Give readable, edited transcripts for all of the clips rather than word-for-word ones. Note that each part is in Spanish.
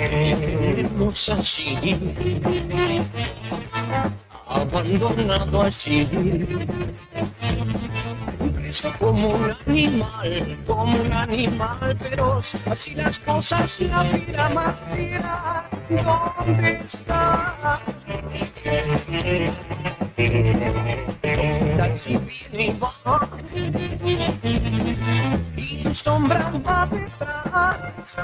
Vivimos así, abandonado así, preso como un animal feroz. Así las cosas, la vida más fiera, ¿dónde está? Si viene y va, y tu sombra va detrás,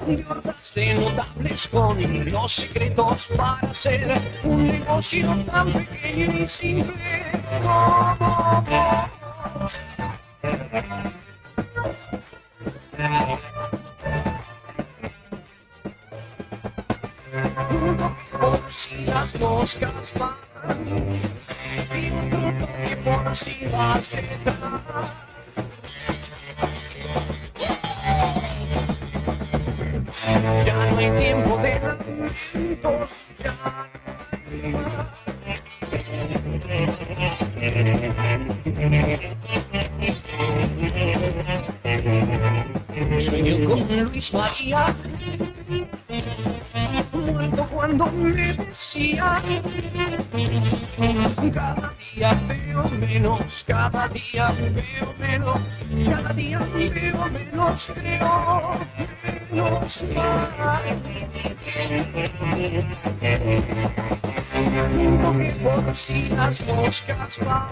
de hordas de notables con los secretos para hacer un negocio tan pequeño y simple como vos. Por si las moscas van y otro toque por si vas detrás. Ya no hay tiempo de lamentos, ya no hay. Sueño con Luis María, muerto cuando me decía: cada día veo menos, cada día veo menos, cada día veo menos, creo menos más. Un toque por si las moscas van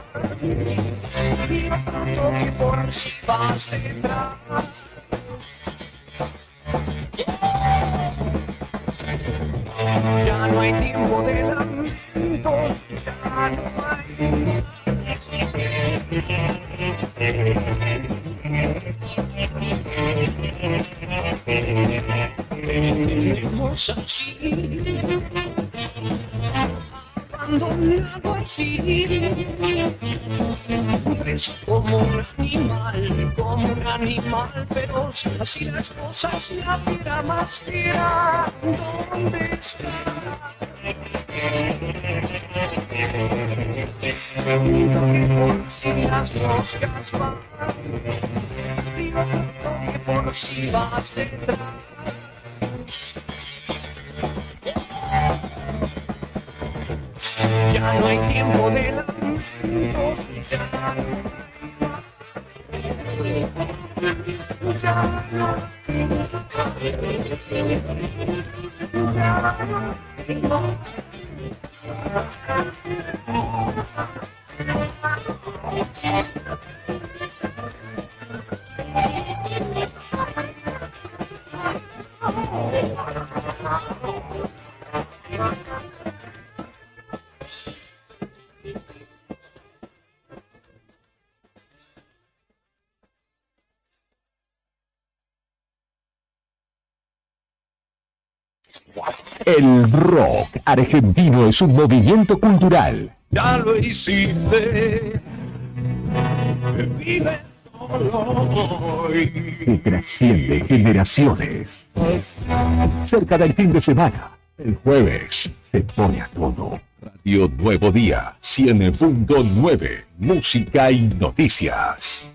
y otro toque por si vas detrás. Ya no hay tiempo de lamentos, ya no hay. Tenemos así, abandonado así, preso como un animal feroz. Así las cosas, la fiera más fiera, ¿dónde está? Un toque por si las moscas van y otro toque por si vas detrás. Ya no hay tiempo de lamentos, ya no hay. Ya no hay. El rock argentino es un movimiento cultural. Ya lo hiciste, vive solo hoy. Que trasciende generaciones. Cerca del fin de semana, el jueves, se pone a todo. Radio Nuevo Día, 100.9, música y noticias.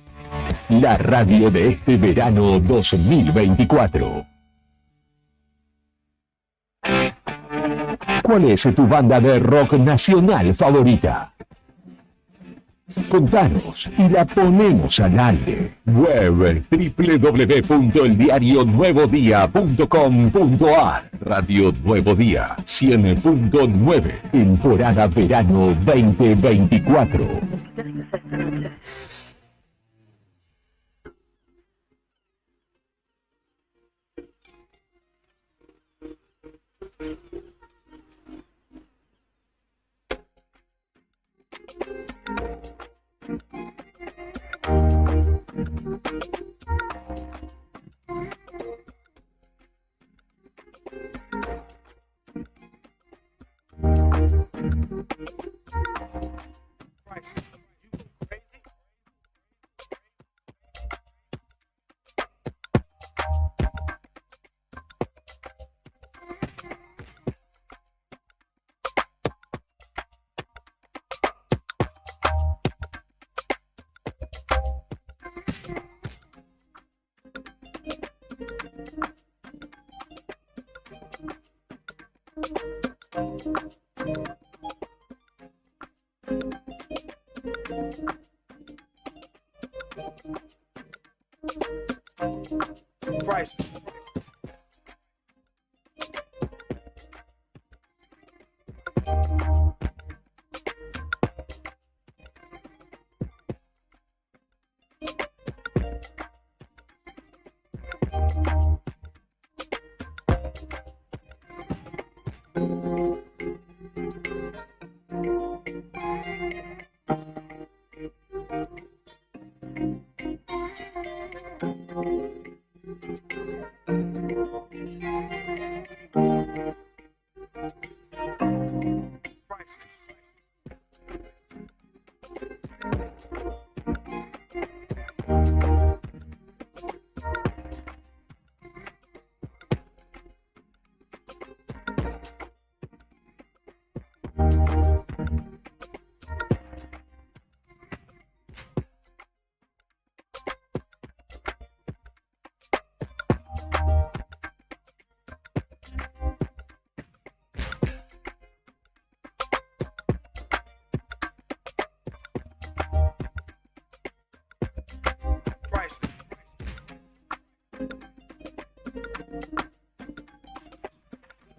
La radio de este verano 2024. ¿Cuál es tu banda de rock nacional favorita? Contanos y la ponemos al aire. Web www.eldiarionuevodia.com.ar. Radio Nuevo Día 100.9, temporada verano 2024.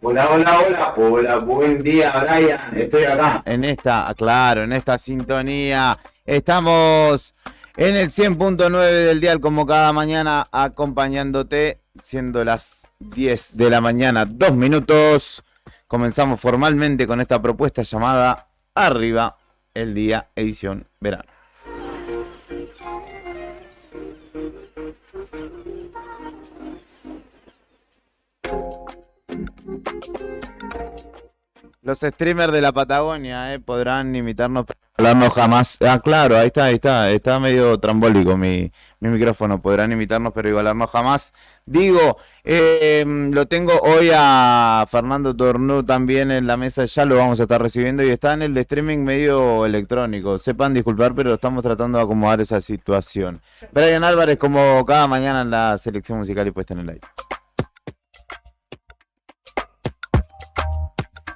Hola, hola, hola, hola, buen día, Brian, estoy acá. En esta sintonía, estamos en el 100.9 del dial como cada mañana acompañándote, siendo las 10 de la mañana, 2 minutos. Comenzamos formalmente con esta propuesta llamada Arriba el Día Edición Verano. Los streamers de la Patagonia podrán imitarnos, pero hablarnos jamás. Ah, claro, ahí está medio trambólico mi micrófono. Podrán imitarnos, pero igualarnos jamás. Digo, lo tengo hoy a Fernando Tornú también en la mesa, ya lo vamos a estar recibiendo y está en el de streaming medio electrónico. Sepan disculpar, pero estamos tratando de acomodar esa situación. Brian Álvarez, como cada mañana en la selección musical y puesta en el aire.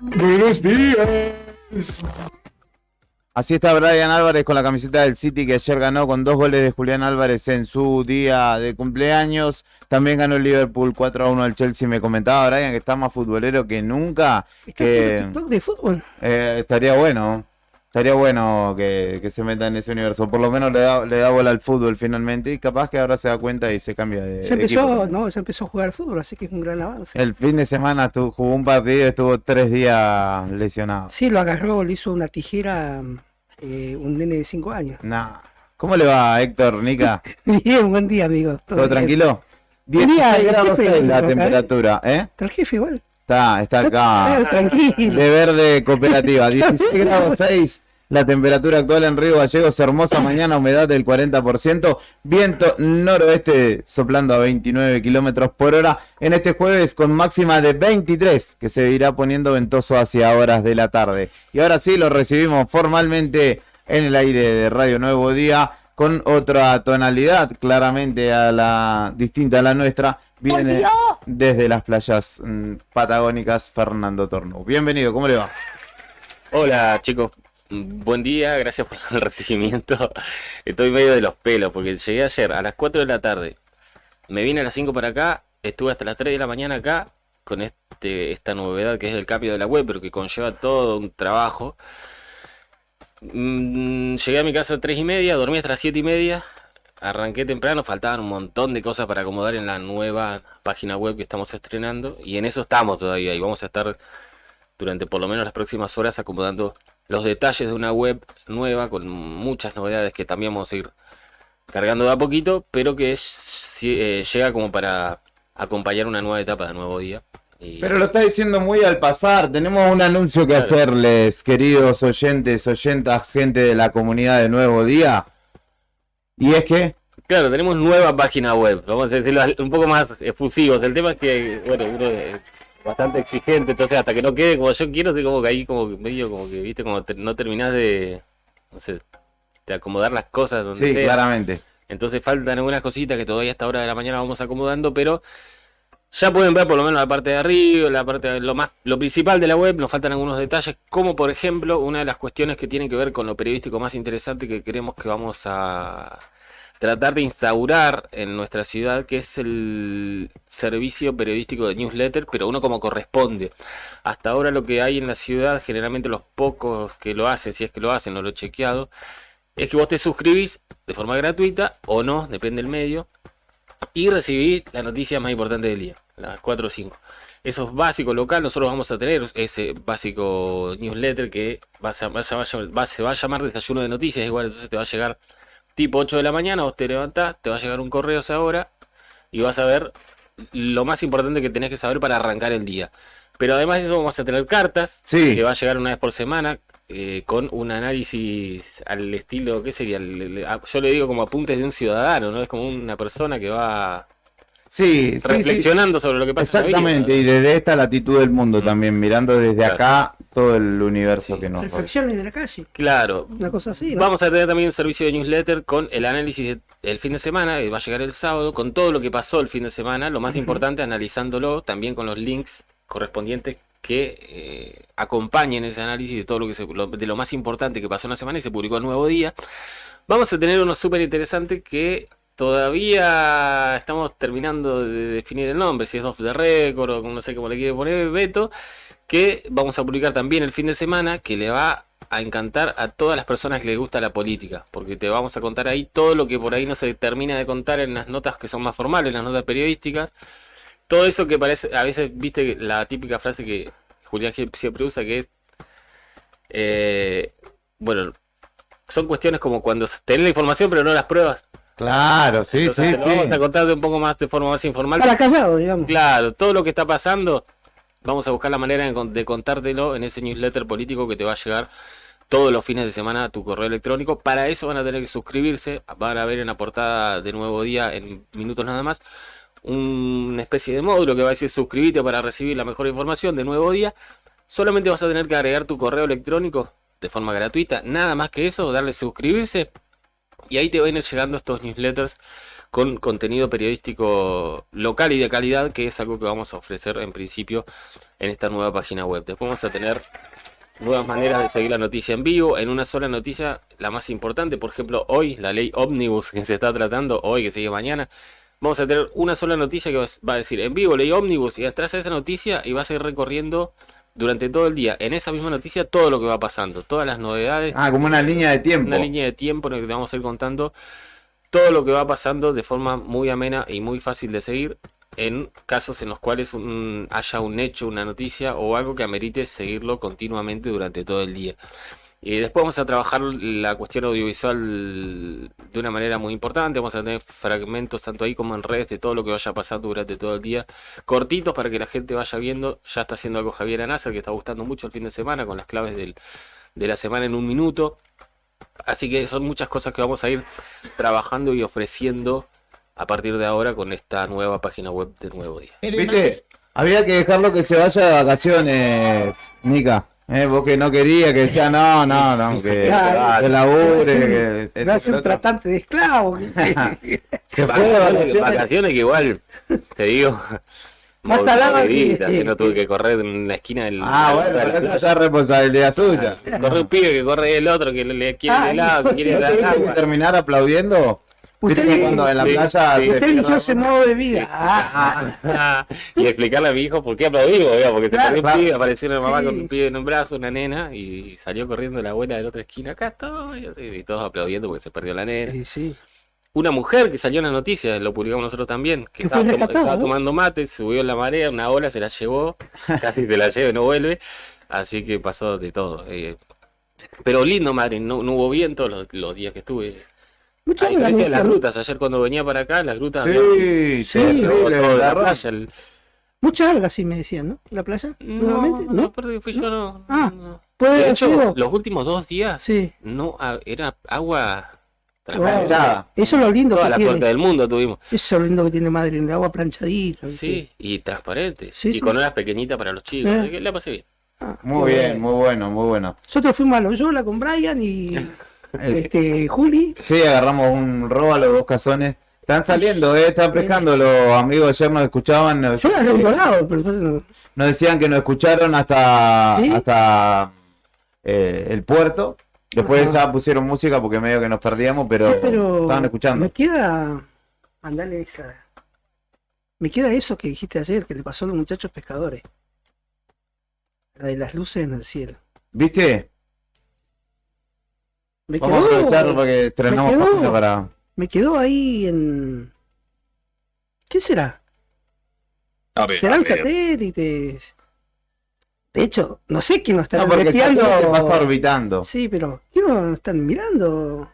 Buenos días. Así está Brian Álvarez con la camiseta del City, que ayer ganó con 2 goles de Julián Álvarez en su día de cumpleaños. También ganó el Liverpool 4-1 al Chelsea. Me comentaba Brian que está más futbolero que nunca. ¿Está haciendo TikTok de fútbol? Estaría bueno que se meta en ese universo. Por lo menos le da bola al fútbol finalmente. Y capaz que ahora se da cuenta y se cambia de equipo. Se empezó a jugar fútbol, así que es un gran avance. El fin de semana jugó un partido y estuvo 3 días lesionado. Sí, lo agarró, le hizo una tijera un nene de 5 años. Nah. ¿Cómo le va, Héctor, Nica? Bien, buen día, amigo. ¿Todo tranquilo? 16 grados jefe, la acá, temperatura, ¿eh? Está el jefe igual. Está acá. Tranquilo. De verde cooperativa, 16 grados 6. La temperatura actual en Río Gallegos, hermosa mañana, humedad del 40%, viento noroeste soplando a 29 kilómetros por hora. En este jueves con máxima de 23, que se irá poniendo ventoso hacia horas de la tarde. Y ahora sí, lo recibimos formalmente en el aire de Radio Nuevo Día, con otra tonalidad, claramente distinta a la nuestra. Viene desde las playas patagónicas Fernando Tornú. Bienvenido, ¿cómo le va? Hola chicos, buen día, gracias por el recibimiento. Estoy medio de los pelos porque llegué ayer a las 4 de la tarde, me vine a las 5 para acá, estuve hasta las 3 de la mañana acá con esta novedad que es el cambio de la web, pero que conlleva todo un trabajo. Llegué a mi casa a 3:30, dormí hasta las 7:30, arranqué temprano, faltaban un montón de cosas para acomodar en la nueva página web que estamos estrenando y en eso estamos todavía y vamos a estar durante por lo menos las próximas horas acomodando los detalles de una web nueva con muchas novedades que también vamos a ir cargando de a poquito, pero que llega como para acompañar una nueva etapa de Nuevo Día. Pero lo está diciendo muy al pasar. Tenemos un anuncio que hacerles, queridos oyentes, oyentas, gente de la comunidad de Nuevo Día. Y es que... Claro, tenemos nueva página web, vamos a decirlo un poco más efusivos. El tema es que, bueno, uno es bastante exigente, entonces hasta que no quede como yo quiero, estoy como que ahí como que medio como que, viste, como no terminás de, no sé, de acomodar las cosas donde sí, sea. Claramente. Entonces faltan algunas cositas que todavía a esta hora de la mañana vamos acomodando, pero Ya pueden ver por lo menos la parte de arriba, lo principal de la web. Nos faltan algunos detalles, como por ejemplo una de las cuestiones que tienen que ver con lo periodístico más interesante que creemos que vamos a tratar de instaurar en nuestra ciudad, que es el servicio periodístico de newsletter, pero uno como corresponde. Hasta ahora lo que hay en la ciudad, generalmente los pocos que lo hacen, si es que lo hacen, no lo he chequeado, es que vos te suscribís de forma gratuita o no, depende del medio, y recibís la noticia más importante del día, las 4 o 5. Eso es básico local. Nosotros vamos a tener ese básico newsletter que se va a llamar Desayuno de Noticias, igual, entonces te va a llegar tipo 8 de la mañana, vos te levantás, te va a llegar un correo a esa hora y vas a ver lo más importante que tenés que saber para arrancar el día. Pero además de eso vamos a tener cartas, Sí. que va a llegar una vez por semana, con un análisis al estilo, ¿qué sería? Yo le digo como apuntes de un ciudadano, ¿no? Es como una persona que va Sí, sí, reflexionando sobre lo que pasa en la vida. exactamente, y desde esta latitud del mundo también, mirando desde Claro. acá todo el universo Sí. que nos rodea. Reflexiones de la calle. Claro. Una cosa así, ¿no? Vamos a tener también un servicio de newsletter con el análisis del fin de semana, que va a llegar el sábado, con todo lo que pasó el fin de semana, lo más importante, analizándolo, también con los links correspondientes que acompañen ese análisis de todo lo que de lo más importante que pasó en la semana y se publicó el nuevo día. Vamos a tener uno súper interesante que todavía estamos terminando de definir el nombre, si es off the record o no sé cómo le quiere poner Beto, que vamos a publicar también el fin de semana, que le va a encantar a todas las personas que les gusta la política, porque te vamos a contar ahí todo lo que por ahí no se termina de contar en las notas que son más formales, las notas periodísticas. Todo eso que parece, a veces, viste la típica frase que Julián siempre usa, que es, bueno, son cuestiones como cuando tenés la información pero no las pruebas. Claro, sí, Entonces, sí, te lo vamos a sí. contar de un poco más de forma más informal. Para callado, digamos. Claro, todo lo que está pasando, vamos a buscar la manera de contártelo en ese newsletter político que te va a llegar todos los fines de semana a tu correo electrónico. Para eso van a tener que suscribirse. Van a ver en la portada de Nuevo Día, en minutos nada más, una especie de módulo que va a decir suscribite para recibir la mejor información de Nuevo Día. Solamente vas a tener que agregar tu correo electrónico de forma gratuita, nada más que eso, darle suscribirse y ahí te van a ir llegando estos newsletters con contenido periodístico local y de calidad, que es algo que vamos a ofrecer en principio en esta nueva página web. Después vamos a tener nuevas maneras de seguir la noticia en vivo, en una sola noticia, la más importante, por ejemplo, hoy, la ley Ómnibus que se está tratando, hoy que sigue mañana. Vamos a tener una sola noticia que va a decir en vivo, ley Ómnibus, y detrás de esa noticia y vas a ir recorriendo durante todo el día, en esa misma noticia, todo lo que va pasando, todas las novedades. Ah, como una línea de tiempo. Una línea de tiempo en la que te vamos a ir contando todo lo que va pasando de forma muy amena y muy fácil de seguir, en casos en los cuales haya un hecho, una noticia o algo que amerite seguirlo continuamente durante todo el día. Y después vamos a trabajar la cuestión audiovisual de una manera muy importante. Vamos a tener fragmentos tanto ahí como en redes de todo lo que vaya pasando durante todo el día, cortitos para que la gente vaya viendo. Ya está haciendo algo Javier Anásar, que está gustando mucho el fin de semana, con las claves de la semana en un minuto. Así que son muchas cosas que vamos a ir trabajando y ofreciendo a partir de ahora con esta nueva página web de Nuevo Día. ¿Viste? Había que dejarlo que se vaya de vacaciones, Nica. Vos que no quería, que decía no, que Claro. labure, que Va a ser un tratante de esclavos. se fue de vacaciones. Vacaciones que igual, te digo, Más salado movidita, que- que no tuve que correr en la esquina del... Bueno, pero eso ya es responsabilidad suya. Corre un pibe que corre el otro, que le quiere el Ay, helado, que quiere ¿No el tuviste que agua. terminar aplaudiendo? Usted, ¿Viste cuando en la sí, playa sí. se usted eligió pierde? ese modo de vida. Ah, Y explicarle a mi hijo por qué aplaudimos, porque se Claro, perdió un claro. pibe, apareció una mamá Sí. con un pibe en un brazo, una nena, y salió corriendo la abuela de la otra esquina, acá estoy, así, y todos aplaudiendo porque se perdió la nena. sí. Una mujer que salió en las noticias, lo publicamos nosotros también, que Que fue rescatada, estaba ¿no? tomando mate, subió en la marea, una ola se la llevó, casi se la lleva y no vuelve, así que pasó de todo. Pero lindo, madre, no hubo viento los días que estuve. Muchas A diferencia de las gracias. grutas, ayer cuando venía para acá, las grutas Sí, Sí, terrible, todo de la garrón. playa. Muchas algas, sí me decían, ¿no? ¿La playa? Nuevamente, ¿no? aparte que fui yo, no. Ah, no. Puede De haber hecho, sido. los últimos 2 días Sí. no era agua Planchada. Eso es lo lindo toda que la tiene. suerte del mundo tuvimos. Eso es lo lindo que tiene Madrid, el agua planchadita. ¿viste? Sí, y transparente. Sí, y sí. con olas pequeñitas para los chicos. Así que la pasé bien. Ah, Muy qué bien, muy bueno, muy bueno. Nosotros fuimos a Loyola con Brian y Juli. Sí, agarramos un róbalo, 2 cazones Están saliendo, están pescando. Los amigos ayer nos escuchaban. Yo la veo volado, pero después no. Nos decían que nos escucharon hasta, ¿Sí? hasta el puerto. Después Ajá. ya pusieron música porque medio que nos perdíamos, pero, Sí, pero estaban escuchando. me queda mandarle esa. Me queda eso que dijiste ayer, que le pasó a los muchachos pescadores. La de las luces en el cielo. ¿Viste? Me Vamos a aprovechar quedó, porque estrenamos me quedó. página para. me quedó ahí en. ¿Qué será? ¿Serán satélites? De hecho, no sé quién nos No, están porque espiando. te pasa orbitando. Sí, pero ¿quién nos están mirando?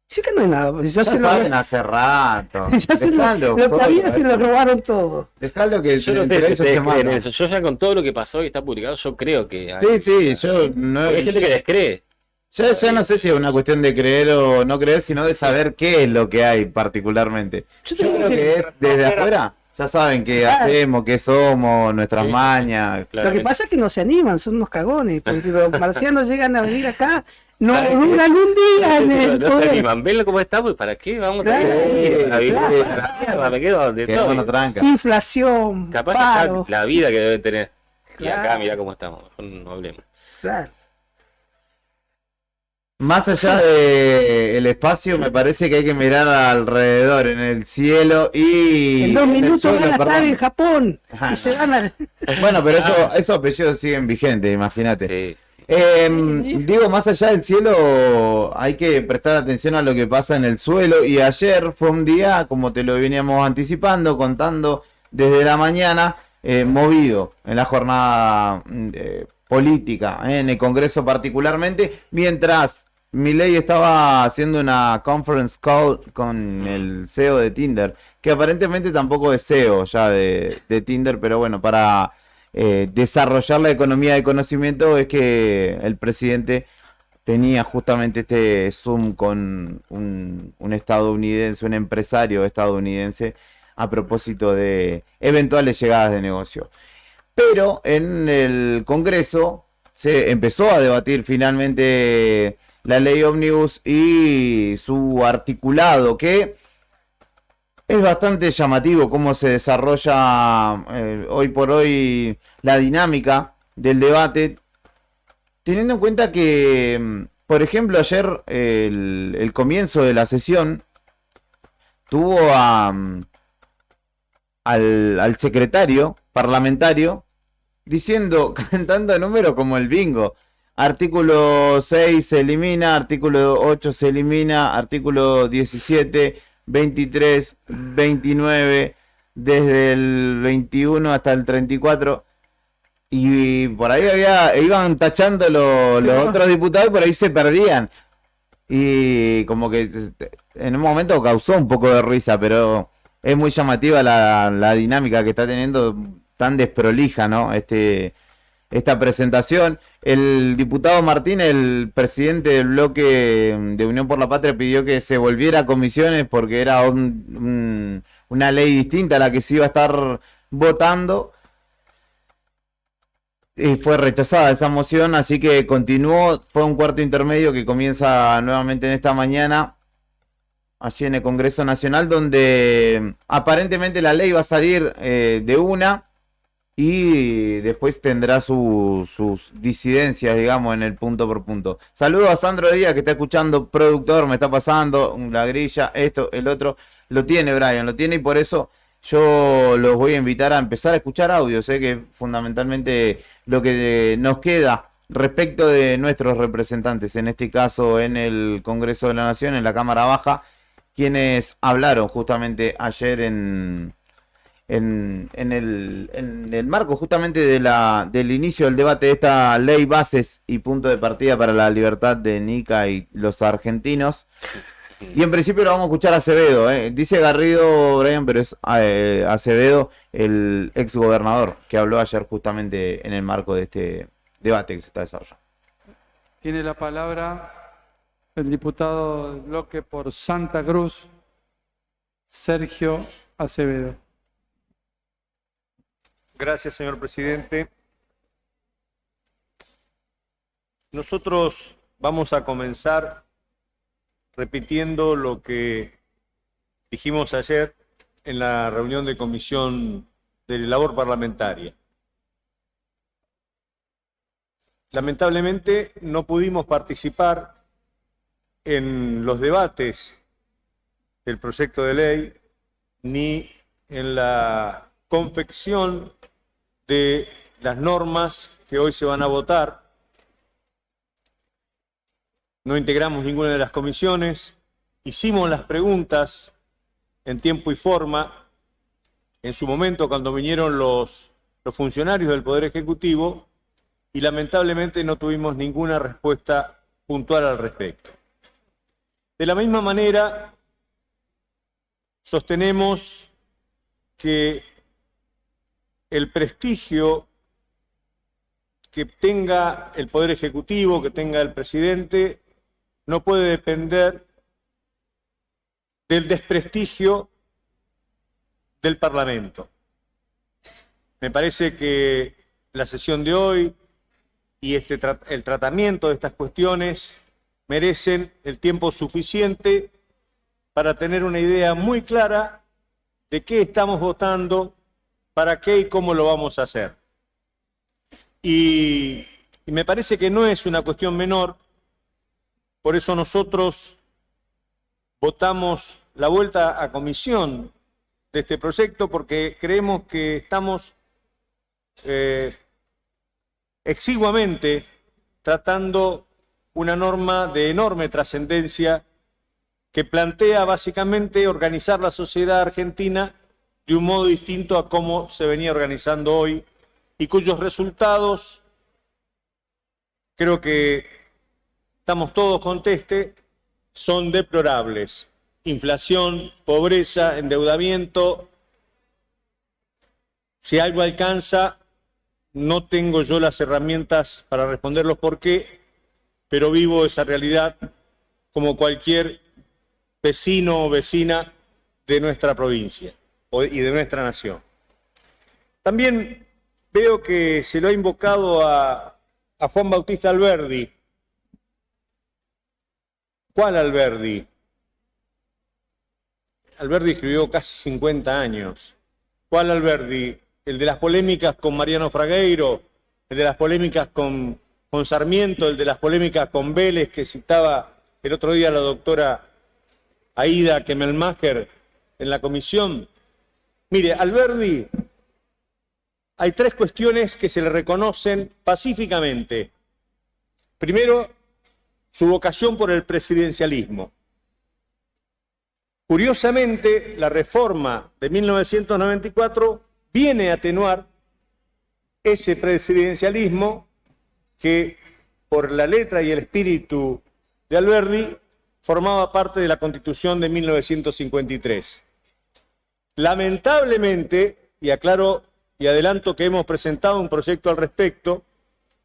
Sí que no hay nada, pues ya Ya se saben lo, hace rato. ya se lo, Dejalo los solo, aviones se lo robaron todo. Dejalo que Yo no entre sé si ellos ustedes se creen matan. eso. Yo ya con todo lo que pasó y está publicado, yo creo que Sí, sí, yo no, hay gente que descree. ya no sé si es una cuestión de creer o no creer, sino de saber qué es lo que hay particularmente. Yo Yo te creo digo que es desde afuera, ya saben qué Claro. hacemos, qué somos, nuestras Sí, mañas. Lo que claramente. pasa es que no se animan, son unos cagones. Porque si los marcianos llegan a venir acá, no ¿Sabes qué? duran un día en No, el no se poder. animan. Venlo cómo estamos, ¿para qué? Vamos a Claro, ir a vivir claro. a la mierda, me quedo donde Quedémonos estoy. tranca. Inflación, Capaz paro. que está la vida que deben tener. Y Claro. acá mirá cómo estamos, mejor no hablemos. Claro. Más allá del espacio, me parece que hay que mirar alrededor, en el cielo y En 2 en el minutos suelo, van a estar perdón. en Japón Ajá. y se van a. Bueno, pero esos apellidos siguen vigentes, imagínate. Sí. Digo, más allá del cielo, hay que prestar atención a lo que pasa en el suelo. Y ayer fue un día, como te lo veníamos anticipando, contando desde la mañana, movido en la jornada política, en el Congreso particularmente, mientras Milei estaba haciendo una conference call con el CEO de Tinder, que aparentemente tampoco es CEO ya de Tinder, pero bueno, para desarrollar la economía de conocimiento es que el presidente tenía justamente este Zoom con un estadounidense, un empresario estadounidense, a propósito de eventuales llegadas de negocio. Pero en el Congreso se empezó a debatir finalmente la ley Omnibus y su articulado, que es bastante llamativo cómo se desarrolla hoy por hoy la dinámica del debate, teniendo en cuenta que, por ejemplo, ayer el comienzo de la sesión tuvo al secretario parlamentario diciendo, cantando números como el bingo. Artículo 6 se elimina, artículo 8 se elimina, artículo 17, 23, 29, desde el 21 hasta el 34. Y por ahí iban tachando los otros diputados y por ahí se perdían. Y como que en un momento causó un poco de risa, pero es muy llamativa la dinámica que está teniendo, tan desprolija, ¿no? Esta presentación. El diputado Martín, el presidente del bloque de Unión por la Patria, pidió que se volviera a comisiones porque era una ley distinta a la que se iba a estar votando. Y fue rechazada esa moción, así que continuó. Fue un cuarto intermedio que comienza nuevamente en esta mañana, allí en el Congreso Nacional, donde aparentemente la ley va a salir de una y después tendrá sus disidencias, digamos, en el punto por punto. Saludos a Sandro Díaz, que está escuchando, productor, me está pasando la grilla, esto, el otro. Lo tiene Brian, lo tiene, y por eso yo los voy a invitar a empezar a escuchar audios, que fundamentalmente lo que nos queda respecto de nuestros representantes, en este caso en el Congreso de la Nación, en la Cámara Baja, quienes hablaron justamente ayer en el marco justamente del inicio del debate de esta ley bases y punto de partida para la libertad de Nica y los argentinos. Y en principio lo vamos a escuchar a Acevedo, dice Garrido, Brian, pero es Acevedo, el ex gobernador, que habló ayer justamente en el marco de este debate que se está desarrollando. Tiene la palabra el diputado del bloque por Santa Cruz, Sergio Acevedo. Gracias, señor presidente. Nosotros vamos a comenzar repitiendo lo que dijimos ayer en la reunión de comisión de labor parlamentaria. Lamentablemente no pudimos participar en los debates del proyecto de ley ni en la confección de las normas que hoy se van a votar. No integramos ninguna de las comisiones, hicimos las preguntas en tiempo y forma, en su momento cuando vinieron los funcionarios del Poder Ejecutivo, y lamentablemente no tuvimos ninguna respuesta puntual al respecto. De la misma manera, sostenemos que el prestigio que tenga el Poder Ejecutivo, que tenga el presidente, no puede depender del desprestigio del Parlamento. Me parece que la sesión de hoy y el tratamiento de estas cuestiones merecen el tiempo suficiente para tener una idea muy clara de qué estamos votando, para qué y cómo lo vamos a hacer. Y me parece que no es una cuestión menor, por eso nosotros votamos la vuelta a comisión de este proyecto, porque creemos que estamos exiguamente tratando una norma de enorme trascendencia que plantea básicamente organizar la sociedad argentina de un modo distinto a cómo se venía organizando hoy y cuyos resultados, creo que estamos todos contestes, son deplorables. Inflación, pobreza, endeudamiento. Si algo alcanza, no tengo yo las herramientas para responderlos por qué, pero vivo esa realidad como cualquier vecino o vecina de nuestra provincia y de nuestra nación. También veo que se lo ha invocado a Juan Bautista Alberdi. ¿Cuál Alberdi? Alberdi escribió casi 50 años. ¿Cuál Alberdi? ¿El de las polémicas con Mariano Fragueiro? ¿El de las polémicas con Sarmiento? ¿El de las polémicas con Vélez que citaba el otro día la doctora Aida Kemelmacher en la comisión? Mire, Alberdi, hay tres cuestiones que se le reconocen pacíficamente. Primero, su vocación por el presidencialismo. Curiosamente, la reforma de 1994 viene a atenuar ese presidencialismo que, por la letra y el espíritu de Alberdi, formaba parte de la Constitución de 1953. Lamentablemente, y aclaro y adelanto que hemos presentado un proyecto al respecto,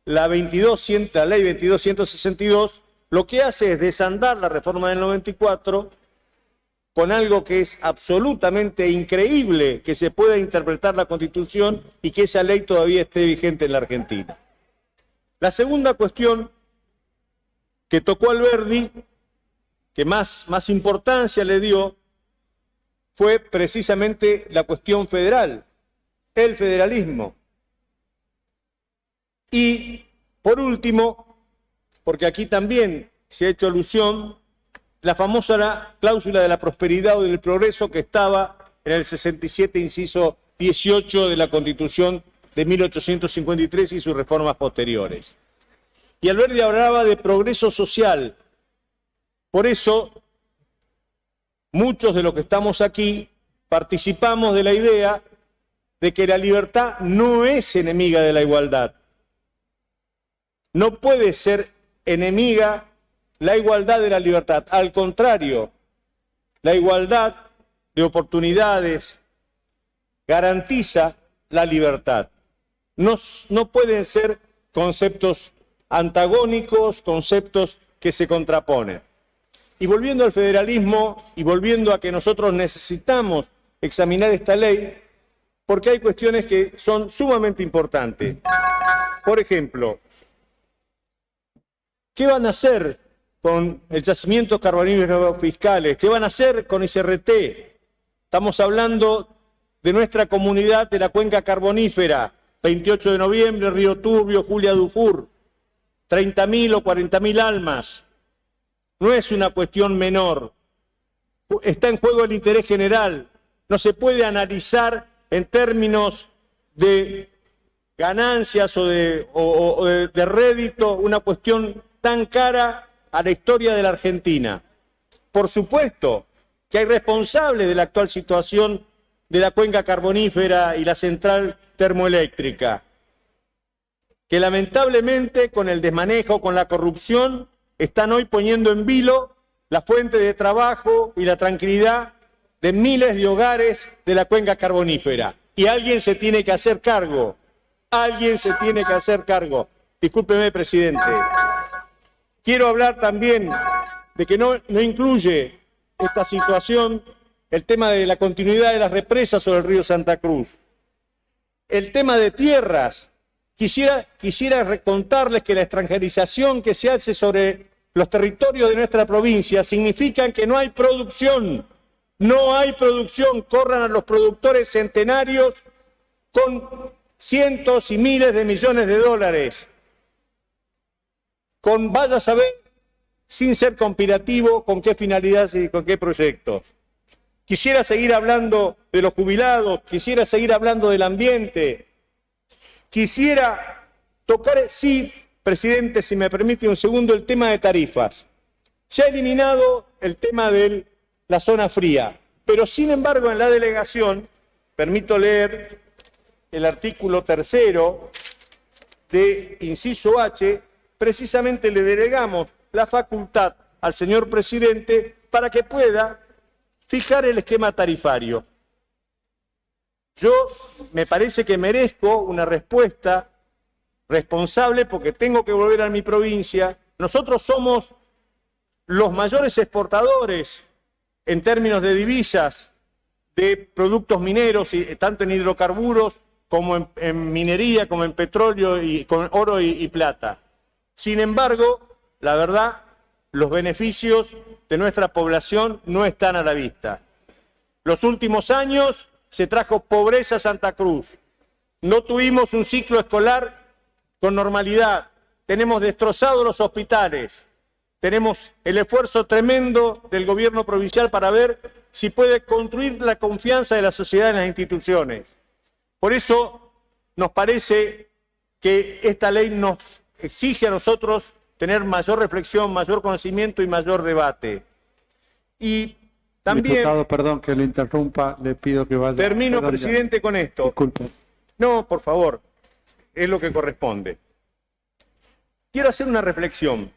la ley 22.162 lo que hace es desandar la reforma del 94 con algo que es absolutamente increíble que se pueda interpretar la Constitución y que esa ley todavía esté vigente en la Argentina. La segunda cuestión que tocó Alberdi, que más importancia le dio, fue precisamente la cuestión federal, el federalismo. Y, por último, porque aquí también se ha hecho alusión, la famosa cláusula de la prosperidad o del progreso que estaba en el 67, inciso 18 de la Constitución de 1853 y sus reformas posteriores. Y Alberdi hablaba de progreso social. Por eso, muchos de los que estamos aquí participamos de la idea de que la libertad no es enemiga de la igualdad. No puede ser enemiga la igualdad de la libertad. Al contrario, la igualdad de oportunidades garantiza la libertad. No pueden ser conceptos antagónicos, conceptos que se contraponen. Y volviendo al federalismo y volviendo a que nosotros necesitamos examinar esta ley, porque hay cuestiones que son sumamente importantes. Por ejemplo, ¿qué van a hacer con el yacimiento carboníferos fiscales? ¿Qué van a hacer con SRT? Estamos hablando de nuestra comunidad de la cuenca carbonífera, 28 de noviembre, Río Turbio, Julia Dufour, 30.000 o 40.000 almas. No es una cuestión menor. Está en juego el interés general. No se puede analizar en términos de ganancias o de rédito una cuestión tan cara a la historia de la Argentina. Por supuesto que hay responsables de la actual situación de la cuenca carbonífera y la central termoeléctrica, que lamentablemente con el desmanejo, con la corrupción, están hoy poniendo en vilo la fuente de trabajo y la tranquilidad de miles de hogares de la cuenca carbonífera. Y alguien se tiene que hacer cargo. Alguien se tiene que hacer cargo. Discúlpeme, presidente. Quiero hablar también de que no incluye esta situación el tema de la continuidad de las represas sobre el río Santa Cruz. El tema de tierras. Quisiera contarles que la extranjerización que se hace sobre los territorios de nuestra provincia significa que no hay producción. No hay producción. Corran a los productores centenarios con cientos y miles de millones de dólares. Vaya a saber, sin ser conspirativo, con qué finalidades y con qué proyectos. Quisiera seguir hablando de los jubilados, quisiera seguir hablando del ambiente. Quisiera tocar, sí, presidente, si me permite un segundo, el tema de tarifas. Se ha eliminado el tema de la zona fría, pero sin embargo en la delegación, permito leer el artículo 3º de inciso H, precisamente le delegamos la facultad al señor presidente para que pueda fijar el esquema tarifario. Yo me parece que merezco una respuesta responsable porque tengo que volver a mi provincia. Nosotros somos los mayores exportadores en términos de divisas de productos mineros, tanto en hidrocarburos como en minería, como en petróleo, y con oro y plata. Sin embargo, la verdad, los beneficios de nuestra población no están a la vista. Los últimos años se trajo pobreza a Santa Cruz. No tuvimos un ciclo escolar con normalidad. Tenemos destrozados los hospitales. Tenemos el esfuerzo tremendo del gobierno provincial para ver si puede construir la confianza de la sociedad en las instituciones. Por eso nos parece que esta ley nos exige a nosotros tener mayor reflexión, mayor conocimiento y mayor debate. Y también... Diputado, perdón que lo interrumpa, le pido que vaya... Termino, perdón, presidente, ya. con esto. Disculpe. No, por favor, es lo que corresponde. Quiero hacer una reflexión.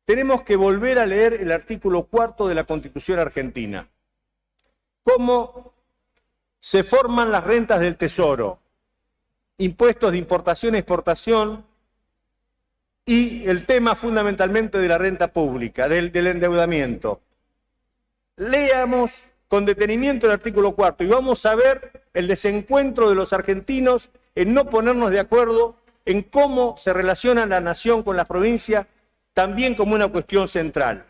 Tenemos que volver a leer el artículo 4º de la Constitución Argentina. Cómo se forman las rentas del Tesoro, impuestos de importación y exportación, y el tema fundamentalmente de la renta pública, del endeudamiento. Leamos con detenimiento el artículo 4º y vamos a ver el desencuentro de los argentinos en no ponernos de acuerdo en cómo se relaciona la nación con las provincias, también como una cuestión central.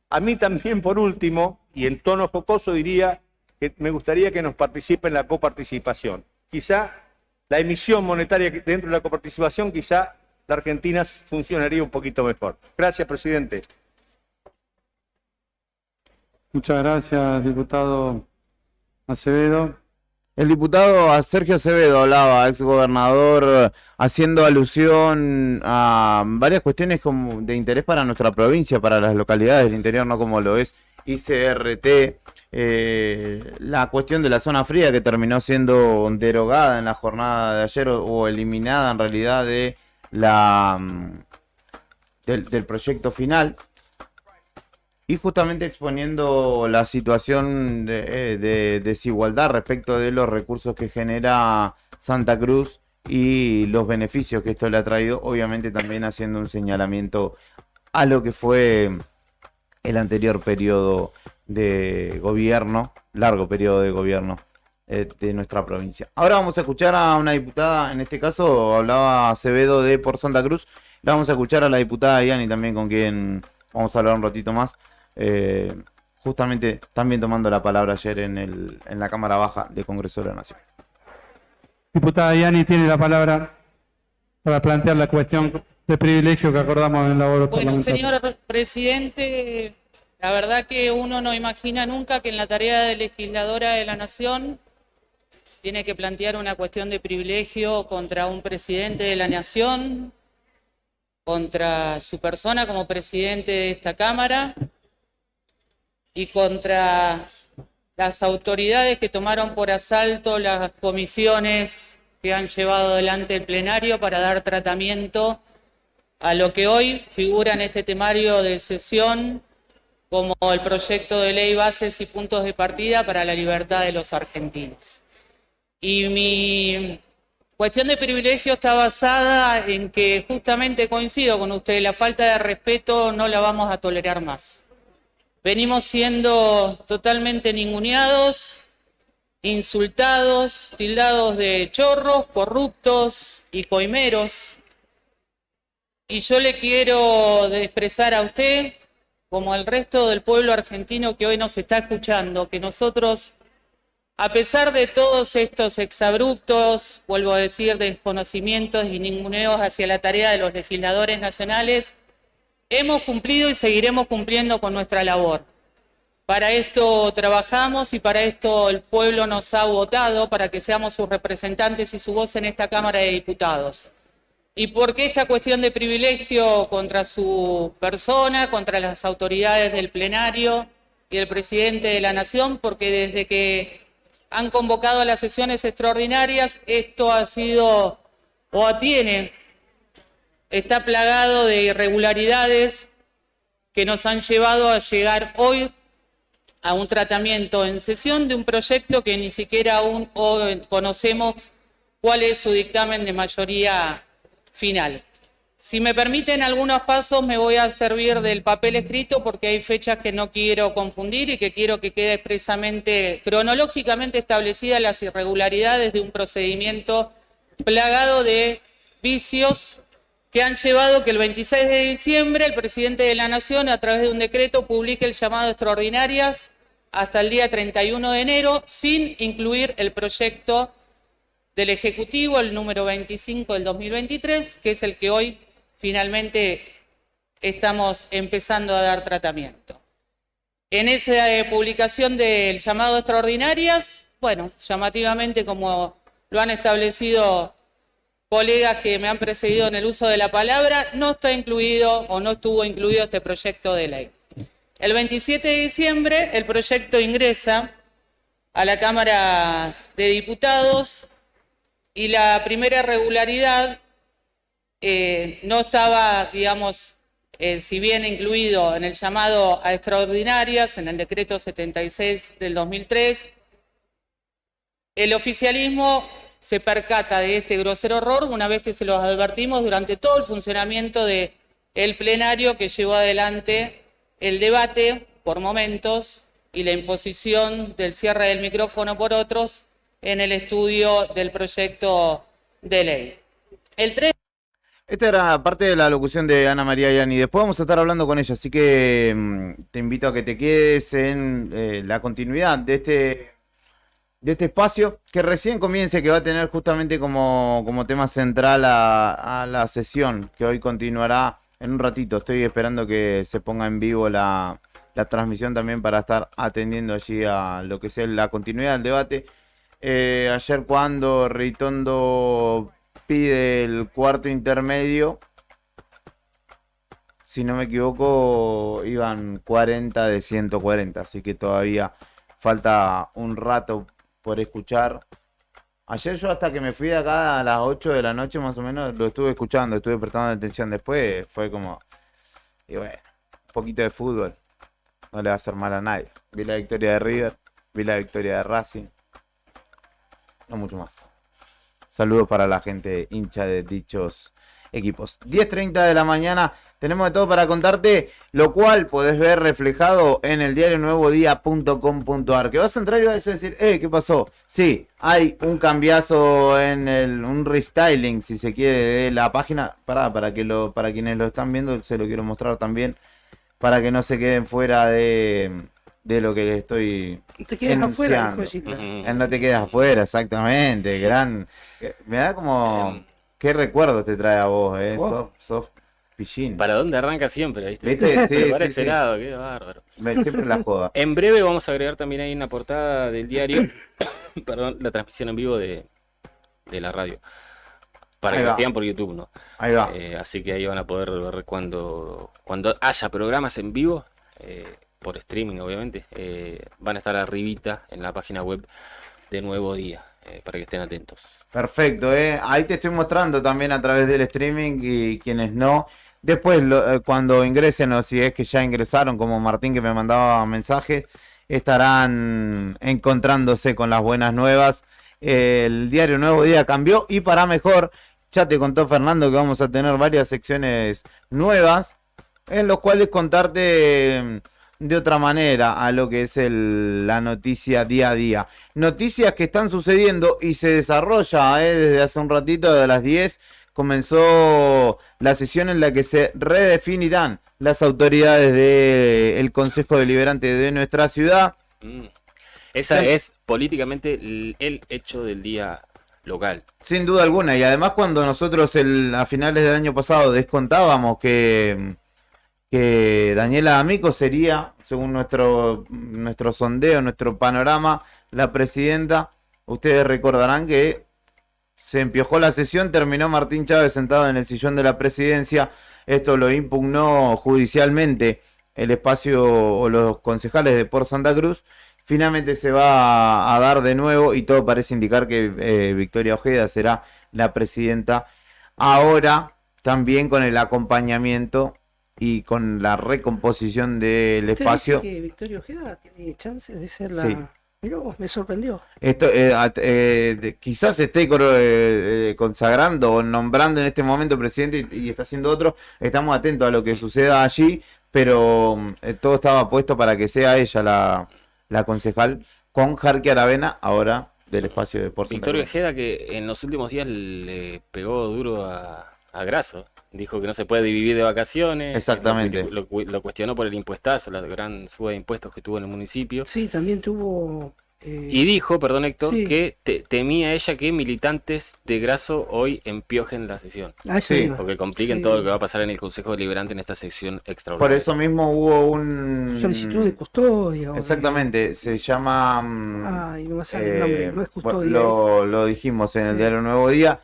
A mí también, por último, y en tono jocoso diría que me gustaría que nos participe en la coparticipación. Quizá la emisión monetaria dentro de la coparticipación, quizá la Argentina funcionaría un poquito mejor. Gracias, presidente. Muchas gracias, diputado Acevedo. El diputado Sergio Acevedo hablaba, exgobernador, haciendo alusión a varias cuestiones como de interés para nuestra provincia, para las localidades del interior, no como lo es ICRT, la cuestión de la zona fría que terminó siendo derogada en la jornada de ayer o eliminada en realidad de del proyecto final. Y justamente exponiendo la situación de desigualdad respecto de los recursos que genera Santa Cruz y los beneficios que esto le ha traído, obviamente también haciendo un señalamiento a lo que fue el anterior periodo de gobierno, largo periodo de gobierno de nuestra provincia. Ahora vamos a escuchar a una diputada, en este caso hablaba Acevedo de por Santa Cruz, la vamos a escuchar a la diputada Yani también, con quien vamos a hablar un ratito más. justamente también tomando la palabra ayer en la Cámara Baja de Congreso de la Nación. Diputada Yani tiene la palabra para plantear la cuestión de privilegio que acordamos en la labor Bueno, parlamentaria. señor presidente, la verdad que uno no imagina nunca que en la tarea de legisladora de la Nación tiene que plantear una cuestión de privilegio contra un presidente de la Nación, contra su persona como presidente de esta Cámara y contra las autoridades que tomaron por asalto las comisiones que han llevado adelante el plenario para dar tratamiento a lo que hoy figura en este temario de sesión como el proyecto de ley Bases y Puntos de Partida para la Libertad de los Argentinos. Y mi cuestión de privilegio está basada en que justamente coincido con usted, la falta de respeto no la vamos a tolerar más. Venimos siendo totalmente ninguneados, insultados, tildados de chorros, corruptos y coimeros. Y yo le quiero expresar a usted, como al resto del pueblo argentino que hoy nos está escuchando, que nosotros, a pesar de todos estos exabruptos, vuelvo a decir, desconocimientos y ninguneos hacia la tarea de los legisladores nacionales, hemos cumplido y seguiremos cumpliendo con nuestra labor. Para esto trabajamos y para esto el pueblo nos ha votado, para que seamos sus representantes y su voz en esta Cámara de Diputados. ¿Y por qué esta cuestión de privilegio contra su persona, contra las autoridades del plenario y el presidente de la Nación? Porque desde que han convocado las sesiones extraordinarias, esto ha sido o está plagado de irregularidades que nos han llevado a llegar hoy a un tratamiento en sesión de un proyecto que ni siquiera aún hoy conocemos cuál es su dictamen de mayoría final. Si me permiten algunos pasos, me voy a servir del papel escrito porque hay fechas que no quiero confundir y que quiero que quede expresamente, cronológicamente establecidas las irregularidades de un procedimiento plagado de vicios que han llevado que el 26 de diciembre el presidente de la Nación, a través de un decreto, publique el llamado a extraordinarias hasta el día 31 de enero, sin incluir el proyecto del Ejecutivo, el número 25 del 2023, que es el que hoy finalmente estamos empezando a dar tratamiento. En esa publicación del llamado a extraordinarias, bueno, llamativamente, como lo han establecido colegas que me han precedido en el uso de la palabra, no está incluido o no estuvo incluido este proyecto de ley. El 27 de diciembre el proyecto ingresa a la Cámara de Diputados y la primera irregularidad no estaba, digamos, si bien incluido en el llamado a extraordinarias, en el decreto 76 del 2003, el oficialismo se percata de este grosero error una vez que se los advertimos durante todo el funcionamiento del plenario que llevó adelante el debate por momentos y la imposición del cierre del micrófono por otros en el estudio del proyecto de ley. Esta era parte de la locución de Ana María Yani. Después vamos a estar hablando con ella, así que te invito a que te quedes en la continuidad de este espacio que recién comience, que va a tener justamente como tema central a la sesión, que hoy continuará en un ratito. Estoy esperando que se ponga en vivo la transmisión también para estar atendiendo allí a lo que sea la continuidad del debate. Ayer cuando Ritondo pide el cuarto intermedio, si no me equivoco, iban 40 de 140, así que todavía falta un rato por escuchar. Ayer yo hasta que me fui de acá a las 8 de la noche más o menos lo estuve escuchando, estuve prestando atención. Después fue como, y bueno, un poquito de fútbol, no le va a hacer mal a nadie. Vi la victoria de River, vi la victoria de Racing, no mucho más. Saludos para la gente hincha de dichos equipos. 10:30 de la mañana, tenemos de todo para contarte, lo cual podés ver reflejado en el diarionuevodía.com.ar. Que vas a entrar y vas a decir, ¿qué pasó? Sí, hay un cambiazo un restyling, si se quiere, de la página. Para quienes lo están viendo, se lo quiero mostrar también, para que no se queden fuera de de lo que le estoy No te quedas afuera, enunciando. dijo Gilda. No te quedas afuera, exactamente. Gran. Me da como. ¿Qué recuerdos te trae a vos, sos pillín. ¿Para dónde arranca siempre, viste? ¿Viste? Sí, Para sí, ese sí. lado, qué bárbaro. Siempre la joda. En breve vamos a agregar también ahí una portada del diario, perdón, la transmisión en vivo de la radio. Para Ahí que va. lo sigan por YouTube, ¿no? Ahí va. Así que ahí van a poder ver cuando haya programas en vivo, por streaming obviamente, van a estar arribita en la página web de Nuevo Día, para que estén atentos. Perfecto, ahí te estoy mostrando también a través del streaming y quienes no. Después, cuando ingresen o si es que ya ingresaron, como Martín que me mandaba mensajes, estarán encontrándose con las buenas nuevas. El diario Nuevo Día cambió y para mejor. Ya te contó Fernando que vamos a tener varias secciones nuevas en los cuales contarte de otra manera a lo que es la noticia día a día. Noticias que están sucediendo y se desarrolla desde hace un ratito, de las 10, comenzó la sesión en la que se redefinirán las autoridades del Consejo Deliberante de nuestra ciudad. Esa es políticamente el hecho del día local. Sin duda alguna, y además cuando nosotros a finales del año pasado descontábamos que Daniela D'Amico sería, según nuestro sondeo, nuestro panorama, la presidenta, ustedes recordarán que se empiojó la sesión, terminó Martín Chávez sentado en el sillón de la presidencia. Esto lo impugnó judicialmente el espacio o los concejales de Por Santa Cruz. Finalmente se va a dar de nuevo y todo parece indicar que Victoria Ojeda será la presidenta. Ahora también con el acompañamiento y con la recomposición del ¿Usted espacio. dice que Victoria Ojeda tiene chances de ser la... Sí. Mirá vos, me sorprendió. Esto quizás se esté consagrando o nombrando en este momento presidente y está haciendo otro. Estamos atentos a lo que suceda allí, pero todo estaba puesto para que sea ella la concejal con Jarqui Aravena, ahora del espacio de Por Santa Victoria Cruz. Ojeda, que en los últimos días le pegó duro a Grasso. Dijo que no se puede dividir de vacaciones. Exactamente. Lo cuestionó por el impuestazo, la gran suba de impuestos que tuvo en el municipio. Sí, también tuvo... Y dijo, perdón Héctor, sí. que temía ella que militantes de Grasso hoy empiojen la sesión. eso Sí. iba. Porque compliquen Sí. todo lo que va a pasar en el Consejo Deliberante en esta sección Por extraordinaria. eso mismo hubo un... Solicitud de custodia. o de- Exactamente, se llama... Ay, no me sale el nombre, no es custodia. Lo dijimos en el diario Nuevo Día.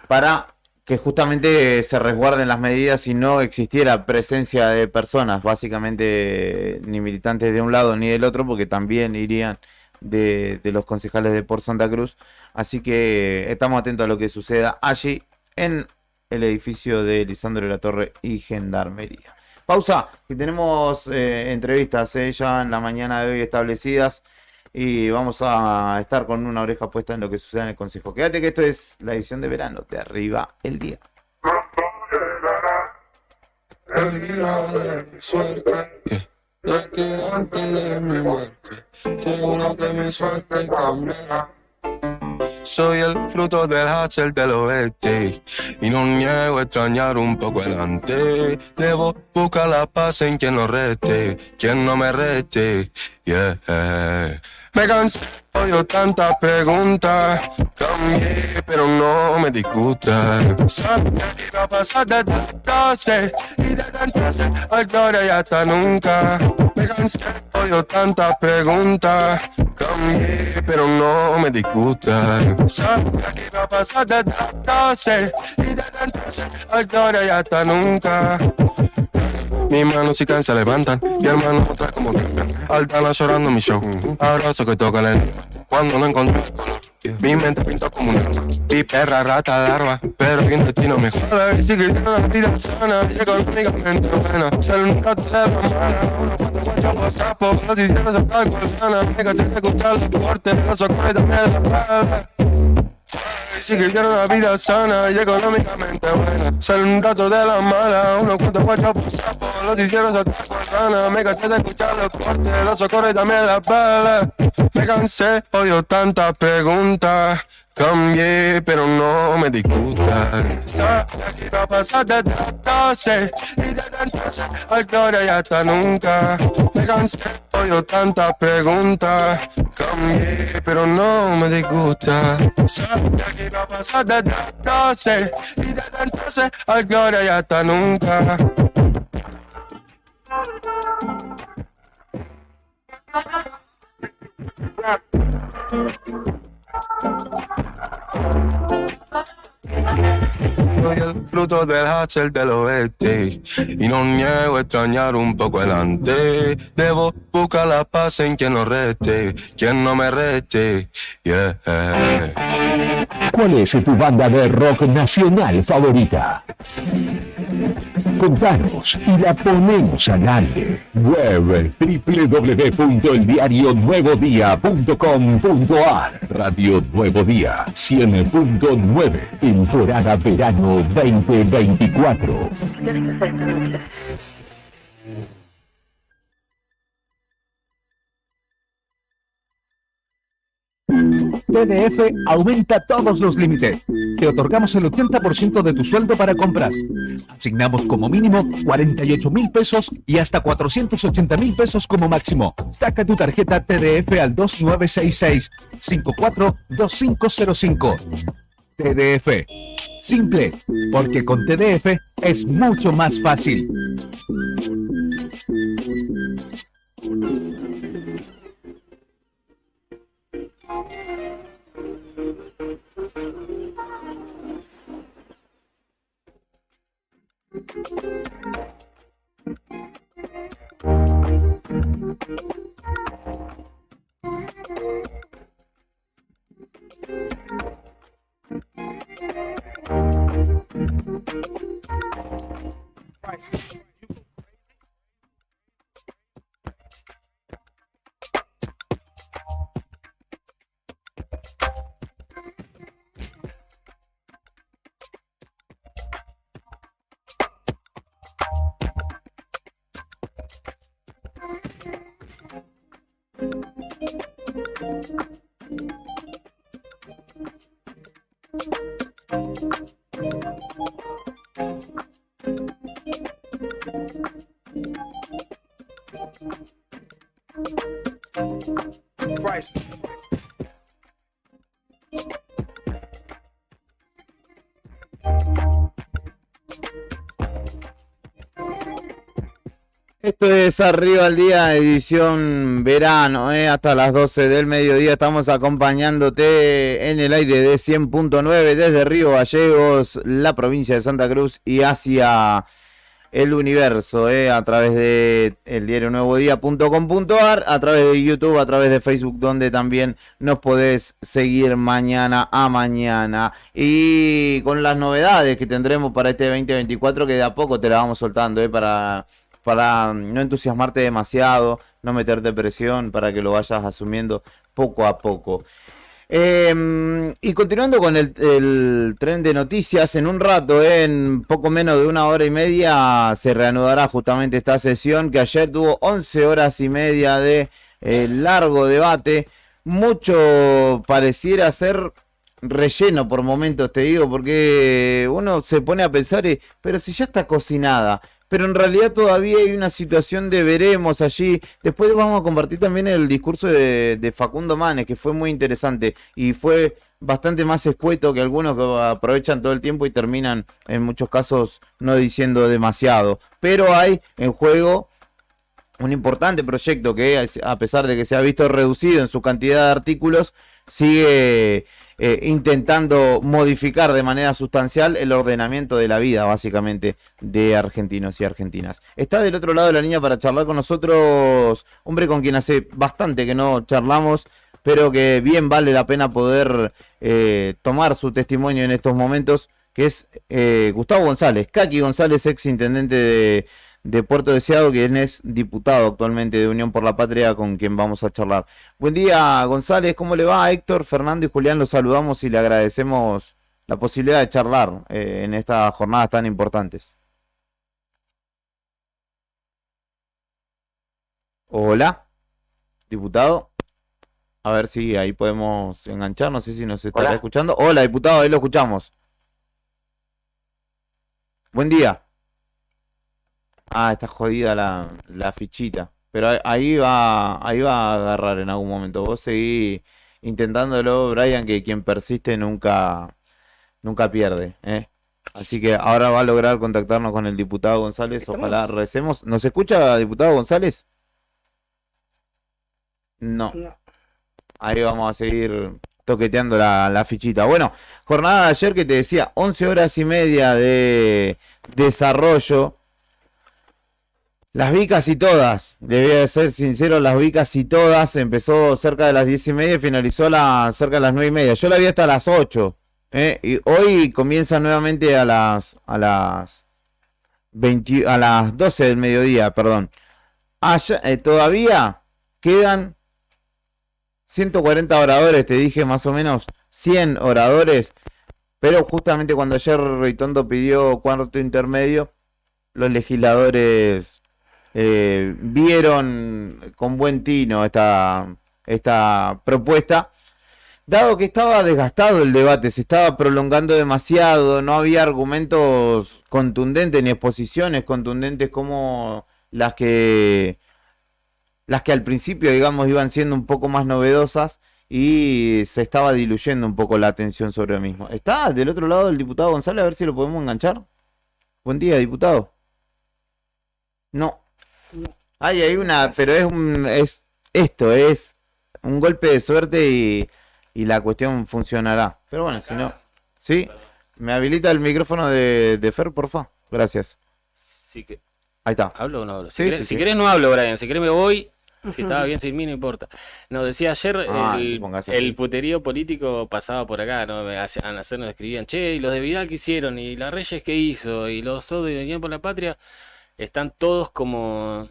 Para que justamente se resguarden las medidas y no existiera presencia de personas, básicamente ni militantes de un lado ni del otro, porque también irían de los concejales de Por Santa Cruz. Así que estamos atentos a lo que suceda allí en el edificio de Lisandro de la Torre y Gendarmería. Pausa, que tenemos entrevistas ya en la mañana de hoy establecidas. Y vamos a estar con una oreja puesta en lo que sucede en el Consejo. Quédate que esto es la edición de verano de Arriba el Día. El día de mi suerte, de que antes de mi muerte, seguro que mi suerte cambiará. Soy el fruto del hacer del oeste y no niego extrañar un poco el antes. Debo buscar la paz en quien no reste, quien no me reste, yeah. Me cansé, odio tantas preguntas. Cambié, pero no me disgusta. Sabía que iba a pasar desde las 12 y desde entonces ahora y hasta nunca. Me cansé, odio tantas preguntas. Cambié, pero no me disgusta. Sabía que iba a pasar desde las 12 y desde entonces ahora y hasta nunca. Mis manos y se levantan, mi hermano otra como cantan. Altana llorando mi show, abrazo que toca la lengua. Cuando no encontré el color, mi mente pintó como un arma. Y perra, rata, larva, pero el intestino me joda. Y si quisiera una vida sana y económicamente buena, ser un rato de la mala, unos cuantos guachos por sapo, pero si hiciera saltar con ganas, me caché de escuchar los cortes, los socorros también la pala. Y si quisiera una vida sana y económicamente buena, ser un rato de la mala, unos cuantos guachos por sapo, los hicieron saltar con ganas, me cansé de escuchar los cortes, los socorros y también las balas. Me cansé, odio tantas preguntas, Cambié, pero no me disgusta. Estoy aquí para pasar desde las 12 y desde entonces ahora y hasta nunca. Me cansé, oigo tantas preguntas. Cambié, pero no me disgusta. Estoy aquí para pasar desde las 12 y desde entonces ahora y hasta nunca. Soy el fruto del hacer del oeste y no niego extrañar un poco el antes. Debo buscar la paz en quien no reste, quien no me reste. Yeah. ¿Cuál es tu banda de rock nacional favorita? Contanos y la ponemos al aire. Web www.eldiarionuevodía.com.ar. Radio Nuevo Día 100.9, temporada verano 2024. TDF aumenta todos los límites. Te otorgamos el 80% de tu sueldo para compras. Asignamos como mínimo 48.000 pesos y hasta 480.000 pesos como máximo. Saca tu tarjeta TDF al 2966-542505. TDF. Simple, porque con TDF es mucho más fácil. Esto es Arriba al Día, edición verano, hasta las 12 del mediodía. Estamos acompañándote en el aire de 100.9 desde Río Gallegos, la provincia de Santa Cruz y hacia el universo, a través de eldiarionuevodía.com.ar, a través de YouTube, a través de Facebook, donde también nos podés seguir mañana a mañana. Y con las novedades que tendremos para este 2024, que de a poco te la vamos soltando, para no entusiasmarte demasiado, no meterte presión, para que lo vayas asumiendo poco a poco. Y continuando con el tren de noticias, en un rato, en poco menos de 1 hora y media, se reanudará justamente esta sesión que ayer tuvo 11 horas y media de largo debate. Mucho pareciera ser relleno por momentos, te digo, porque uno se pone a pensar, pero si ya está cocinada. Pero en realidad todavía hay una situación de veremos allí. Después vamos a compartir también el discurso de Facundo Manes, que fue muy interesante y fue bastante más escueto que algunos que aprovechan todo el tiempo y terminan en muchos casos no diciendo demasiado. Pero hay en juego un importante proyecto que, a pesar de que se ha visto reducido en su cantidad de artículos, sigue intentando modificar de manera sustancial el ordenamiento de la vida, básicamente, de argentinos y argentinas. Está del otro lado de la línea para charlar con nosotros, hombre con quien hace bastante que no charlamos, pero que bien vale la pena poder tomar su testimonio en estos momentos, que es Gustavo González, Kaki González, ex intendente de Puerto Deseado, quien es diputado actualmente de Unión por la Patria, con quien vamos a charlar. Buen día, González, ¿cómo le va? Héctor, Fernando y Julián los saludamos y le agradecemos la posibilidad de charlar en estas jornadas tan importantes. Hola, diputado. A ver si ahí podemos enganchar, no sé si nos estará escuchando. Hola, diputado, ahí lo escuchamos. Buen día. Ah, está jodida la fichita. Pero ahí va a agarrar en algún momento. Vos seguí intentándolo, Brian, que quien persiste nunca pierde, ¿eh? Así que ahora va a lograr contactarnos con el diputado González. Ojalá recemos. ¿Nos escucha, diputado González? No. Ahí vamos a seguir toqueteando la fichita. Bueno, jornada de ayer que te decía, 11 horas y media de desarrollo. Las vi casi todas, debía de ser sincero, las vi casi todas. Empezó cerca de las 10:30 y finalizó cerca de las 9:30. Yo la vi hasta las 8. Y hoy comienza nuevamente a las 12 del mediodía, perdón. Todavía quedan 140 oradores, te dije más o menos 100 oradores, pero justamente cuando ayer Ritondo pidió cuarto intermedio, los legisladores vieron con buen tino esta propuesta, dado que estaba desgastado el debate, se estaba prolongando demasiado, no había argumentos contundentes ni exposiciones contundentes como las que al principio, digamos, iban siendo un poco más novedosas y se estaba diluyendo un poco la atención sobre el mismo. ¿Está del otro lado el diputado González? A ver si lo podemos enganchar. Buen día, diputado. No. Hay una, pero es un golpe de suerte y la cuestión funcionará. Pero bueno, si no... ¿Sí? ¿Me habilita el micrófono de Fer, porfa? Gracias. Sí que... Ahí está. ¿Hablo o no hablo? Sí, Si querés no hablo, Brian. Si querés me voy. Si estaba bien sin mí, no importa. No, decía ayer, el puterío político pasaba por acá, ¿no? A hacer nos escribían, che, y los de Vidal que hicieron, y las Reyes que hizo, y los SOD de Unión por la Patria, están todos como,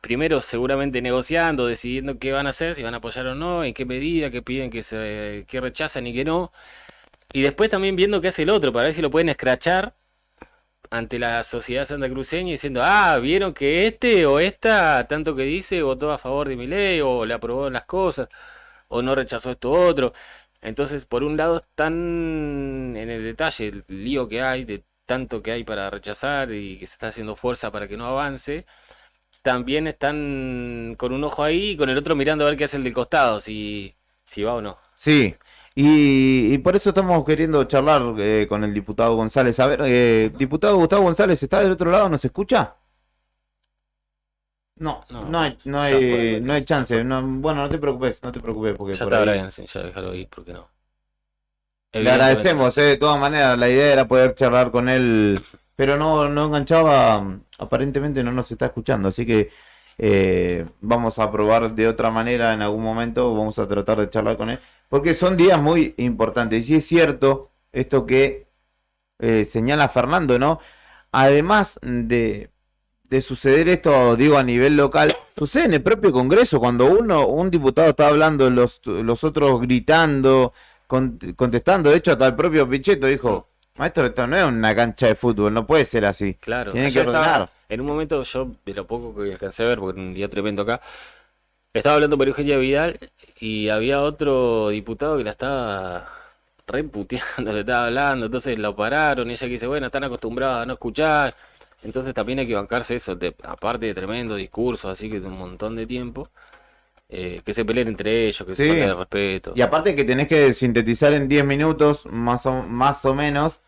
primero seguramente negociando, decidiendo qué van a hacer, si van a apoyar o no, en qué medida, qué piden, qué rechazan y qué no. Y después también viendo qué hace el otro, para ver si lo pueden escrachar ante la sociedad santacruceña diciendo, vieron que este o esta, tanto que dice, votó a favor de Milei, o le aprobó las cosas, o no rechazó esto otro. Entonces, por un lado, están en el detalle, el lío que hay, de tanto que hay para rechazar y que se está haciendo fuerza para que no avance. También están con un ojo ahí y con el otro mirando a ver qué hace el del costado, si va o no. Sí. Y por eso estamos queriendo charlar con el diputado González. A ver, diputado Gustavo González, ¿está del otro lado? ¿Nos escucha? No hay chance. Bueno, no te preocupes, porque ya por está ahí... Brian, ya déjalo ir, porque no. Le agradecemos, de todas maneras, la idea era poder charlar con él, pero no enganchaba, aparentemente no nos está escuchando, así que vamos a probar de otra manera en algún momento, vamos a tratar de charlar con él. Porque son días muy importantes. Y sí es cierto esto que señala Fernando, ¿no? Además de suceder esto, digo, a nivel local, sucede en el propio Congreso. Cuando un diputado está hablando, los otros gritando, contestando. De hecho, hasta el propio Pichetto dijo, maestro, esto no es una cancha de fútbol, no puede ser así. Claro. Tiene que ordenar. En un momento, yo, de lo poco que alcancé a ver, porque era un día tremendo acá, estaba hablando por Eugenia Vidal y había otro diputado que la estaba reputeando, le estaba hablando, entonces lo pararon y ella que dice, bueno, están acostumbrados a no escuchar, entonces también hay que bancarse eso, aparte de tremendo discurso, así que de un montón de tiempo, que se peleen entre ellos, que se falten de respeto. Y aparte que tenés que sintetizar en 10 minutos, más o menos,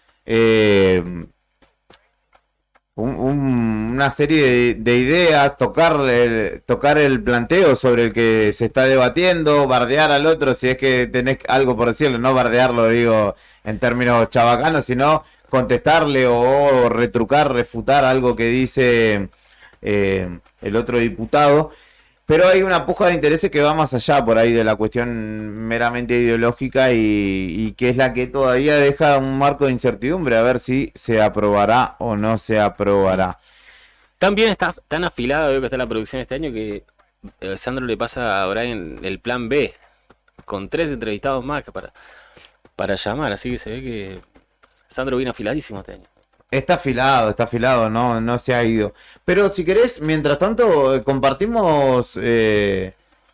una serie de ideas, tocar el planteo sobre el que se está debatiendo, bardear al otro si es que tenés algo por decirle, no bardearlo, digo, en términos chabacanos, sino contestarle o retrucar, refutar algo que dice el otro diputado. Pero hay una puja de intereses que va más allá por ahí de la cuestión meramente ideológica y que es la que todavía deja un marco de incertidumbre a ver si se aprobará o no se aprobará. También está tan afilado, veo que está la producción este año, que Sandro le pasa a Brian el plan B, con 3 entrevistados más que para llamar, así que se ve que Sandro viene afiladísimo este año. Está afilado, no se ha ido. Pero si querés, mientras tanto, compartimos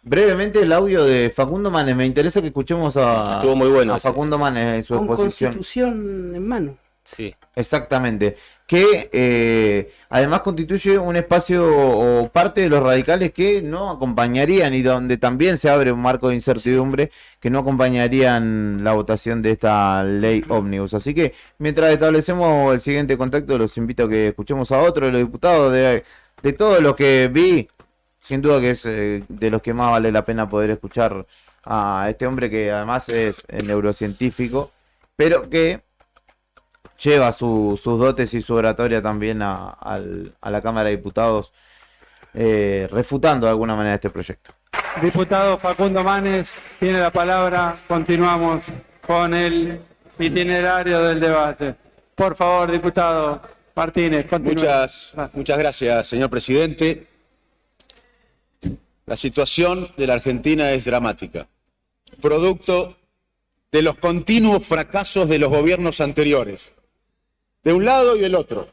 brevemente el audio de Facundo Manes. Me interesa que escuchemos Estuvo muy bueno a ese. Facundo Manes en su Con exposición. Constitución en mano. Sí. Exactamente. Que además constituye un espacio o parte de los radicales que no acompañarían y donde también se abre un marco de incertidumbre que no acompañarían la votación de esta ley ómnibus. Así que mientras establecemos el siguiente contacto, los invito a que escuchemos a otro de los diputados de todos los que vi. Sin duda que es de los que más vale la pena poder escuchar a este hombre que además es neurocientífico, pero que lleva sus dotes y su oratoria también a la Cámara de Diputados, refutando de alguna manera este proyecto. Diputado Facundo Manes tiene la palabra. Continuamos con el itinerario del debate. Por favor, diputado Martínez, continúe. Muchas gracias, señor presidente. La situación de la Argentina es dramática, producto de los continuos fracasos de los gobiernos anteriores, de un lado y del otro.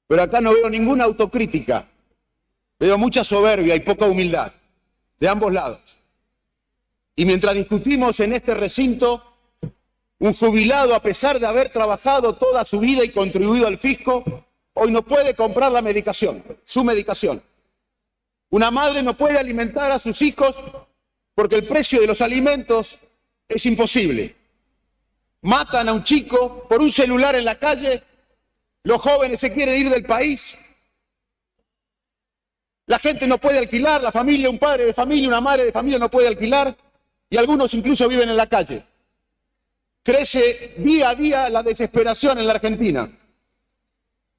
Pero acá no veo ninguna autocrítica, veo mucha soberbia y poca humildad, de ambos lados. Y mientras discutimos en este recinto, un jubilado, a pesar de haber trabajado toda su vida y contribuido al fisco, hoy no puede comprar la medicación, su medicación. Una madre no puede alimentar a sus hijos porque el precio de los alimentos es imposible. Matan a un chico por un celular en la calle, los jóvenes se quieren ir del país, la gente no puede alquilar, la familia, un padre de familia, una madre de familia no puede alquilar y algunos incluso viven en la calle. Crece día a día la desesperación en la Argentina.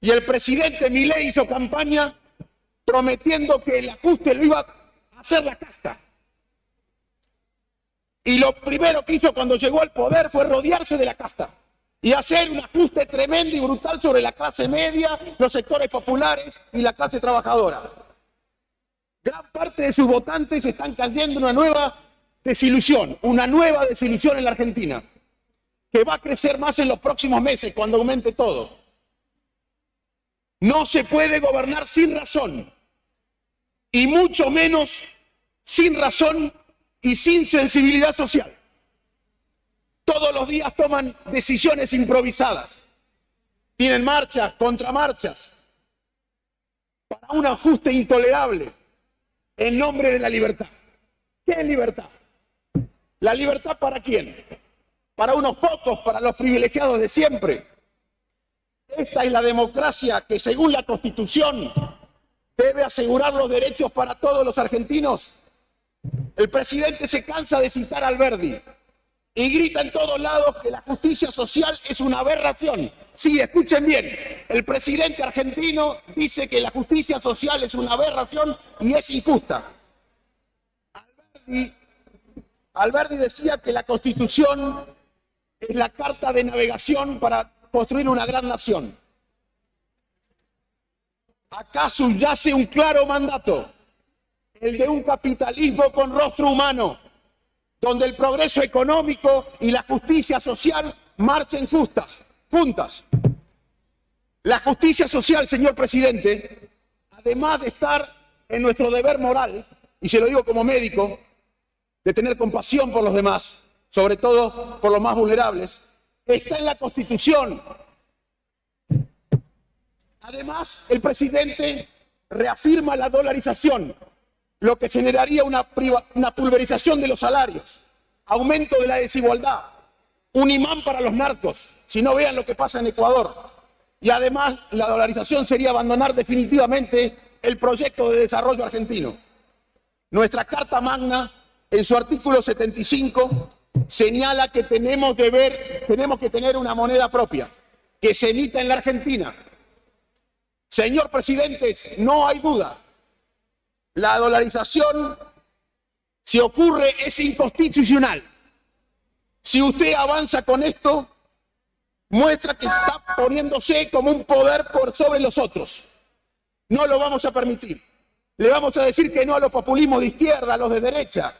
Y el presidente Milei hizo campaña prometiendo que el ajuste lo iba a hacer la casta. Y lo primero que hizo cuando llegó al poder fue rodearse de la casta y hacer un ajuste tremendo y brutal sobre la clase media, los sectores populares y la clase trabajadora. Gran parte de sus votantes están cayendo en una nueva desilusión en la Argentina, que va a crecer más en los próximos meses cuando aumente todo. No se puede gobernar sin razón, y mucho menos sin razón y sin sensibilidad social. Todos los días toman decisiones improvisadas, tienen marchas, contramarchas, para un ajuste intolerable en nombre de la libertad. ¿Qué es libertad? ¿La libertad para quién? Para unos pocos, para los privilegiados de siempre. Esta es la democracia que, según la Constitución, debe asegurar los derechos para todos los argentinos. El presidente se cansa de citar a Alberdi y grita en todos lados que la justicia social es una aberración. Sí, escuchen bien, el presidente argentino dice que la justicia social es una aberración y es injusta. Alberdi decía que la Constitución es la carta de navegación para construir una gran nación. Acá subyace un claro mandato, el de un capitalismo con rostro humano, donde el progreso económico y la justicia social marchen juntas. La justicia social, señor presidente, además de estar en nuestro deber moral, y se lo digo como médico, de tener compasión por los demás, sobre todo por los más vulnerables, está en la Constitución. Además, el presidente reafirma la dolarización, lo que generaría una pulverización de los salarios, aumento de la desigualdad, un imán para los narcos, si no vean lo que pasa en Ecuador. Y además, la dolarización sería abandonar definitivamente el proyecto de desarrollo argentino. Nuestra Carta Magna, en su artículo 75, señala que tenemos que tener una moneda propia, que se emita en la Argentina. Señor presidente, no hay duda, la dolarización, si ocurre, es inconstitucional. Si usted avanza con esto, muestra que está poniéndose como un poder por sobre los otros. No lo vamos a permitir. Le vamos a decir que no a los populismos de izquierda, a los de derecha,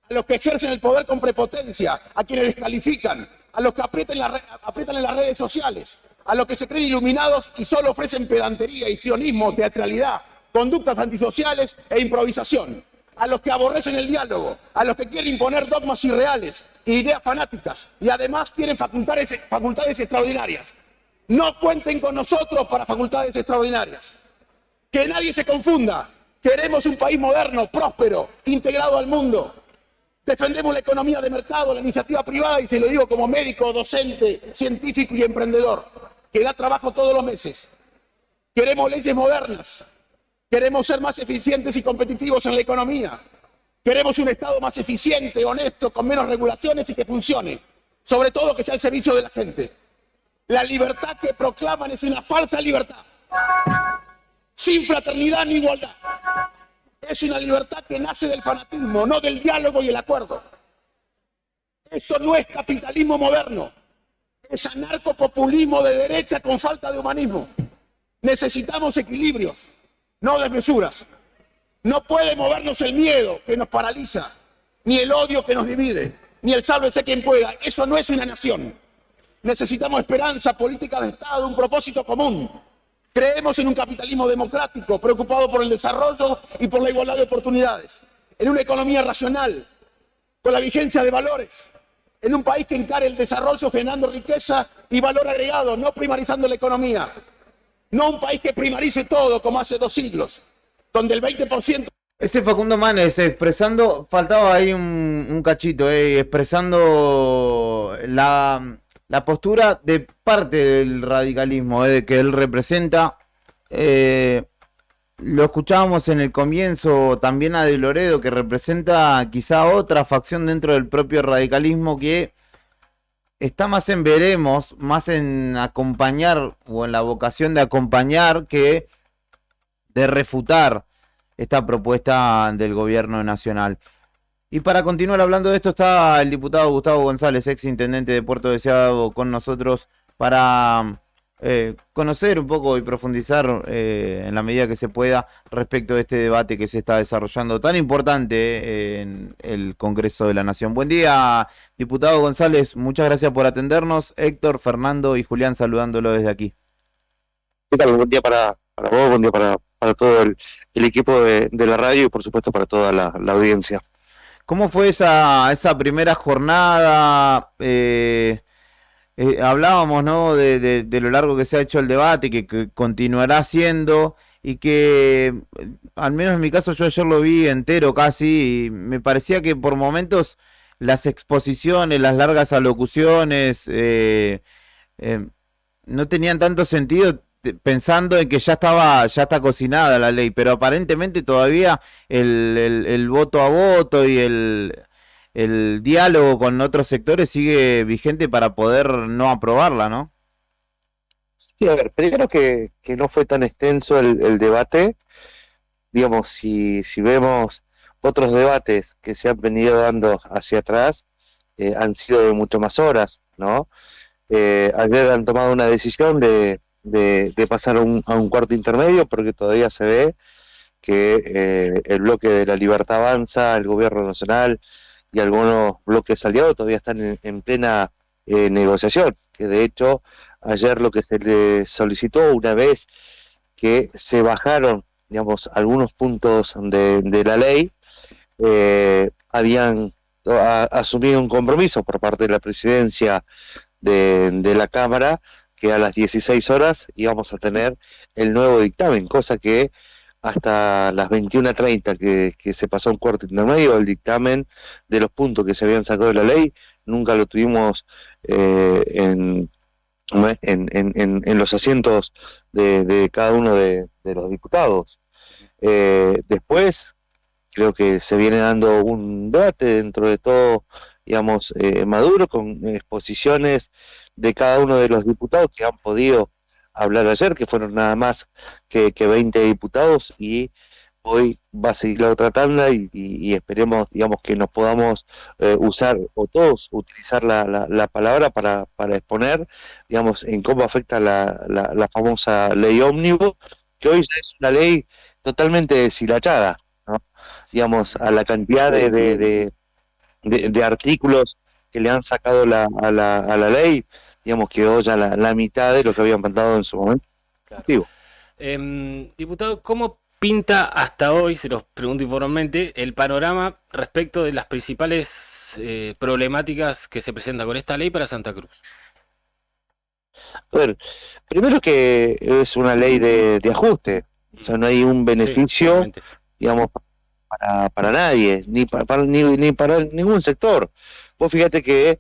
a los que ejercen el poder con prepotencia, a quienes descalifican, a los que aprietan en las redes sociales, a los que se creen iluminados y solo ofrecen pedantería, histrionismo, teatralidad, conductas antisociales e improvisación, a los que aborrecen el diálogo, a los que quieren imponer dogmas irreales e ideas fanáticas y además quieren facultades extraordinarias. No cuenten con nosotros para facultades extraordinarias. Que nadie se confunda. Queremos un país moderno, próspero, integrado al mundo. Defendemos la economía de mercado, la iniciativa privada, y se lo digo como médico, docente, científico y emprendedor, que da trabajo todos los meses. Queremos leyes modernas. Queremos ser más eficientes y competitivos en la economía. Queremos un Estado más eficiente, honesto, con menos regulaciones y que funcione. Sobre todo que esté al servicio de la gente. La libertad que proclaman es una falsa libertad. Sin fraternidad ni igualdad. Es una libertad que nace del fanatismo, no del diálogo y el acuerdo. Esto no es capitalismo moderno. Es anarcopopulismo de derecha con falta de humanismo. Necesitamos equilibrios, no desmesuras. No puede movernos el miedo que nos paraliza, ni el odio que nos divide, ni el sálvese quien pueda. Eso no es una nación. Necesitamos esperanza, política de Estado, un propósito común. Creemos en un capitalismo democrático, preocupado por el desarrollo y por la igualdad de oportunidades. En una economía racional, con la vigencia de valores. En un país que encare el desarrollo generando riqueza y valor agregado, no primarizando la economía. No un país que primarice todo como hace 2 siglos, donde el 20%... Ese Facundo Manes expresando, faltaba ahí un cachito, expresando la postura de parte del radicalismo, de que él representa. Lo escuchábamos en el comienzo también a De Loredo, que representa quizá otra facción dentro del propio radicalismo que está más en veremos, más en acompañar o en la vocación de acompañar que de refutar esta propuesta del gobierno nacional. Y para continuar hablando de esto está el diputado Gustavo González, ex intendente de Puerto Deseado, con nosotros para conocer un poco y profundizar en la medida que se pueda respecto de este debate que se está desarrollando tan importante en el Congreso de la Nación. Buen día, diputado González, muchas gracias por atendernos. Héctor, Fernando y Julián saludándolo desde aquí. ¿Qué tal? Buen día para vos, buen día para todo el equipo de la radio y por supuesto para toda la audiencia. ¿Cómo fue esa primera jornada? Hablábamos, ¿no?, de lo largo que se ha hecho el debate, que continuará siendo, y que, al menos en mi caso, yo ayer lo vi entero casi, y me parecía que por momentos las exposiciones, las largas alocuciones, no tenían tanto sentido, pensando en que ya está cocinada la ley, pero aparentemente todavía el voto a voto y el diálogo con otros sectores sigue vigente para poder no aprobarla, ¿no? Sí, a ver, primero que no fue tan extenso el debate. Digamos, si vemos otros debates que se han venido dando hacia atrás, han sido de mucho más horas, ¿no? Ayer han tomado una decisión de pasar a un cuarto intermedio, porque todavía se ve que el bloque de La Libertad Avanza, el gobierno nacional y algunos bloques aliados todavía están en plena negociación, que de hecho ayer lo que se le solicitó, una vez que se bajaron, digamos, algunos puntos de la ley, habían asumido un compromiso por parte de la presidencia de la Cámara, que a las 16 horas íbamos a tener el nuevo dictamen, cosa que hasta las 21:30 que se pasó un cuarto intermedio, el dictamen de los puntos que se habían sacado de la ley, nunca lo tuvimos en los asientos de cada uno de los diputados. Después, creo que se viene dando un debate dentro de todo, digamos, maduro, con exposiciones de cada uno de los diputados que han podido hablar ayer, que fueron nada más que 20 diputados, y hoy va a seguir la otra tanda y esperemos, digamos, que nos podamos usar, o todos utilizar la palabra para exponer, digamos, en cómo afecta la famosa ley ómnibus, que hoy ya es una ley totalmente deshilachada, ¿no? Digamos, a la cantidad de artículos que le han sacado a la ley, digamos, quedó ya la mitad de lo que habían plantado en su momento. Claro. Diputado, ¿cómo pinta hasta hoy, se los pregunto informalmente, el panorama respecto de las principales problemáticas que se presentan con esta ley para Santa Cruz? A ver, primero que es una ley de ajuste, o sea, no hay un beneficio, Sí, digamos, para nadie, ni para ningún sector. Vos fíjate que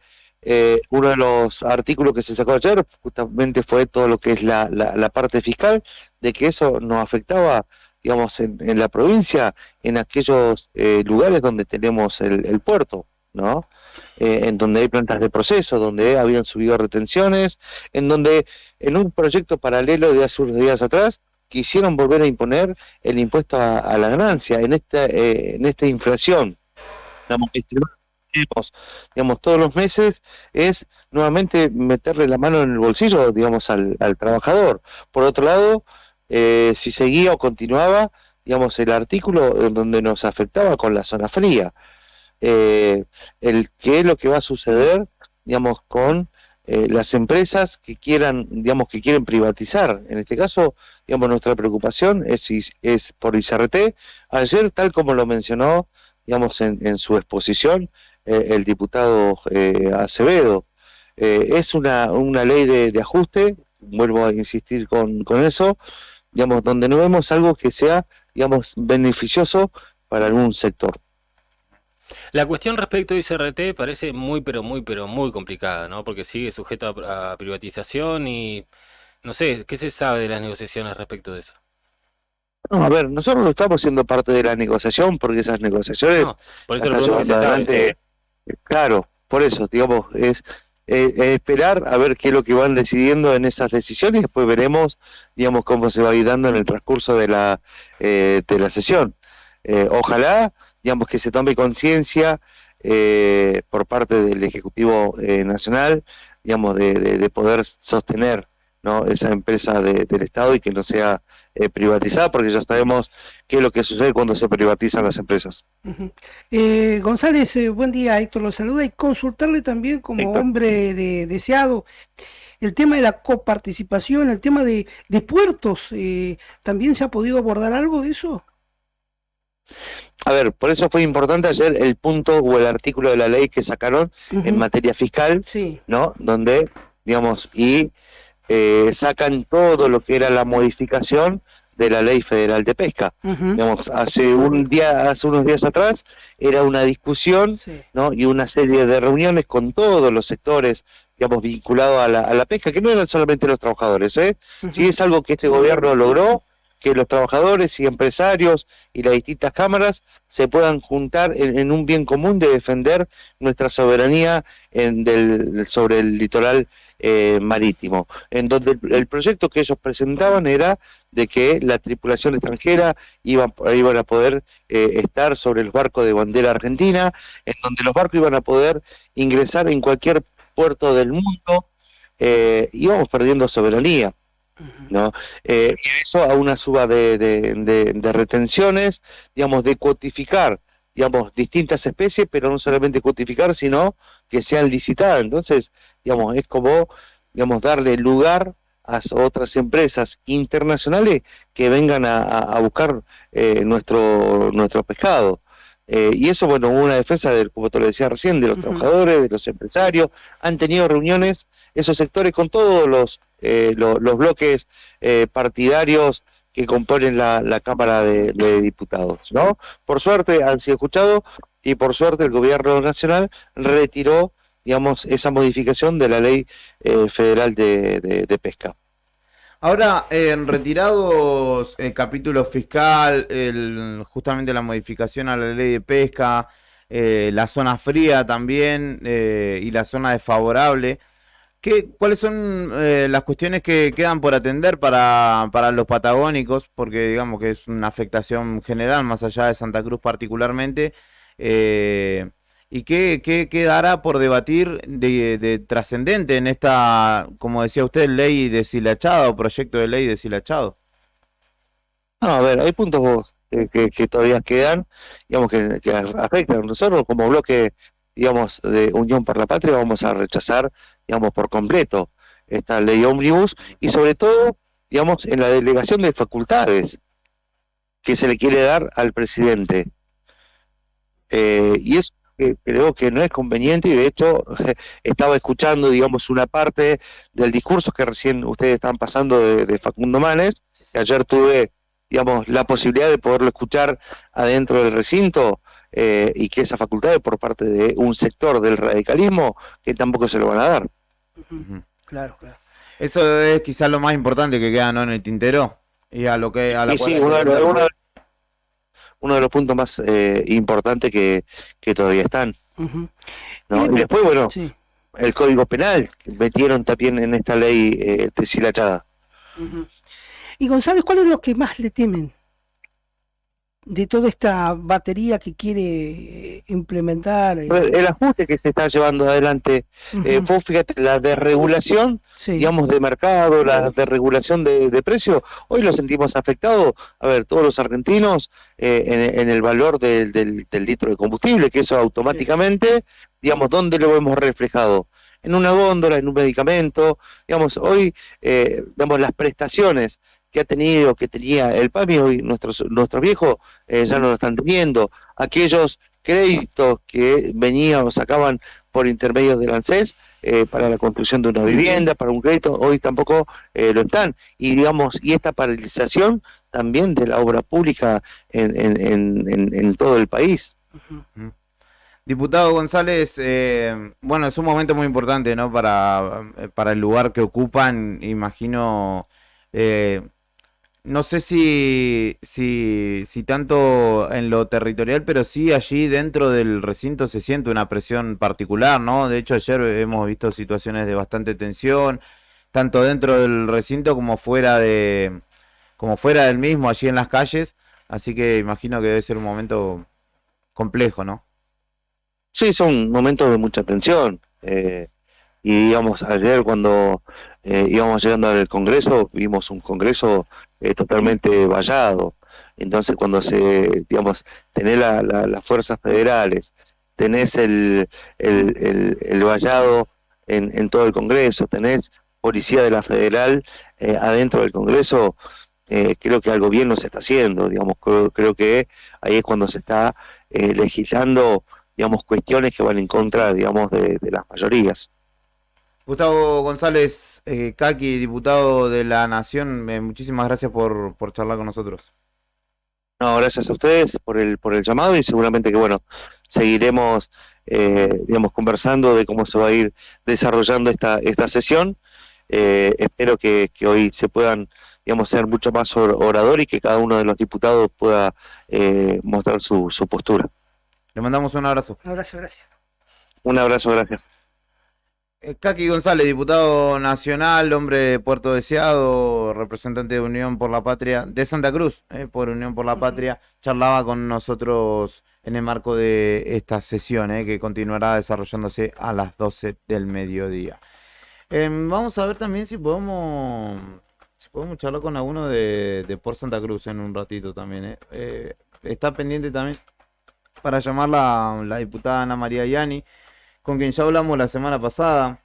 uno de los artículos que se sacó ayer justamente fue todo lo que es la parte fiscal, de que eso nos afectaba, digamos, en la provincia, en aquellos lugares donde tenemos el puerto, ¿no? En donde hay plantas de proceso, donde habían subido retenciones, en donde en un proyecto paralelo de hace unos días atrás quisieron volver a imponer el impuesto a la ganancia en esta inflación. Digamos, todos los meses es nuevamente meterle la mano en el bolsillo, digamos, al trabajador. Por otro lado, si seguía o continuaba, digamos, el artículo en donde nos afectaba con la zona fría. Qué es lo que va a suceder, digamos, con las empresas que quieran, digamos, que quieren privatizar. En este caso, digamos, nuestra preocupación es por ICRT. Ayer, tal como lo mencionó, digamos, en su exposición, el diputado Acevedo, es una ley de ajuste, vuelvo a insistir con eso, digamos, donde no vemos algo que sea, digamos, beneficioso para algún sector. La cuestión respecto a ICRT parece muy complicada, ¿no? Porque sigue sujeto a privatización y no sé, ¿qué se sabe de las negociaciones respecto de eso? No, a ver, nosotros no estamos siendo parte de la negociación porque esas negociaciones No, por eso están lo pregunto, llevando ¿qué se adelante. Claro, por eso, digamos, es esperar a ver qué es lo que van decidiendo en esas decisiones y después veremos, digamos, cómo se va a ir dando en el transcurso de la sesión. Ojalá, digamos, que se tome conciencia por parte del Ejecutivo Nacional, digamos, de poder sostener, ¿no?, esa empresa del Estado y que no sea privatizada, porque ya sabemos qué es lo que sucede cuando se privatizan las empresas. González, buen día, Héctor lo saluda, y consultarle también como Héctor. hombre deseado el tema de la coparticipación, el tema de puertos, ¿también se ha podido abordar algo de eso? A ver, por eso fue importante ayer el punto o el artículo de la ley que sacaron en materia fiscal, Sí. ¿no? Donde, digamos, sacan todo lo que era la modificación de la Ley Federal de Pesca. Digamos, hace unos días atrás era una discusión, ¿no?, y una serie de reuniones con todos los sectores, digamos, vinculados a la pesca, que no eran solamente los trabajadores, Sí, es algo que este gobierno logró, que los trabajadores y empresarios y las distintas cámaras se puedan juntar en un bien común de defender nuestra soberanía sobre el litoral marítimo, en donde el proyecto que ellos presentaban era de que la tripulación extranjera iban a poder estar sobre los barcos de bandera argentina, en donde los barcos iban a poder ingresar en cualquier puerto del mundo, íbamos perdiendo soberanía, ¿no? Y eso a una suba de retenciones, digamos, de cuotificar, digamos, distintas especies, pero no solamente cuotificar, sino que sean licitadas. Entonces, digamos, es como, digamos, darle lugar a otras empresas internacionales que vengan a buscar nuestro pescado. Y eso, bueno, hubo una defensa, como te lo decía recién, de los trabajadores, de los empresarios. Han tenido reuniones esos sectores con todos los bloques partidarios que componen la Cámara de Diputados, ¿no? Por suerte han sido escuchados y por suerte el Gobierno Nacional retiró, digamos, esa modificación de la Ley Federal de Pesca. Ahora, retirados el capítulo fiscal, justamente la modificación a la ley de pesca, la zona fría también y la zona desfavorable, ¿cuáles son las cuestiones que quedan por atender para los patagónicos? Porque digamos que es una afectación general, más allá de Santa Cruz particularmente. ¿Y qué quedará por debatir de trascendente en esta, como decía usted, ley deshilachada o proyecto de ley deshilachado? No, a ver, hay puntos que todavía quedan, digamos, que afectan. Nosotros como bloque, digamos, de Unión por la Patria vamos a rechazar, digamos, por completo esta ley ómnibus y sobre todo, digamos, en la delegación de facultades. que se le quiere dar al presidente. Y eso creo que no es conveniente, y de hecho estaba escuchando, digamos, una parte del discurso que recién ustedes están pasando de Facundo Manes, que ayer tuve, digamos, la posibilidad de poderlo escuchar adentro del recinto, y que esa facultad es por parte de un sector del radicalismo que tampoco se lo van a dar. Claro, claro. Eso es quizás lo más importante que queda, ¿no?, en el tintero. Y a lo que a la Y sí, uno de los puntos más importantes que todavía están. ¿No? Y después, bueno, Sí. el Código Penal, que metieron también en esta ley deshilachada. Y González, ¿cuál es lo que más le temen de toda esta batería que quiere implementar? El ajuste que se está llevando adelante, vos fíjate, la desregulación, digamos, de mercado, la desregulación de precios, hoy lo sentimos afectado, a ver, todos los argentinos, en el valor del litro de combustible, que eso automáticamente, digamos, ¿dónde lo vemos reflejado? En una góndola, en un medicamento, digamos, hoy, digamos, las prestaciones que tenía el PAMI, hoy nuestros viejos ya no lo están teniendo. Aquellos créditos que venían o sacaban por intermedio del ANSES para la construcción de una vivienda, para un crédito, hoy tampoco lo están. Y digamos, y esta paralización también de la obra pública en todo el país. Diputado González, bueno, es un momento muy importante, ¿no?, para el lugar que ocupan, imagino. No sé si tanto en lo territorial, pero sí allí dentro del recinto se siente una presión particular, ¿no? De hecho, ayer hemos visto situaciones de bastante tensión, tanto dentro del recinto como fuera del mismo, allí en las calles. Así que imagino que debe ser un momento complejo, ¿no? Sí, son momentos de mucha tensión. Y digamos, ayer cuando íbamos llegando al Congreso, vimos un Congreso totalmente vallado. Entonces, cuando digamos, tenés las fuerzas federales, tenés el vallado en todo el Congreso, tenés policía de la federal adentro del Congreso, creo que algo bien no se está haciendo, digamos, creo que ahí es cuando se está legislando, digamos, cuestiones que van en contra, digamos, de las mayorías. Gustavo González, Caqui, diputado de la Nación, muchísimas gracias por charlar con nosotros. No, gracias a ustedes por el llamado, y seguramente que, bueno, seguiremos, digamos, conversando de cómo se va a ir desarrollando esta sesión. Espero que hoy se puedan, digamos, ser mucho más orador, y que cada uno de los diputados pueda mostrar su postura. Le mandamos un abrazo. Un abrazo, gracias. Un abrazo, gracias. Caqui González, diputado nacional, hombre de Puerto Deseado, representante de Unión por la Patria, de Santa Cruz, por Unión por la Patria, charlaba con nosotros en el marco de esta sesión, que continuará desarrollándose a las 12 del mediodía. Vamos a ver también si podemos charlar con alguno de por Santa Cruz en un ratito también. Está pendiente también para llamar la diputada Ana María Yani, con quien ya hablamos la semana pasada,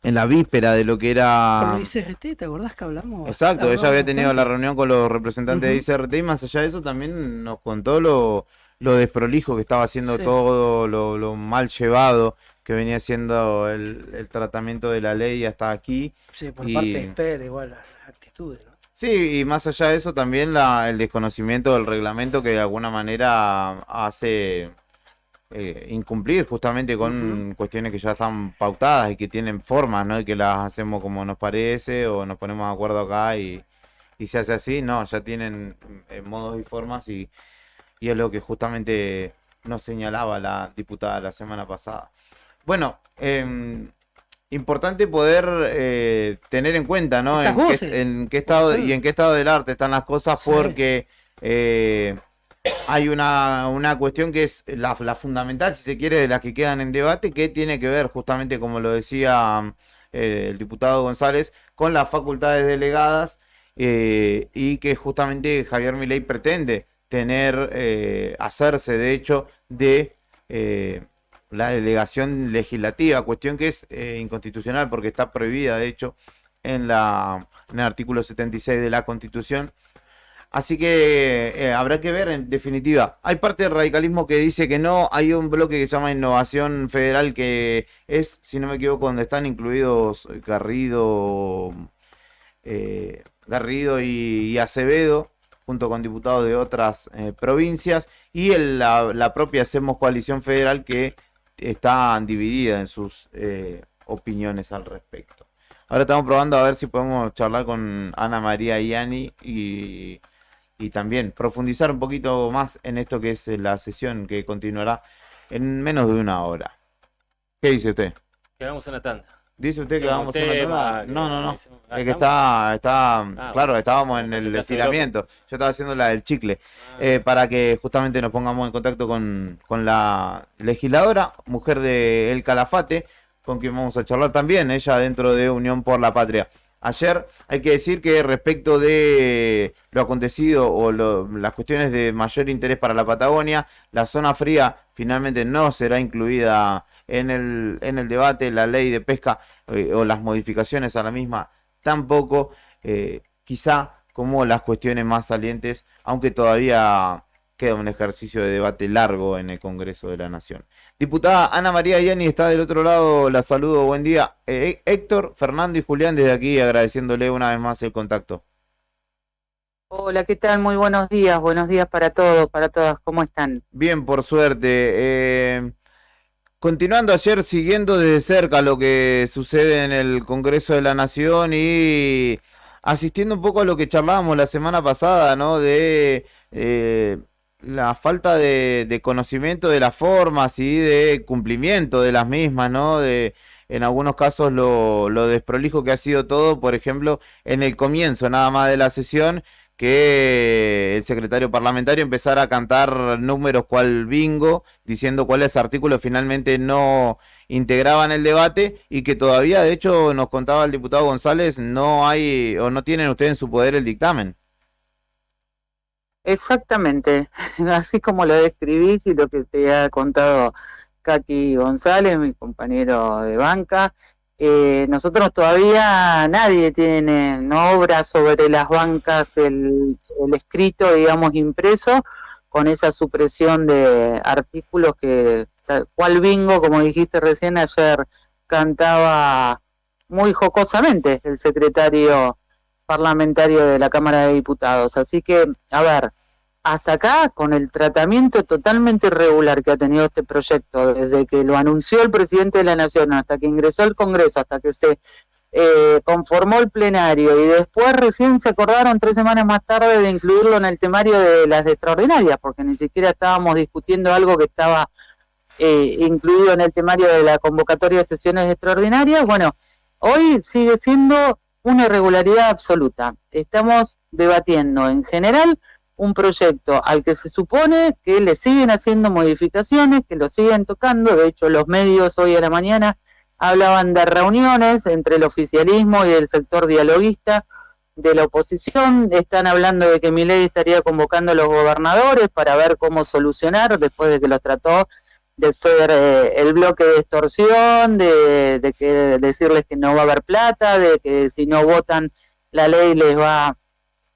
en la víspera de lo que era... Con los ICRT, ¿te acordás que hablamos? Exacto, ella había tenido la reunión con los representantes de ICRT, y más allá de eso también nos contó lo desprolijo que estaba haciendo todo, lo mal llevado que venía siendo el tratamiento de la ley hasta aquí. Sí, por parte de Esper, igual las actitudes, ¿no? Sí, y más allá de eso también el desconocimiento del reglamento, que de alguna manera hace... incumplir justamente con cuestiones que ya están pautadas y que tienen formas, ¿no? Y que las hacemos como nos parece, o nos ponemos de acuerdo acá y se hace así. No, ya tienen modos y formas, y es lo que justamente nos señalaba la diputada la semana pasada. Bueno, importante poder tener en cuenta, ¿no? En qué estado y en qué estado del arte están las cosas, porque hay una cuestión que es la fundamental, si se quiere, de las que quedan en debate, que tiene que ver justamente, como lo decía el diputado González, con las facultades delegadas, y que justamente Javier Milei pretende hacerse de hecho de la delegación legislativa, cuestión que es inconstitucional porque está prohibida de hecho en el artículo 76 de la Constitución. Así que habrá que ver, en definitiva. Hay parte del radicalismo que dice que no. Hay un bloque que se llama Innovación Federal, que es, si no me equivoco, donde están incluidos Garrido y Acevedo, junto con diputados de otras provincias, y la propia Hacemos Coalición Federal, que está dividida en sus opiniones al respecto. Ahora estamos probando a ver si podemos charlar con Ana María Ianni y también profundizar un poquito más en esto que es la sesión que continuará en menos de una hora. ¿Qué dice usted? Que hagamos una tanda. ¿Dice usted que vamos a una tanda? No. Es que claro, estábamos en el estiramiento. Yo estaba haciendo la del chicle. Para que justamente nos pongamos en contacto con la legisladora, mujer de El Calafate, con quien vamos a charlar también, ella dentro de Unión por la Patria. Ayer hay que decir que respecto de lo acontecido o las cuestiones de mayor interés para la Patagonia, la zona fría finalmente no será incluida en el debate, la ley de pesca o las modificaciones a la misma tampoco, quizá como las cuestiones más salientes, aunque todavía queda un ejercicio de debate largo en el Congreso de la Nación. Diputada Ana María Ianni está del otro lado, la saludo, buen día. Héctor, Fernando y Julián desde aquí agradeciéndole una vez más el contacto. Hola, ¿qué tal? Muy buenos días para todos, para todas, ¿cómo están? Bien, por suerte. Continuando ayer, siguiendo desde cerca lo que sucede en el Congreso de la Nación y asistiendo un poco a lo que charlábamos la semana pasada, ¿no? De la falta de conocimiento de las formas y de cumplimiento de las mismas, ¿no? En algunos casos lo desprolijo que ha sido todo, por ejemplo, en el comienzo nada más de la sesión, que el secretario parlamentario empezara a cantar números cual bingo, diciendo cuáles artículos finalmente no integraban el debate y que todavía, de hecho, nos contaba el diputado González, no hay o no tienen ustedes en su poder el dictamen. Exactamente, así como lo describís y lo que te ha contado Kaki González, mi compañero de banca, nosotros todavía nadie tiene obra sobre las bancas el escrito, digamos, impreso, con esa supresión de artículos que, cual bingo, como dijiste recién, ayer cantaba muy jocosamente el secretario parlamentario de la Cámara de Diputados. Así que, a ver, hasta acá, con el tratamiento totalmente irregular que ha tenido este proyecto, desde que lo anunció el presidente de la Nación, hasta que ingresó al Congreso, hasta que se conformó el plenario, y después recién se acordaron 3 semanas más tarde de incluirlo en el temario de las extraordinarias, porque ni siquiera estábamos discutiendo algo que estaba incluido en el temario de la convocatoria de sesiones extraordinarias. Bueno, hoy sigue siendo una irregularidad absoluta. Estamos debatiendo en general un proyecto al que se supone que le siguen haciendo modificaciones, que lo siguen tocando. De hecho, los medios hoy a la mañana hablaban de reuniones entre el oficialismo y el sector dialoguista de la oposición. Están hablando de que Milei estaría convocando a los gobernadores para ver cómo solucionar, después de que los trató de ser el bloque de extorsión, de que decirles que no va a haber plata, de que si no votan la ley les va a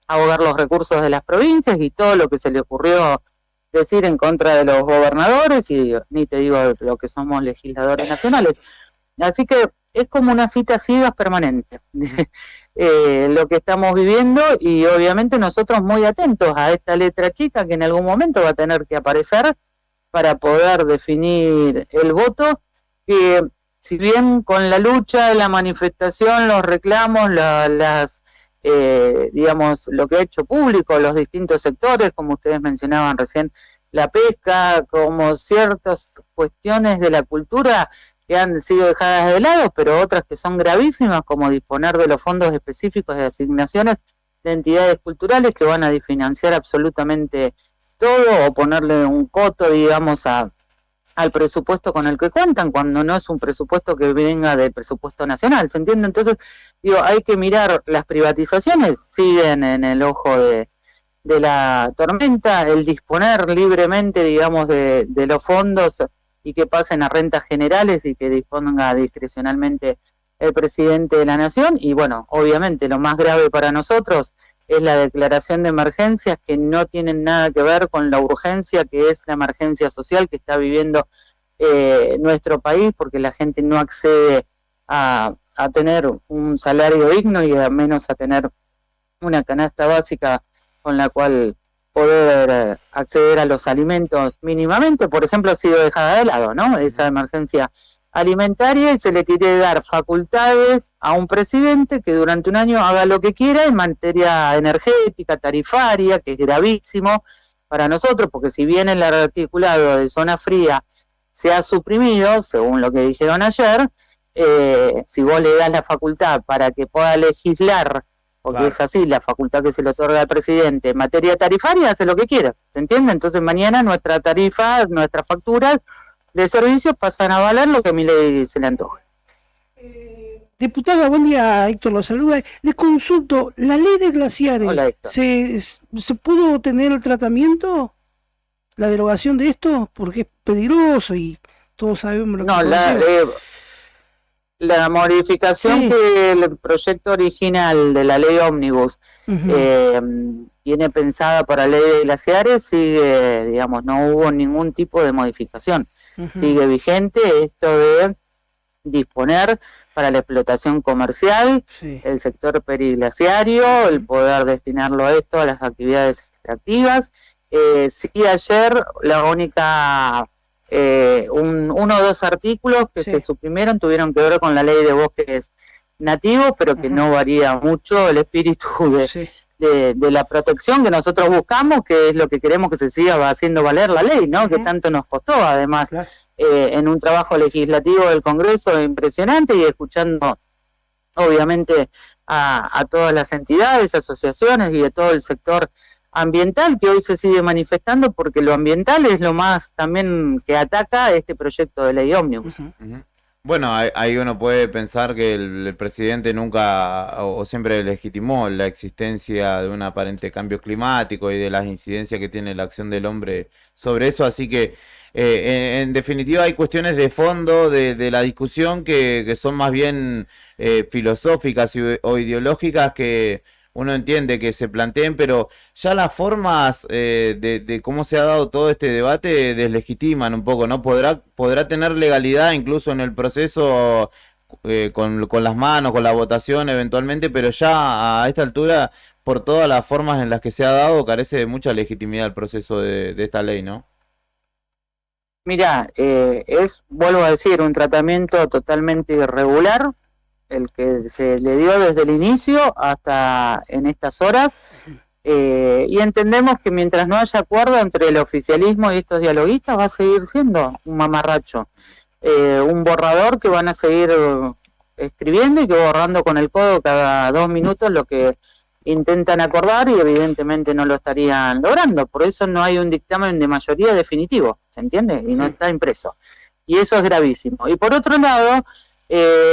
ahogar los recursos de las provincias, y todo lo que se le ocurrió decir en contra de los gobernadores, y ni te digo lo que somos legisladores nacionales. Así que es como una cita ciegas permanente lo que estamos viviendo, y obviamente nosotros muy atentos a esta letra chica que en algún momento va a tener que aparecer para poder definir el voto, que si bien con la lucha, la manifestación, los reclamos, digamos, lo que ha hecho público los distintos sectores, como ustedes mencionaban recién, la pesca, como ciertas cuestiones de la cultura que han sido dejadas de lado, pero otras que son gravísimas, como disponer de los fondos específicos de asignaciones de entidades culturales que van a financiar absolutamente todo, o ponerle un coto, digamos, al presupuesto con el que cuentan, cuando no es un presupuesto que venga del presupuesto nacional, ¿se entiende? Entonces, digo, hay que mirar, las privatizaciones siguen en el ojo de la tormenta, el disponer libremente, digamos, de los fondos y que pasen a rentas generales y que disponga discrecionalmente el presidente de la Nación. Y bueno, obviamente lo más grave para nosotros es la declaración de emergencias que no tienen nada que ver con la urgencia que es la emergencia social que está viviendo nuestro país, porque la gente no accede a tener un salario digno y a menos a tener una canasta básica con la cual poder acceder a los alimentos mínimamente. Por ejemplo, ha sido dejada de lado, ¿no? Esa emergencia alimentaria, y se le quiere dar facultades a un presidente que durante un año haga lo que quiera en materia energética, tarifaria, que es gravísimo para nosotros, porque si bien el articulado de zona fría se ha suprimido, según lo que dijeron ayer, si vos le das la facultad para que pueda legislar, porque es así, la facultad que se le otorga al presidente en materia tarifaria, hace lo que quiera, ¿se entiende? Entonces mañana nuestra tarifa, nuestras facturas de servicios pasan a valer lo que a mi ley se le antoje. Diputada, buen día, Héctor lo saluda. Le consulto, ¿la ley de glaciares, Hola, ¿se pudo tener el tratamiento, la derogación de esto? Porque es peligroso y todos sabemos lo que la modificación que el proyecto original de la ley Ómnibus tiene pensada para la ley de glaciares sigue, digamos, no hubo ningún tipo de modificación. Sigue vigente esto de disponer para la explotación comercial, el sector periglaciario, el poder destinarlo a esto, a las actividades extractivas. Sí, ayer la única... uno o dos artículos que se suprimieron tuvieron que ver con la ley de bosques nativos, pero que no varía mucho el espíritu de la protección que nosotros buscamos, que es lo que queremos que se siga haciendo valer la ley, ¿no? Que tanto nos costó, además, en un trabajo legislativo del Congreso impresionante, y escuchando obviamente a todas las entidades, asociaciones y de todo el sector ambiental, que hoy se sigue manifestando, porque lo ambiental es lo más también que ataca este proyecto de ley ómnibus. Bueno, ahí uno puede pensar que el presidente nunca o siempre legitimó la existencia de un aparente cambio climático y de las incidencias que tiene la acción del hombre sobre eso, así que en definitiva hay cuestiones de fondo de la discusión que son más bien filosóficas o ideológicas, que uno entiende que se planteen, pero ya las formas de cómo se ha dado todo este debate deslegitiman un poco, ¿no? Podrá tener legalidad incluso en el proceso con las manos, con la votación eventualmente, pero ya a esta altura, por todas las formas en las que se ha dado, carece de mucha legitimidad el proceso de esta ley, ¿no? Mira, vuelvo a decir, un tratamiento totalmente irregular, el que se le dio desde el inicio hasta en estas horas, y entendemos que mientras no haya acuerdo entre el oficialismo y estos dialoguistas, va a seguir siendo un mamarracho, un borrador que van a seguir escribiendo y que borrando con el codo cada 2 minutos lo que intentan acordar, y evidentemente no lo estarían logrando. Por eso no hay un dictamen de mayoría definitivo, ¿se entiende? Y no está impreso, y eso es gravísimo. Y por otro lado,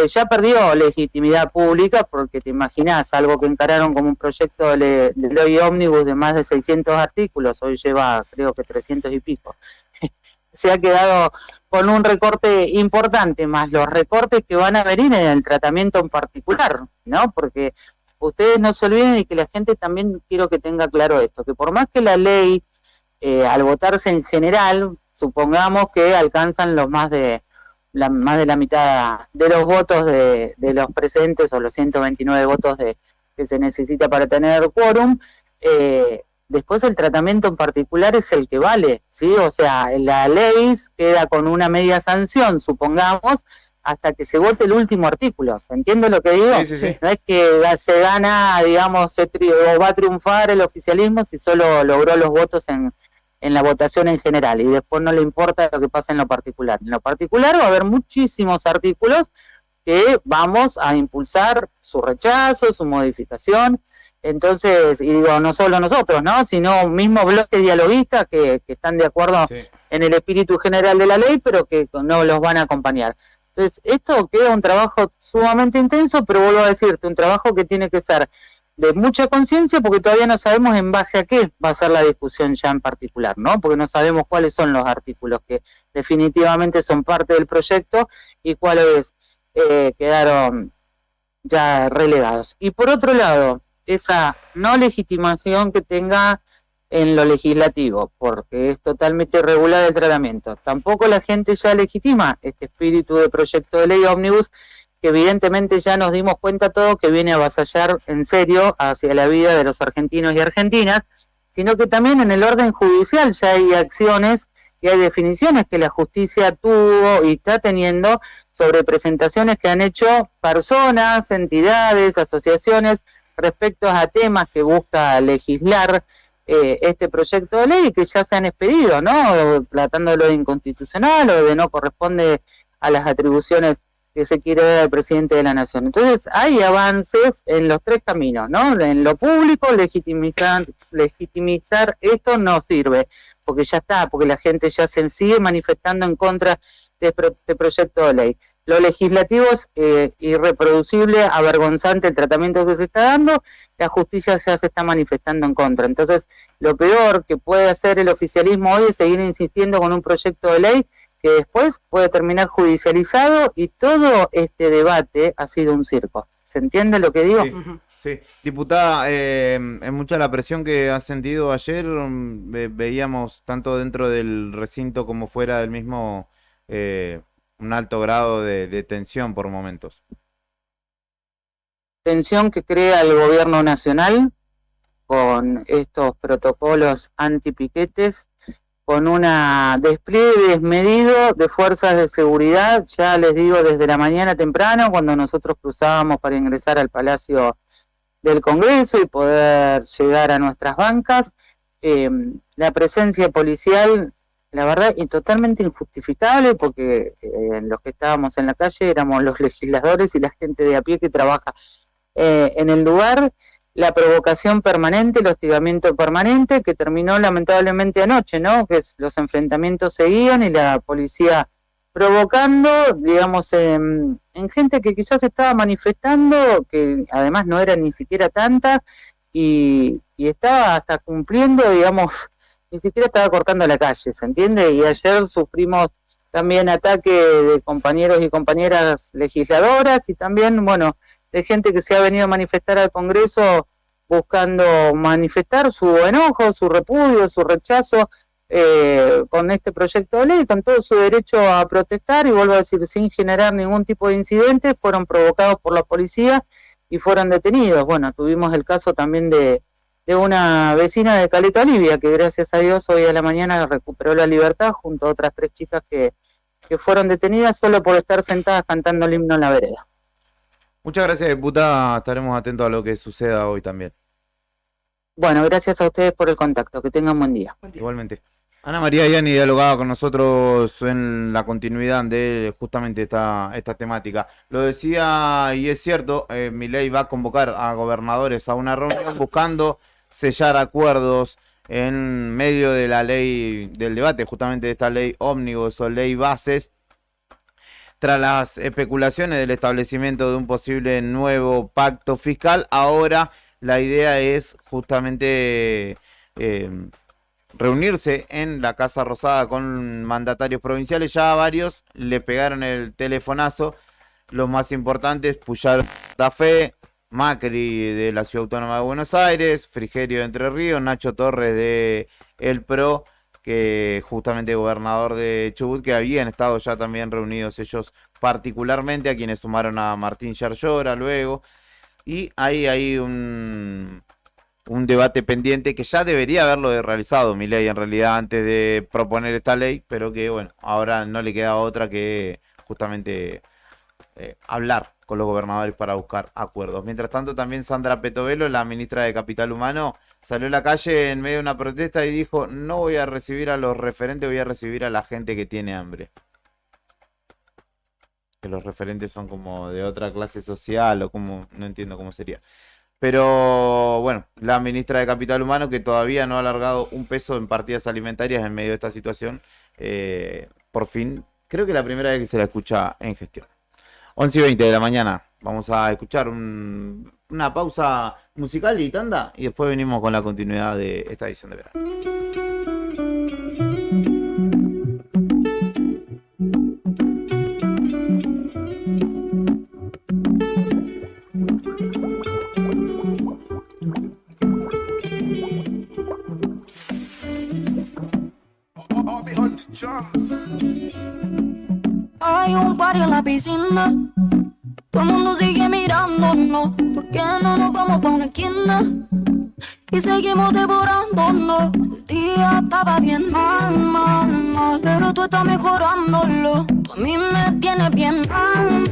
ya perdió legitimidad pública, porque te imaginas, algo que encararon como un proyecto de ley ómnibus de más de 600 artículos, hoy lleva creo que 300 y pico, se ha quedado con un recorte importante, más los recortes que van a venir en el tratamiento en particular, ¿no? Porque ustedes no se olviden, y que la gente también quiero que tenga claro esto, que por más que la ley, al votarse en general, supongamos que alcanzan los más de la mitad de los votos de los presentes, o los 129 votos que se necesita para tener quórum, después el tratamiento en particular es el que vale, ¿sí? O sea, la ley queda con una media sanción, supongamos, hasta que se vote el último artículo. ¿Se entiende lo que digo? Sí. No es que se gana, digamos, o va a triunfar el oficialismo si solo logró los votos en la votación en general, y después no le importa lo que pasa en lo particular. En lo particular va a haber muchísimos artículos que vamos a impulsar su rechazo, su modificación. Entonces, y digo, no solo nosotros, ¿no?, sino mismos bloques dialoguistas que están de acuerdo en el espíritu general de la ley, pero que no los van a acompañar. Entonces, esto queda un trabajo sumamente intenso, pero vuelvo a decirte, un trabajo que tiene que ser de mucha conciencia, porque todavía no sabemos en base a qué va a ser la discusión ya en particular, ¿no? Porque no sabemos cuáles son los artículos que definitivamente son parte del proyecto y cuáles quedaron ya relegados. Y por otro lado, esa no legitimación que tenga en lo legislativo, porque es totalmente irregular el tratamiento. Tampoco la gente ya legitima este espíritu de proyecto de ley ómnibus, que evidentemente ya nos dimos cuenta todo que viene a avasallar en serio hacia la vida de los argentinos y argentinas, sino que también en el orden judicial ya hay acciones y hay definiciones que la justicia tuvo y está teniendo sobre presentaciones que han hecho personas, entidades, asociaciones respecto a temas que busca legislar este proyecto de ley, que ya se han expedido, ¿no? Tratándolo de inconstitucional o de no corresponde a las atribuciones que se quiere dar al presidente de la nación. Entonces hay avances en los tres caminos, ¿no? En lo público, legitimizar esto no sirve, porque ya está, porque la gente ya se sigue manifestando en contra de este proyecto de ley. Lo legislativo es irreproducible, avergonzante el tratamiento que se está dando, la justicia ya se está manifestando en contra. Entonces, lo peor que puede hacer el oficialismo hoy es seguir insistiendo con un proyecto de ley que después puede terminar judicializado, y todo este debate ha sido un circo. ¿Se entiende lo que digo? Sí. Sí, diputada, en mucha la presión que ha sentido ayer, veíamos tanto dentro del recinto como fuera del mismo un alto grado de tensión por momentos. Tensión que crea el gobierno nacional con estos protocolos antipiquetes, con un despliegue desmedido de fuerzas de seguridad, ya les digo, desde la mañana temprano, cuando nosotros cruzábamos para ingresar al Palacio del Congreso y poder llegar a nuestras bancas, la presencia policial, la verdad, y totalmente injustificable, porque los que estábamos en la calle éramos los legisladores y la gente de a pie que trabaja en el lugar. La provocación permanente, el hostigamiento permanente, que terminó lamentablemente anoche, ¿no? Que los enfrentamientos seguían y la policía provocando, digamos, en gente que quizás estaba manifestando, que además no era ni siquiera tanta, y estaba hasta cumpliendo, digamos, ni siquiera estaba cortando la calle, ¿se entiende? Y ayer sufrimos también ataque de compañeros y compañeras legisladoras, y también, bueno, de gente que se ha venido a manifestar al Congreso buscando manifestar su enojo, su repudio, su rechazo con este proyecto de ley, con todo su derecho a protestar, y vuelvo a decir, sin generar ningún tipo de incidente, fueron provocados por la policía y fueron detenidos. Bueno, tuvimos el caso también de una vecina de Caleta Olivia, que gracias a Dios hoy a la mañana recuperó la libertad junto a otras 3 chicas que fueron detenidas solo por estar sentadas cantando el himno en la vereda. Muchas gracias, diputada. Estaremos atentos a lo que suceda hoy también. Bueno, gracias a ustedes por el contacto. Que tengan buen día. Igualmente. Ana María Yani dialogaba con nosotros en la continuidad de justamente esta temática. Lo decía, y es cierto, Milei va a convocar a gobernadores a una reunión buscando sellar acuerdos en medio de la ley, del debate justamente de esta ley ómnibus o ley bases, tras las especulaciones del establecimiento de un posible nuevo pacto fiscal. Ahora la idea es justamente reunirse en la Casa Rosada con mandatarios provinciales. Ya varios le pegaron el telefonazo. Los más importantes, Puyaro de Santa Fe, Macri de la Ciudad Autónoma de Buenos Aires, Frigerio de Entre Ríos, Nacho Torres de El PRO, que justamente gobernador de Chubut, que habían estado ya también reunidos ellos particularmente, a quienes sumaron a Martín Yarlora luego. Y hay un debate pendiente que ya debería haberlo realizado Milei en realidad antes de proponer esta ley, pero que bueno, ahora no le queda otra que justamente hablar con los gobernadores para buscar acuerdos. Mientras tanto, también Sandra Petovelo, la ministra de Capital Humano, salió a la calle en medio de una protesta y dijo: no voy a recibir a los referentes, voy a recibir a la gente que tiene hambre. Que los referentes son como de otra clase social o como, no entiendo cómo sería. Pero bueno, la ministra de Capital Humano, que todavía no ha alargado un peso en partidas alimentarias en medio de esta situación, por fin, creo que la primera vez que se la escucha en gestión. 11:20 de la mañana, vamos a escuchar una pausa musical y tanda, y después venimos con la continuidad de esta edición de verano. Hay un party en la piscina, todo el mundo sigue mirándonos. ¿Por qué no nos vamos pa' una esquina y seguimos devorándonos? El día estaba bien mal, pero tú estás mejorándolo. Tú a mí me tienes bien mal,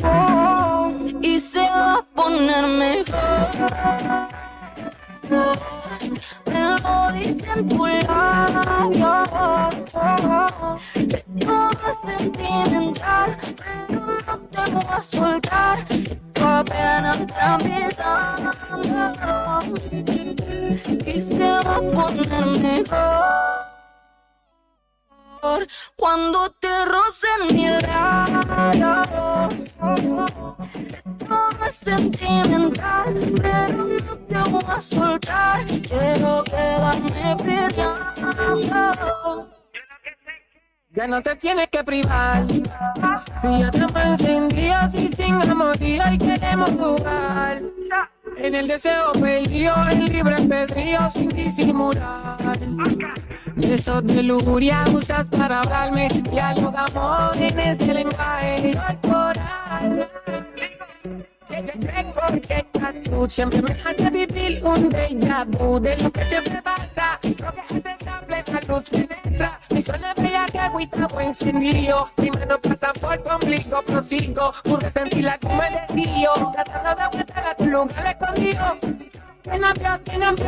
oh, y se va a poner mejor. Me lo dice en tu labio, todo es sentimental, pero no te voy a soltar. Tu apenas está empezando y se va a poner mejor cuando te rocen mi labio. Todo es sentimental, pero no te voy a soltar. Quiero quedarme peleando. Ya no te tienes que privar. Si ya estamos encendidos y sin amorío y queremos jugar. En el deseo perdido, en libre albedrío sin disimular. Besos de lujuria usas para hablarme. Dialogamos en ese lenguaje corporal. Porque tú siempre me haces vivir un déjà vu de lo que siempre pasa. Lo que haces a plena luz penetra. Mi sol es bella que agüita o encendido. Mi mano pasa por tu ombligo, prosigo. Pude sentirla como el río, tratando de aguantar a tu lugar escondido.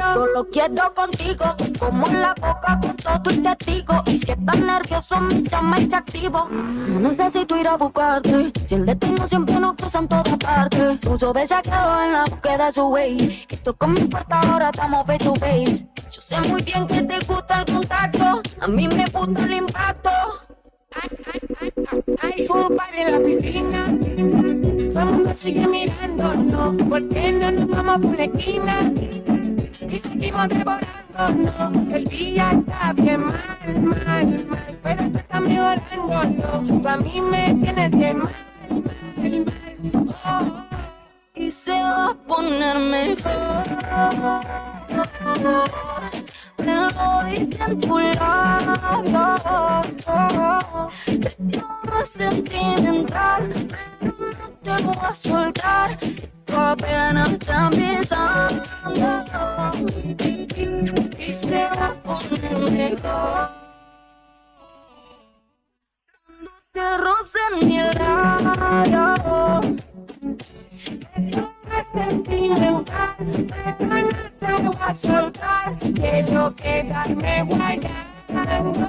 Solo quiero contigo, como en la boca con todo el testigo. Y si estás nervioso, me llama y te activo. No necesito ir a buscarte, si el destino siempre nos cruza en todas partes. Mucho bellaqueo en la búsqueda de su ways. Esto con mi puerta ahora estamos face to face. Yo sé muy bien que te gusta el contacto, a mí me gusta el impacto. Hay un party en la piscina, todo el mundo sigue mirándonos. ¿Por qué no nos vamos por la esquina y seguimos devorándonos? El día está bien mal, pero tú estás mejorándolo. Tú a mí me tienes de mal, oh. Y se va a poner mejor. Me lo dice en tu labio, todo es sentimental, pero no te voy a soltar. Tu apenas está empezando y se va a poner mejor cuando te rocen mi labio. Es sentimental, pero no te voy a soltar. Quiero quedarme guayando.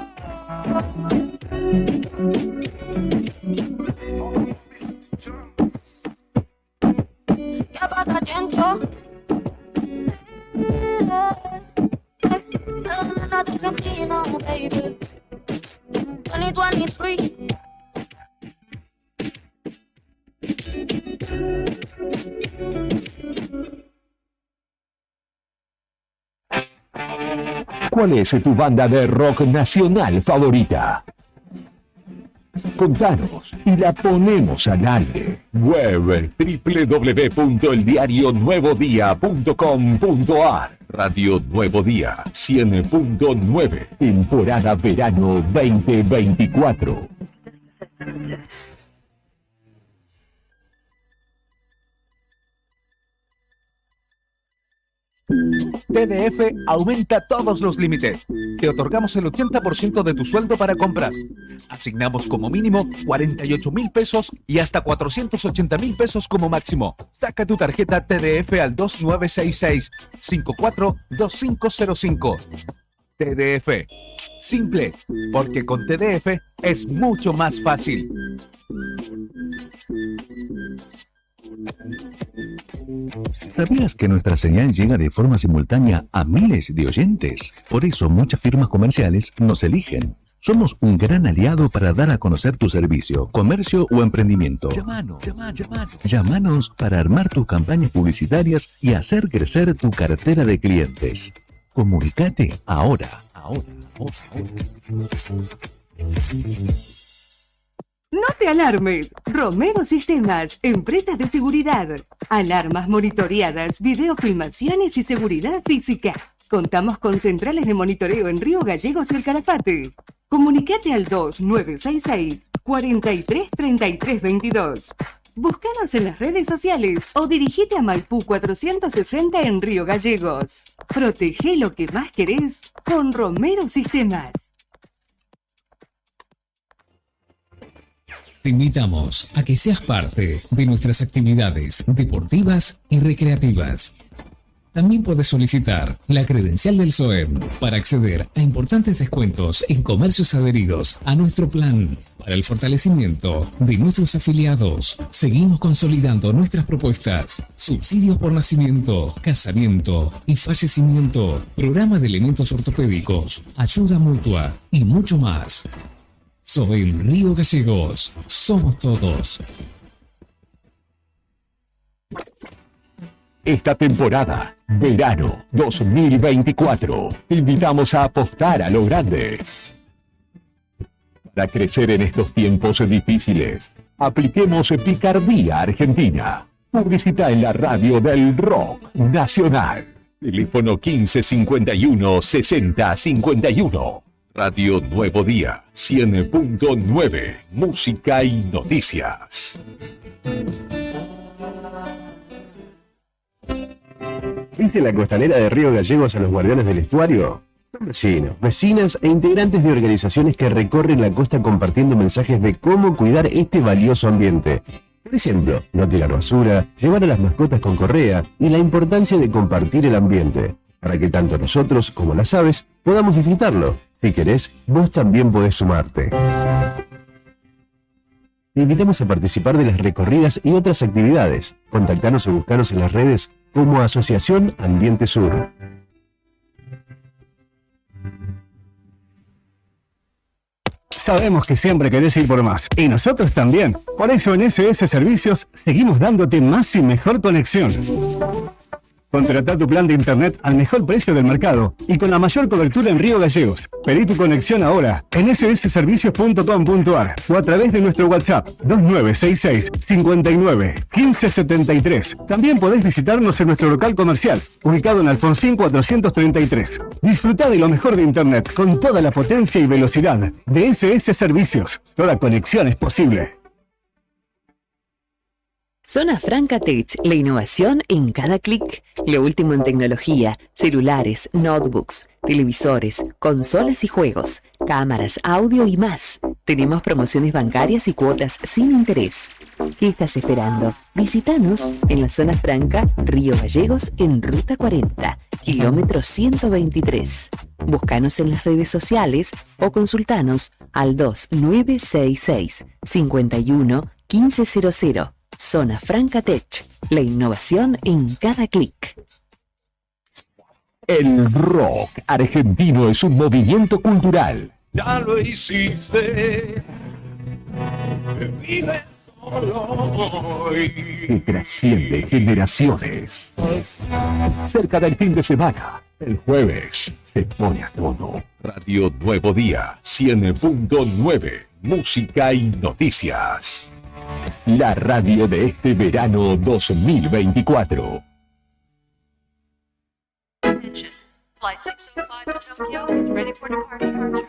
¿Qué pasa, Chencho? Nada de Argentina, baby. 2023. ¿Cuál es tu banda de rock nacional favorita? Contanos y la ponemos al aire. Web www.eldiarionuevodía.com.ar. Radio Nuevo Día 100.9. Temporada verano 2024. TDF aumenta todos los límites. Te otorgamos el 80% de tu sueldo para compras. Asignamos como mínimo 48.000 pesos y hasta 480.000 pesos como máximo. Saca tu tarjeta TDF al 2966-542505. TDF. Simple, porque con TDF es mucho más fácil. ¿Sabías que nuestra señal llega de forma simultánea a miles de oyentes? Por eso muchas firmas comerciales nos eligen. Somos un gran aliado para dar a conocer tu servicio, comercio o emprendimiento. Llámanos para armar tus campañas publicitarias y hacer crecer tu cartera de clientes. Comunicate ahora. No te alarmes. Romero Sistemas, empresa de seguridad. Alarmas monitoreadas, videofilmaciones y seguridad física. Contamos con centrales de monitoreo en Río Gallegos y El Calafate. Comunicate al 2966 43 33 22. Búscanos en las redes sociales o dirigite a Maipú 460 en Río Gallegos. Protege lo que más querés con Romero Sistemas. Te invitamos a que seas parte de nuestras actividades deportivas y recreativas. También puedes solicitar la credencial del SOEM para acceder a importantes descuentos en comercios adheridos a nuestro plan para el fortalecimiento de nuestros afiliados. Seguimos consolidando nuestras propuestas: subsidios por nacimiento, casamiento y fallecimiento, programa de elementos ortopédicos, ayuda mutua y mucho más. SOEM Río Gallegos, somos todos. Esta temporada, verano 2024, te invitamos a apostar a lo grande. Para crecer en estos tiempos difíciles, apliquemos Picardía Argentina. Publicita en la radio del rock nacional. Teléfono 1551 6051. Radio Nuevo Día 100.9. Música y noticias. ¿Viste la costanera de Río Gallegos a los guardianes del estuario? Son vecinos, vecinas e integrantes de organizaciones que recorren la costa compartiendo mensajes de cómo cuidar este valioso ambiente. Por ejemplo, no tirar basura, llevar a las mascotas con correa y la importancia de compartir el ambiente, para que tanto nosotros como las aves podamos disfrutarlo. Si querés, vos también podés sumarte. Te invitamos a participar de las recorridas y otras actividades. Contactanos o buscanos en las redes como Asociación Ambiente Sur. Sabemos que siempre querés ir por más, y nosotros también. Por eso en SS Servicios seguimos dándote más y mejor conexión. Contratá tu plan de internet al mejor precio del mercado y con la mayor cobertura en Río Gallegos. Pedí tu conexión ahora en ssservicios.com.ar o a través de nuestro WhatsApp 2966 59 1573. También podés visitarnos en nuestro local comercial, ubicado en Alfonsín 433. Disfrutá de lo mejor de internet con toda la potencia y velocidad de SS Servicios. Toda conexión es posible. Zona Franca Tech, la innovación en cada clic. Lo último en tecnología, celulares, notebooks, televisores, consolas y juegos, cámaras, audio y más. Tenemos promociones bancarias y cuotas sin interés. ¿Qué estás esperando? Visítanos en la Zona Franca, Río Gallegos, en Ruta 40, kilómetro 123. Búscanos en las redes sociales o consultanos al 2966 51 1500. Zona Franca Tech, la innovación en cada clic. El rock argentino es un movimiento cultural Ya lo hiciste, vive solo hoy. que trasciende generaciones. Cerca del fin de semana, el jueves, se pone a todo. Radio Nuevo Día 100.9. Música y noticias. La radio de este verano 2024. Attention. Flight 605 to Tokyo is ready for departure.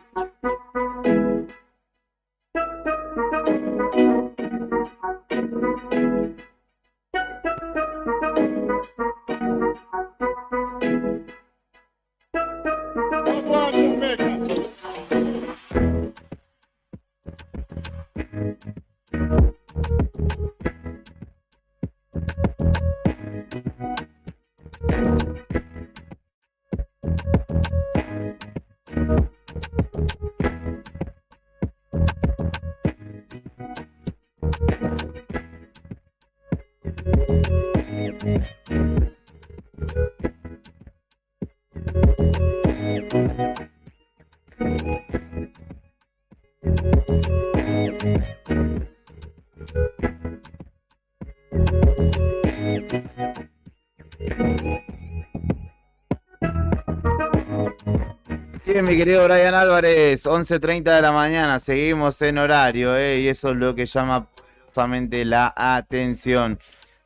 Sí, mi querido Brian Álvarez, 11:30 de la mañana, seguimos en horario, y eso es lo que llama poderosamente la atención.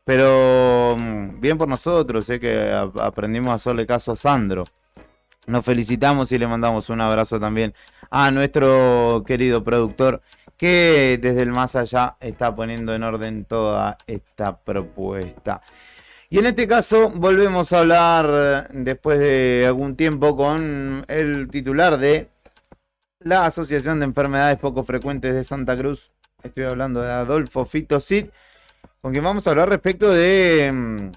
Pero bien por nosotros, que aprendimos a hacerle caso a Sandro. Nos felicitamos y le mandamos un abrazo también a nuestro querido productor que desde el más allá está poniendo en orden toda esta propuesta. Y en este caso volvemos a hablar después de algún tiempo con el titular de la Asociación de Enfermedades Poco Frecuentes de Santa Cruz. Estoy hablando de Adolfo Fito Cid, con quien vamos a hablar respecto de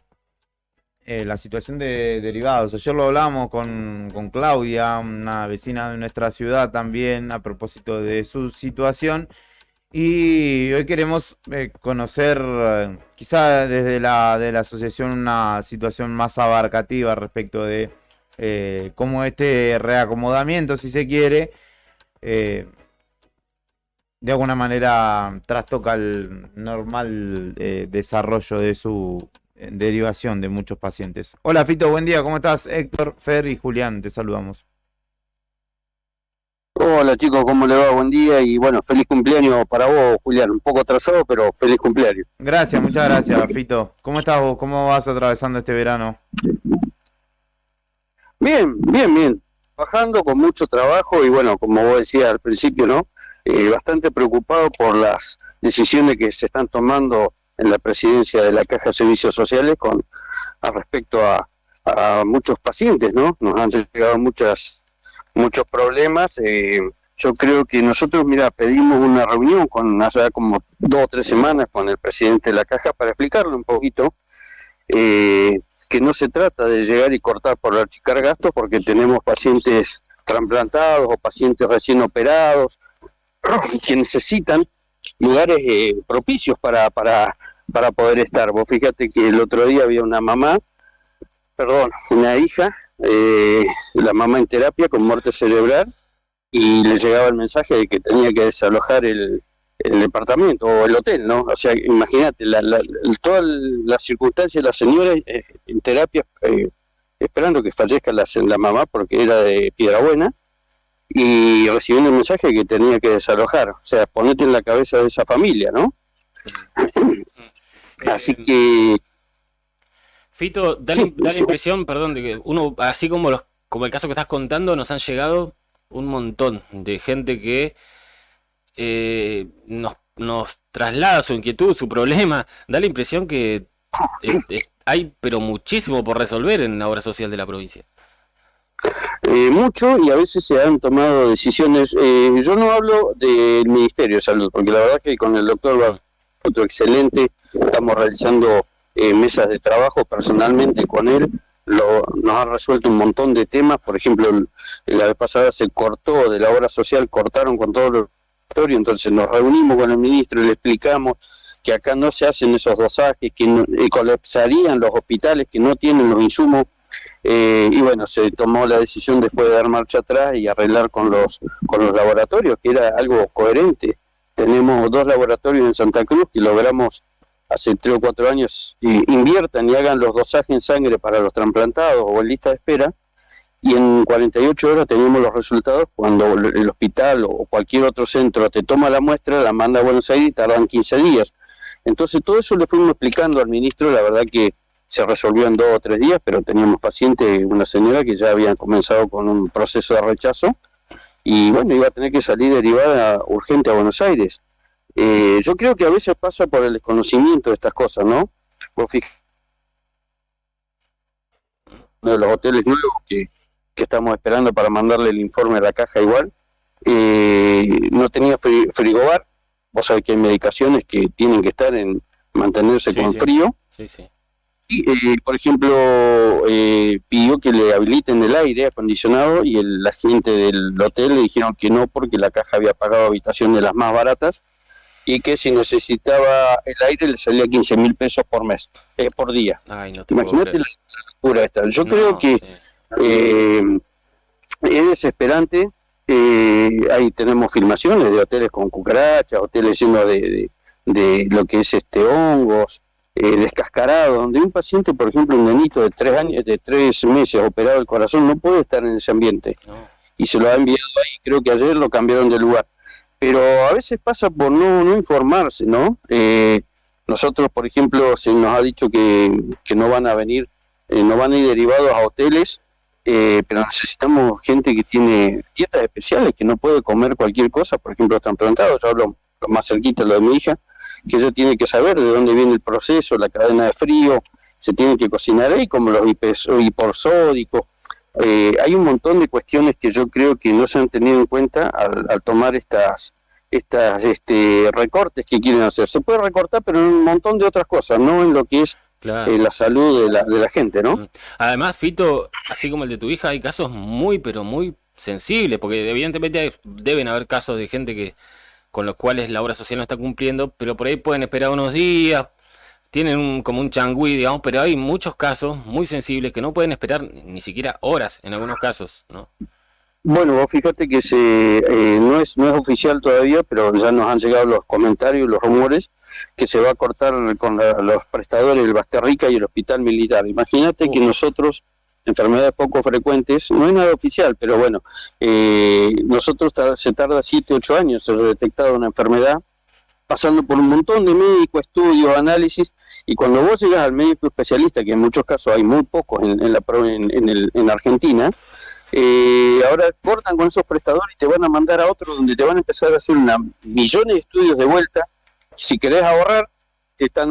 la situación de derivados. Ayer lo hablamos con Claudia, una vecina de nuestra ciudad también, a propósito de su situación. Y hoy queremos conocer, quizá desde de la asociación, una situación más abarcativa respecto de cómo este reacomodamiento, si se quiere, de alguna manera trastoca el normal desarrollo de su derivación de muchos pacientes. Hola Fito, buen día, ¿cómo estás? Héctor, Fer y Julián, te saludamos. Hola chicos, ¿cómo le va? Buen día y bueno, feliz cumpleaños para vos, Julián. Un poco atrasado, pero feliz cumpleaños. Gracias, muchas gracias, Fito. ¿Cómo estás vos? ¿Cómo vas atravesando este verano? Bien. Trabajando con mucho trabajo y bueno, como vos decías al principio, ¿no? Bastante preocupado por las decisiones que se están tomando en la presidencia de la Caja de Servicios Sociales respecto a muchos pacientes, ¿no? Nos han llegado muchos problemas. Yo creo que nosotros, pedimos una reunión hace como 2 o 3 semanas con el presidente de la Caja para explicarle un poquito que no se trata de llegar y cortar por achicar gastos, porque tenemos pacientes trasplantados o pacientes recién operados que necesitan lugares propicios para poder estar. Vos fíjate que el otro día había una hija, la mamá en terapia con muerte cerebral, y le llegaba el mensaje de que tenía que desalojar el departamento o el hotel, ¿no? O sea, imagínate, todas las circunstancias de la señora en terapia, esperando que fallezca la mamá porque era de Piedrabuena, y recibiendo el mensaje de que tenía que desalojar. O sea, ponete en la cabeza de esa familia, ¿no? Así que... Fito, da la impresión, perdón, de que uno, así como el caso que estás contando, nos han llegado un montón de gente que nos traslada su inquietud, su problema. Da la impresión que hay pero muchísimo por resolver en la obra social de la provincia. Mucho, y a veces se han tomado decisiones. Yo no hablo del Ministerio de Salud, porque la verdad que con el doctor otro excelente, estamos realizando mesas de trabajo personalmente con él. Nos ha resuelto un montón de temas. Por ejemplo, la vez pasada se cortó de la obra social, cortaron con todo el laboratorio, entonces nos reunimos con el ministro y le explicamos que acá no se hacen esos dosajes, que colapsarían los hospitales que no tienen los insumos. Y bueno, se tomó la decisión después de dar marcha atrás y arreglar con los laboratorios, que era algo coherente. Tenemos 2 laboratorios en Santa Cruz que logramos hace 3 o 4 años inviertan y hagan los dosajes en sangre para los trasplantados o en lista de espera, y en 48 horas tenemos los resultados. Cuando el hospital o cualquier otro centro te toma la muestra, la manda a Buenos Aires y tardan 15 días. Entonces todo eso le fuimos explicando al ministro. La verdad que se resolvió en 2 o 3 días, pero teníamos paciente, una señora que ya había comenzado con un proceso de rechazo y bueno, iba a tener que salir derivada urgente a Buenos Aires. Yo creo que a veces pasa por el desconocimiento de estas cosas, ¿no? Vos fijate, uno de los hoteles nuevos que estamos esperando para mandarle el informe a la Caja igual, no tenía frigobar. Vos sabés que hay medicaciones que tienen que estar en mantenerse con frío. Sí, sí. Y, por ejemplo, pidió que le habiliten el aire acondicionado y la gente del hotel le dijeron que no, porque la Caja había pagado habitaciones de las más baratas y que si necesitaba el aire le salía 15.000 pesos por mes, por día. Ay, no Imagínate la locura esta. Yo creo que es desesperante. Ahí tenemos filmaciones de hoteles con cucarachas, hoteles llenos de lo que es hongos, descascarados, donde un paciente, por ejemplo, un nenito de 3 meses operado del corazón, no puede estar en ese ambiente. No. Y se lo ha enviado ahí, creo que ayer lo cambiaron de lugar. Pero a veces pasa por no informarse, ¿no? Nosotros, por ejemplo, se nos ha dicho que no van a venir, no van a ir derivados a hoteles pero necesitamos gente que tiene dietas especiales, que no puede comer cualquier cosa. Por ejemplo, están plantados, yo hablo lo más cerquita, lo de mi hija, que ella tiene que saber de dónde viene el proceso, la cadena de frío, se tiene que cocinar ahí, como los hipersódicos. Hay un montón de cuestiones que yo creo que no se han tenido en cuenta al tomar estas recortes que quieren hacer. Se puede recortar, pero en un montón de otras cosas, no en lo que es la salud de la gente, ¿no? Además, Fito, así como el de tu hija, hay casos muy, pero muy sensibles, porque evidentemente deben haber casos de gente con los cuales la obra social no está cumpliendo, pero por ahí pueden esperar unos días, tienen como un changüí, digamos, pero hay muchos casos muy sensibles que no pueden esperar ni siquiera horas en algunos casos, ¿no? Bueno, vos fíjate que no es oficial todavía, pero ya nos han llegado los comentarios, los rumores, que se va a cortar con los prestadores del Basterrica y el Hospital Militar. Imagínate que nosotros, enfermedades poco frecuentes, no es nada oficial, pero bueno, nosotros se tarda 7, 8 años en ser detectada una enfermedad, pasando por un montón de médicos, estudios, análisis, y cuando vos llegas al médico especialista, que en muchos casos hay muy pocos en Argentina, ahora cortan con esos prestadores y te van a mandar a otro donde te van a empezar a hacer millones de estudios de vuelta. Si querés ahorrar,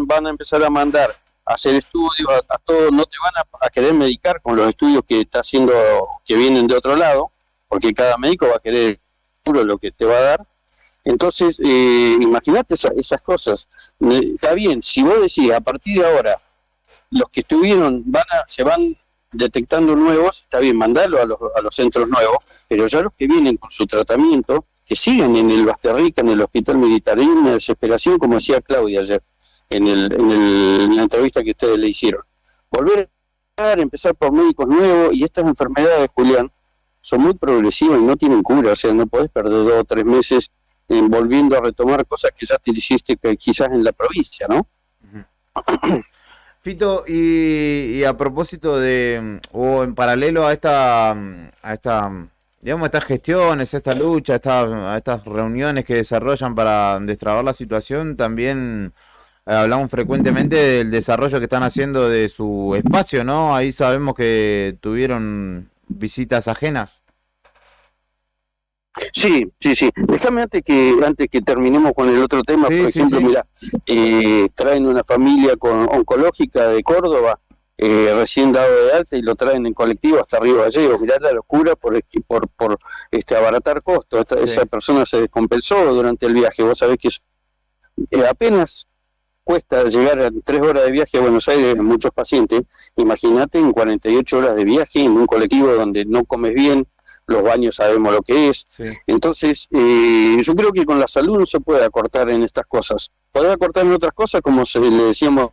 van a empezar a mandar a hacer estudios a todo, no te van a querer medicar con los estudios que está haciendo, que vienen de otro lado, porque cada médico va a querer lo que te va a dar. Entonces, imagínate esas cosas. Está bien, si vos decís, a partir de ahora, los que estuvieron se van detectando nuevos, está bien, mandarlo a los centros nuevos, pero ya los que vienen con su tratamiento, que sigan en el Basterrica, en el Hospital Militar. Hay una desesperación, como decía Claudia ayer, en la entrevista que ustedes le hicieron. Volver a empezar por médicos nuevos, y estas enfermedades, Julián, son muy progresivas y no tienen cura, o sea, no podés perder 2 o 3 meses volviendo a retomar cosas que ya te hiciste quizás en la provincia, ¿no? Fito, y a propósito o en paralelo a esta digamos, estas gestiones, esta lucha, a estas reuniones que desarrollan para destrabar la situación, también hablamos frecuentemente del desarrollo que están haciendo de su espacio, ¿no? Ahí sabemos que tuvieron visitas ajenas. Sí. Déjame antes que terminemos con el otro tema, por ejemplo, mira, traen una familia oncológica de Córdoba, recién dado de alta, y lo traen en colectivo hasta Río Gallegos. Mirá la locura por abaratar costos. Esa persona se descompensó durante el viaje. Vos sabés que apenas cuesta llegar a 3 horas de viaje a Buenos Aires en muchos pacientes. Imagínate en 48 horas de viaje en un colectivo donde no comes bien, los baños sabemos lo que es. Entonces, yo creo que con la salud no se puede acortar en estas cosas. Puede acortar en otras cosas, como le decíamos,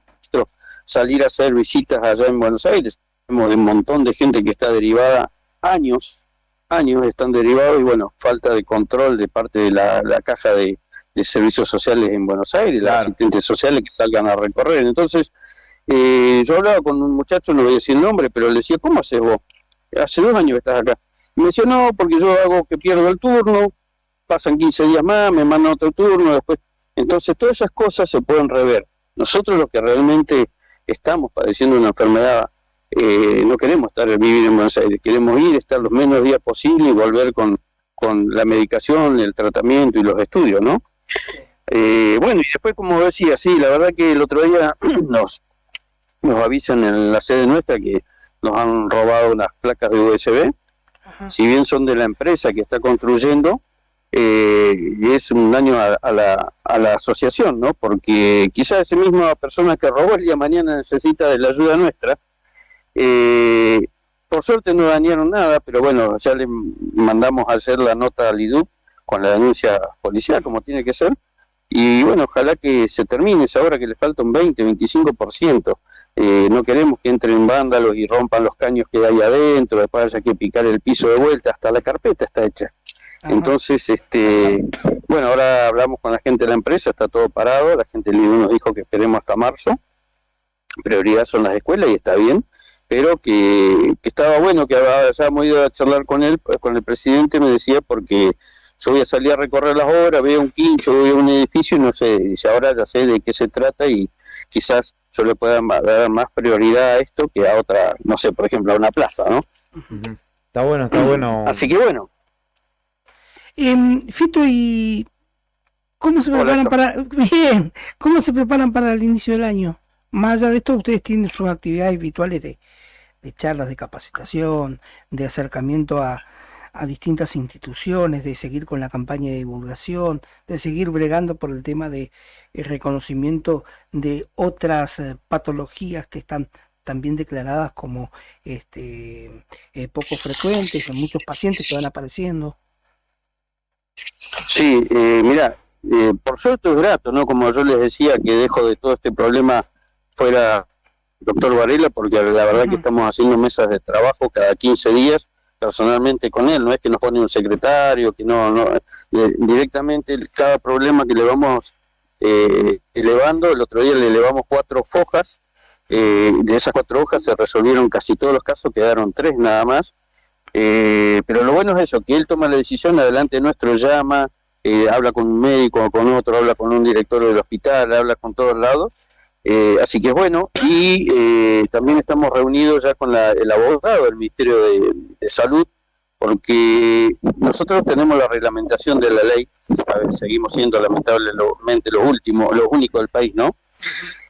salir a hacer visitas allá en Buenos Aires. Tenemos un montón de gente que está derivada, años están derivados, y bueno, falta de control de parte de la caja de servicios sociales en Buenos Aires, los asistentes sociales que salgan a recorrer. Entonces, yo hablaba con un muchacho, no voy a decir el nombre, pero le decía, ¿cómo haces vos? Hace 2 años que estás acá. Y me decía, no, porque yo hago que pierdo el turno, pasan 15 días más, me mandan otro turno, después. Entonces, todas esas cosas se pueden rever. Nosotros, los que realmente estamos padeciendo una enfermedad, no queremos vivir en Buenos Aires, queremos estar los menos días posible y volver con la medicación, el tratamiento y los estudios, ¿no? Bueno, y después, como decía, sí, la verdad que el otro día nos avisan en la sede nuestra que nos han robado unas placas de USB. Si bien son de la empresa que está construyendo, y es un daño a la asociación, ¿no? Porque quizás esa misma persona que robó el día de mañana necesita de la ayuda nuestra. Por suerte no dañaron nada, pero bueno, ya le mandamos a hacer la nota al IDUP con la denuncia policial, como tiene que ser. Y bueno, ojalá que se termine esa obra, que le falta un 20-25%. No queremos que entren vándalos y rompan los caños que hay adentro, después haya que picar el piso de vuelta, hasta la carpeta está hecha. Entonces, bueno, ahora hablamos con la gente de la empresa, está todo parado, la gente del IDU nos dijo que esperemos hasta marzo, prioridad son las escuelas y está bien, pero que estaba bueno que hayamos ido a charlar con él, con el presidente, me decía, porque yo voy a salir a recorrer las obras, veo un quincho, veo un edificio y no sé, dice, ahora ya sé de qué se trata y quizás yo le pueda dar más prioridad a esto que a otra, no sé, por ejemplo, a una plaza, ¿no? Está bueno, está bueno. Así que bueno. Fito, ¿y cómo se preparan bien, cómo se preparan para el inicio del año? Más allá de esto, ustedes tienen sus actividades habituales de charlas de capacitación, de acercamiento a distintas instituciones, de seguir con la campaña de divulgación, de seguir bregando por el tema de reconocimiento de otras patologías que están también declaradas como poco frecuentes en muchos pacientes que van apareciendo. Sí, mira, por suerte es grato, ¿no? Como yo les decía, que dejo de todo este problema fuera doctor Varela, porque la verdad que estamos haciendo mesas de trabajo cada 15 días, personalmente con él, no es que nos pone un secretario, que directamente cada problema que le vamos elevando, el otro día le elevamos 4 fojas, de esas 4 hojas se resolvieron casi todos los casos, quedaron 3 nada más, pero lo bueno es eso, que él toma la decisión, adelante nuestro llama, habla con un médico, con otro, habla con un director del hospital, habla con todos lados, así que es bueno, y también estamos reunidos ya con el abogado del Ministerio de Salud, porque nosotros tenemos la reglamentación de la ley, seguimos siendo lamentablemente los únicos del país, ¿no?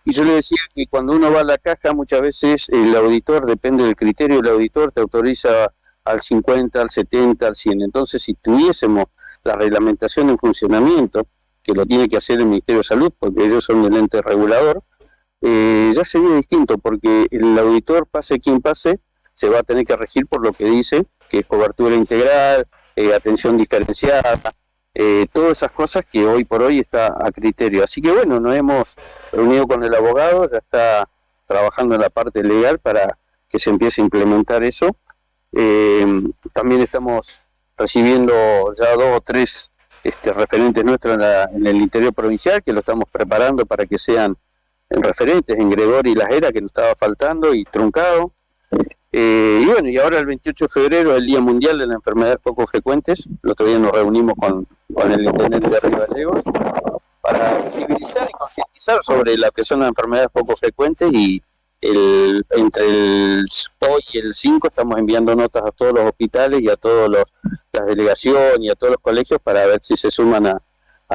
Y yo le decía que cuando uno va a la caja, muchas veces el auditor, depende del criterio del auditor, te autoriza al 50, al 70, al 100. Entonces, si tuviésemos la reglamentación en funcionamiento, que lo tiene que hacer el Ministerio de Salud, porque ellos son el ente regulador, ya sería distinto, porque el auditor, pase quien pase, se va a tener que regir por lo que dice, que es cobertura integral, atención diferenciada, todas esas cosas que hoy por hoy está a criterio. Así que bueno, nos hemos reunido con el abogado, ya está trabajando en la parte legal para que se empiece a implementar eso. También estamos recibiendo ya 2 o 3 referentes nuestros en el interior provincial, que lo estamos preparando para que sean referentes en Gregorio y Las Heras, que nos estaba faltando y truncado. Y bueno, y ahora el 28 de febrero es el Día Mundial de las Enfermedades Poco Frecuentes. El otro día nos reunimos con el intendente de Río Gallegos para visibilizar y concientizar sobre lo que son las enfermedades poco frecuentes, y entre el hoy y el 5 estamos enviando notas a todos los hospitales y a todas las delegaciones y a todos los colegios para ver si se suman a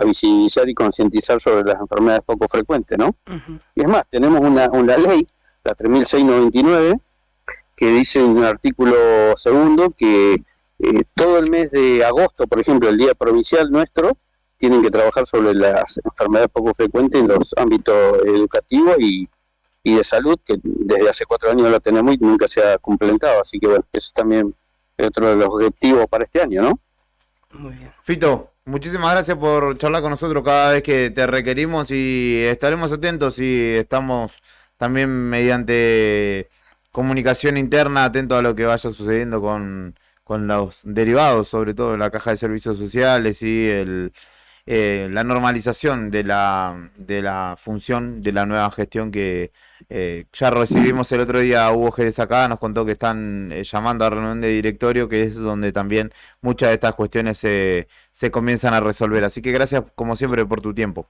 visibilizar y concientizar sobre las enfermedades poco frecuentes, ¿no? Y es más, tenemos una ley, la 3699, que dice en un artículo 2 que todo el mes de agosto, por ejemplo, el día provincial nuestro, tienen que trabajar sobre las enfermedades poco frecuentes en los ámbitos educativos y de salud, que desde hace 4 años lo tenemos y nunca se ha completado, así que bueno, eso también es otro de los objetivos para este año, ¿no? Muy bien. Fito, muchísimas gracias por charlar con nosotros cada vez que te requerimos, y estaremos atentos y estamos también mediante comunicación interna atentos a lo que vaya sucediendo con los derivados, sobre todo la caja de servicios sociales y la normalización de la función de la nueva gestión que ya recibimos el otro día. Hugo Jerez acá nos contó que están llamando a reunión de directorio, que es donde también muchas de estas cuestiones se comienzan a resolver. Así que gracias como siempre por tu tiempo.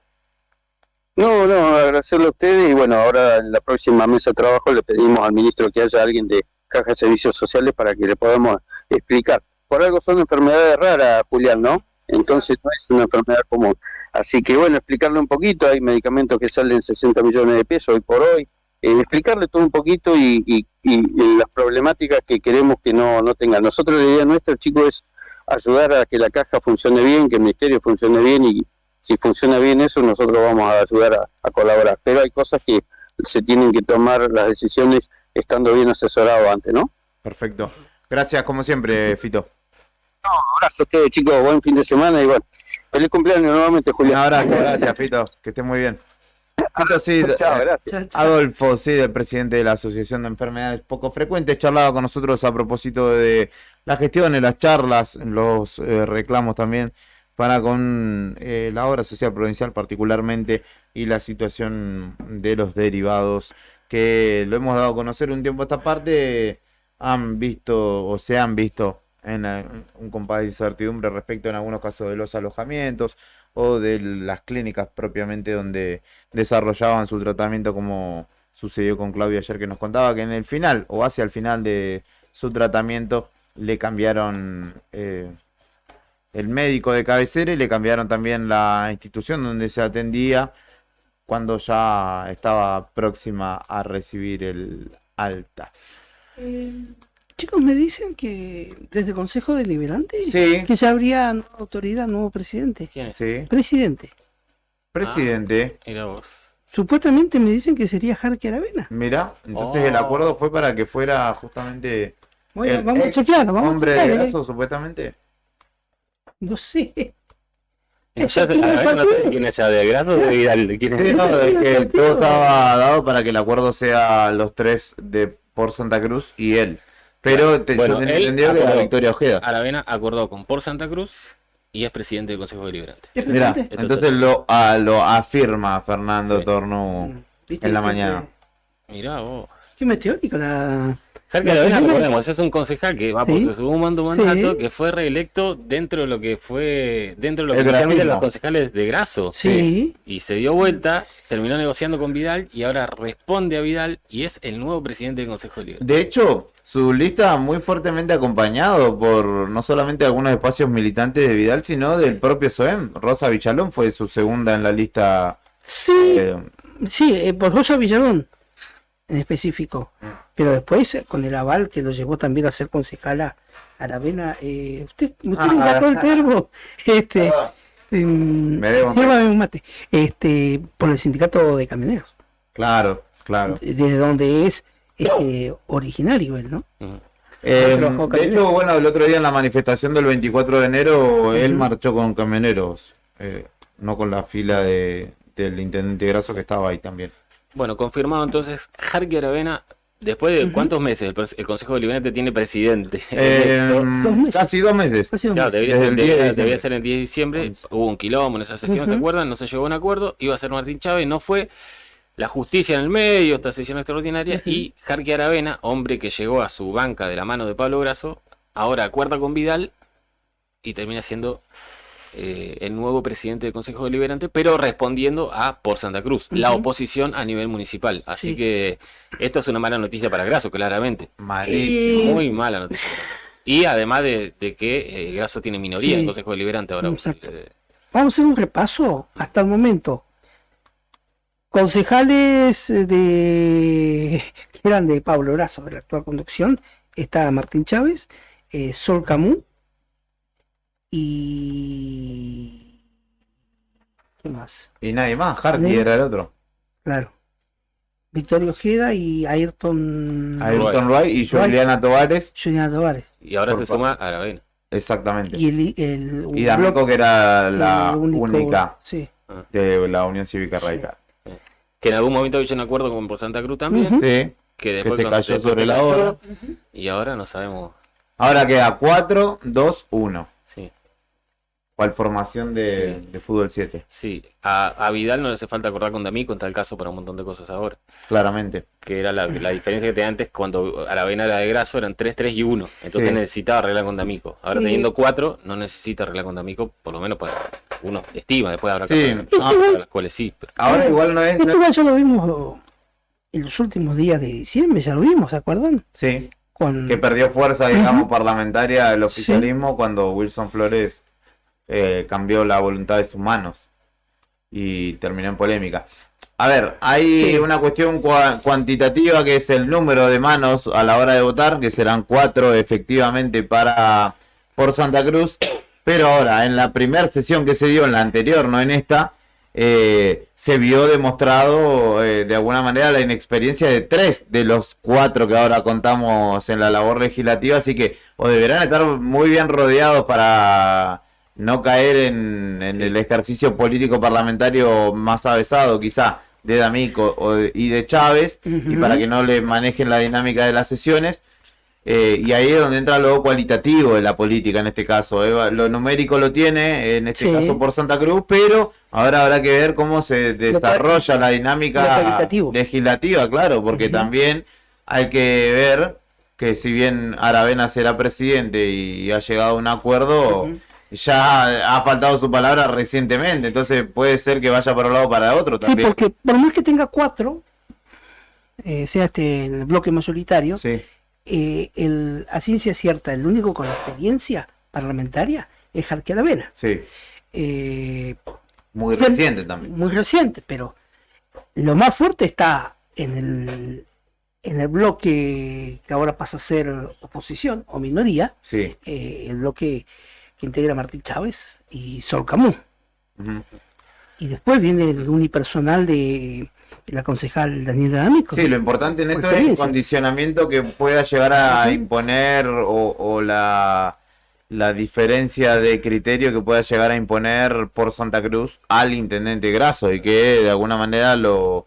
No, agradecerle a ustedes, y bueno, ahora en la próxima mesa de trabajo le pedimos al ministro que haya alguien de Caja de Servicios Sociales para que le podamos explicar. Por algo son enfermedades raras, Julián, ¿no? Entonces no es una enfermedad común. Así que bueno, explicarle un poquito, hay medicamentos que salen 60 millones de pesos hoy por hoy, explicarle todo un poquito y las problemáticas que queremos que no tengan. Nosotros, la idea nuestra, chicos, es ayudar a que la caja funcione bien, que el ministerio funcione bien, y si funciona bien eso, nosotros vamos a ayudar a colaborar. Pero hay cosas que se tienen que tomar las decisiones estando bien asesorado antes, ¿no? Perfecto. Gracias como siempre, Fito. No, abrazo a ustedes, chicos, buen fin de semana y bueno, feliz cumpleaños nuevamente, Julián. Un abrazo, gracias, Fito, que estés muy bien. Fito, sí, Chao, gracias. Adolfo, sí, el presidente de la Asociación de Enfermedades Poco Frecuentes, charlaba con nosotros a propósito de las gestiones, las charlas, los reclamos también para con la obra social provincial particularmente, y la situación de los derivados, que lo hemos dado a conocer un tiempo a esta parte, se han visto en un compás de incertidumbre respecto en algunos casos de los alojamientos o de las clínicas propiamente donde desarrollaban su tratamiento, como sucedió con Claudia ayer, que nos contaba que en el final o hacia el final de su tratamiento, le cambiaron el médico de cabecera y le cambiaron también la institución donde se atendía cuando ya estaba próxima a recibir el alta. Chicos, me dicen que desde el Consejo Deliberante Sí. que ya habría nueva autoridad, nuevo presidente. ¿Quién es? Sí. Presidente. Presidente. Mira vos. Supuestamente me dicen que sería Jarque Aravena. Mira, entonces el acuerdo fue para que fuera justamente Bueno, el vamos a ex chequearlo, vamos a hombre de chequearlo, Grasso, supuestamente. No sé. Ya se- a ver, no sé quién es ya de Grasso o de Vidal. ¿De quién es? Sí, no, es que todo estaba dado para que el acuerdo sea los tres por Santa Cruz y él. Pero Bueno, yo tenía él entendido que era acordó. Victoria Ojeda. Aravena acordó con Por Santa Cruz y es presidente del Consejo Deliberante. Mira, Esto entonces lo afirma Fernando Tornu ¿Viste? en la Dice mañana. Mirá vos. Qué meteórico la... Jarque Aravena, recordemos, es un concejal que va por Sí. su segundo mandato, Sí. que fue reelecto dentro de lo que fue, dentro de lo El que inicialmente grafismo. los concejales de Grasso. Sí. Y se dio vuelta, terminó negociando con Vidal y ahora responde a Vidal y es el nuevo presidente del Consejo Deliberante. De hecho, su lista muy fuertemente acompañado por no solamente algunos espacios militantes de Vidal, sino del propio SOEM. Rosa Villalón fue su segunda en la lista. Sí, sí, por Rosa Villalón en específico. Pero después, con el aval que lo llevó también a ser concejala Aravena, usted me sacó el termo. Me debo. Sírvame un mate. Por el sindicato de camioneros, Claro, claro. desde donde es originario él, ¿no? De hecho, bueno, el otro día en la manifestación del 24 de enero, él marchó con camioneros, no con la fila del intendente Grasso que estaba ahí también. Bueno, confirmado entonces, Jarque Aravena, después de cuántos meses el Consejo Deliberante tiene presidente. Casi 2 meses. Claro, Desde el 10 de debería diciembre. ser el 10 de diciembre. Hubo un quilombo en esa sesión, ¿se acuerdan? No se llegó a un acuerdo. Iba a ser Martín Chávez, no fue. La justicia en el medio, esta sesión extraordinaria. Y Jarque Aravena, hombre que llegó a su banca de la mano de Pablo Grasso, ahora acuerda con Vidal y termina siendo el nuevo presidente del Consejo Deliberante, pero respondiendo a Por Santa Cruz, la oposición a nivel municipal. Así que esto es una mala noticia para Grasso, claramente. Malísimo. Muy mala noticia para Grasso. Y además de que Grasso tiene minoría en el Sí. Consejo Deliberante ahora. Exacto. Vamos a hacer un repaso hasta el momento. Concejales que eran de Pablo Grasso, de la actual conducción, está Martín Chávez, Sol Camus y... ¿qué más? Y nadie más, Hardy era el otro. Claro. Victoria Ojeda y Ayrton Roy y Juliana Tovares. Juliana Tovares. Y ahora Por se suma Aravena. Exactamente. Y D'Amico, que era la el único- única sí. de la Unión Cívica Radical. Que en algún momento había un acuerdo con Por Santa Cruz también. Ujú. Sí, Que después que se cayó después sobre se la cayó, hora. Y ahora no sabemos. Ahora queda 4, 2, 1. Sí. ¿Cuál formación de fútbol 7? Sí, a Vidal no le hace falta acordar con D'Amico en tal caso para un montón de cosas ahora. Claramente. Que era la diferencia que tenía antes cuando Aravena era de Grasso, eran 3, 3 y 1. Entonces Sí. necesitaba arreglar con D'Amico. Ahora Sí. teniendo 4, no necesita arreglar con D'Amico, por lo menos para uno estima, después habrá Sí. para las cuales sí. Pero... Ahora igual no es... Esto igual ya lo vimos en los últimos días de diciembre, ya lo vimos, ¿se acuerdan? Sí. Con... Que perdió fuerza, digamos, parlamentaria el oficialismo cuando Wilson Flores cambió la voluntad de sus manos y terminó en polémica. A ver, hay una cuestión cuantitativa que es el número de manos a la hora de votar, que serán 4 efectivamente por Santa Cruz, pero ahora en la primera sesión que se dio, en la anterior, no en esta, se vio demostrado de alguna manera la inexperiencia de 3 de los 4 que ahora contamos en la labor legislativa, así que o deberán estar muy bien rodeados para no caer en el ejercicio político parlamentario más avesado quizá de D'Amico y de Chávez, y para que no le manejen la dinámica de las sesiones. Y ahí es donde entra lo cualitativo de la política en este caso. Lo numérico lo tiene, en este caso por Santa Cruz, pero ahora habrá que ver cómo se desarrolla la dinámica legislativa, claro, porque también hay que ver que si bien Aravena será presidente y ha llegado a un acuerdo, ya ha faltado su palabra recientemente, entonces puede ser que vaya para un lado o para otro Sí, también. porque por más que tenga 4, sea el bloque mayoritario, a ciencia cierta, el único con la experiencia parlamentaria es Jarquearavena. Sí. Muy reciente también. Muy reciente, pero lo más fuerte está en el bloque que ahora pasa a ser oposición o minoría, Sí. el bloque que integra Martín Chávez y Sol Camus. Ujú. Y después viene el unipersonal de la concejal Daniela D'Amico. Sí, lo importante en Por esto es el experiencia. condicionamiento que pueda llegar a imponer o la diferencia de criterio que pueda llegar a imponer por Santa Cruz al intendente Grasso y que de alguna manera lo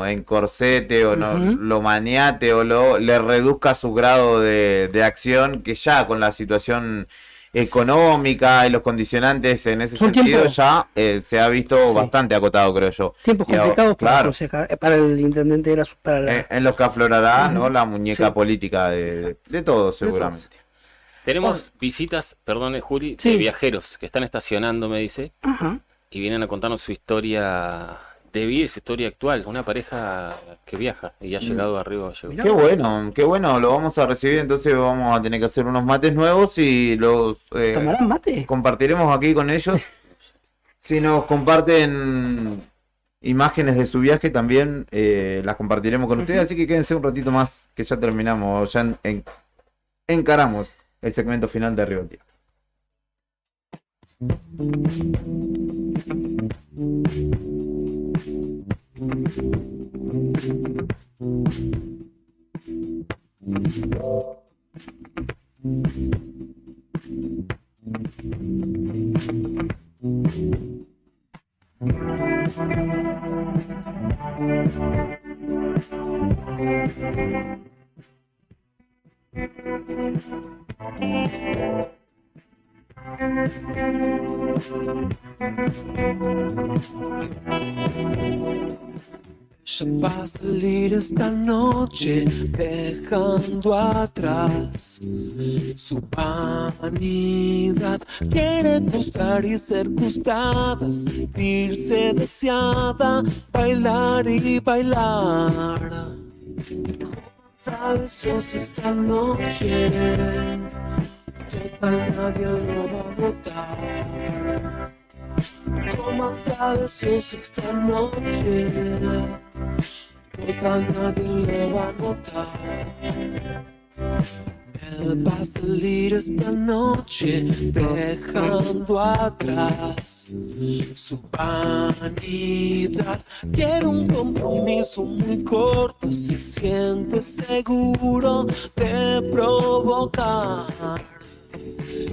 encorsete o no, lo maniate o le reduzca su grado de acción, que ya con la situación económica y los condicionantes en ese Son sentido tiempos- ya se ha visto bastante acotado, creo yo. Tiempos Y ahora- complicados para, claro, para el intendente Grasso. Para la- en los que aflorará, ¿no?, Ujú. la muñeca Sí. política de todos, seguramente. Tenemos visitas, perdone Juli, Sí. de viajeros que están estacionando, me dice, Ajá. y vienen a contarnos su historia de vida y su historia actual. Una pareja que viaja y ha llegado a Río Gallegos. Qué bueno, lo vamos a recibir, entonces vamos a tener que hacer unos mates nuevos y los ¿Tomarán mate? compartiremos aquí con ellos. Si nos comparten imágenes de su viaje también las compartiremos con ustedes, así que quédense un ratito más que ya terminamos, ya encaramos el segmento final de Río del Día. Ella va a salir esta noche dejando atrás su vanidad. Quiere gustar y ser gustada, sentirse deseada, bailar y bailar. ¿Sabes si esta noche total nadie lo va a notar? ¿Cómo sabes si esta noche total nadie lo va a notar? Él va a salir esta noche dejando atrás su vanidad. Quiere un compromiso muy corto, se siente seguro de provocar.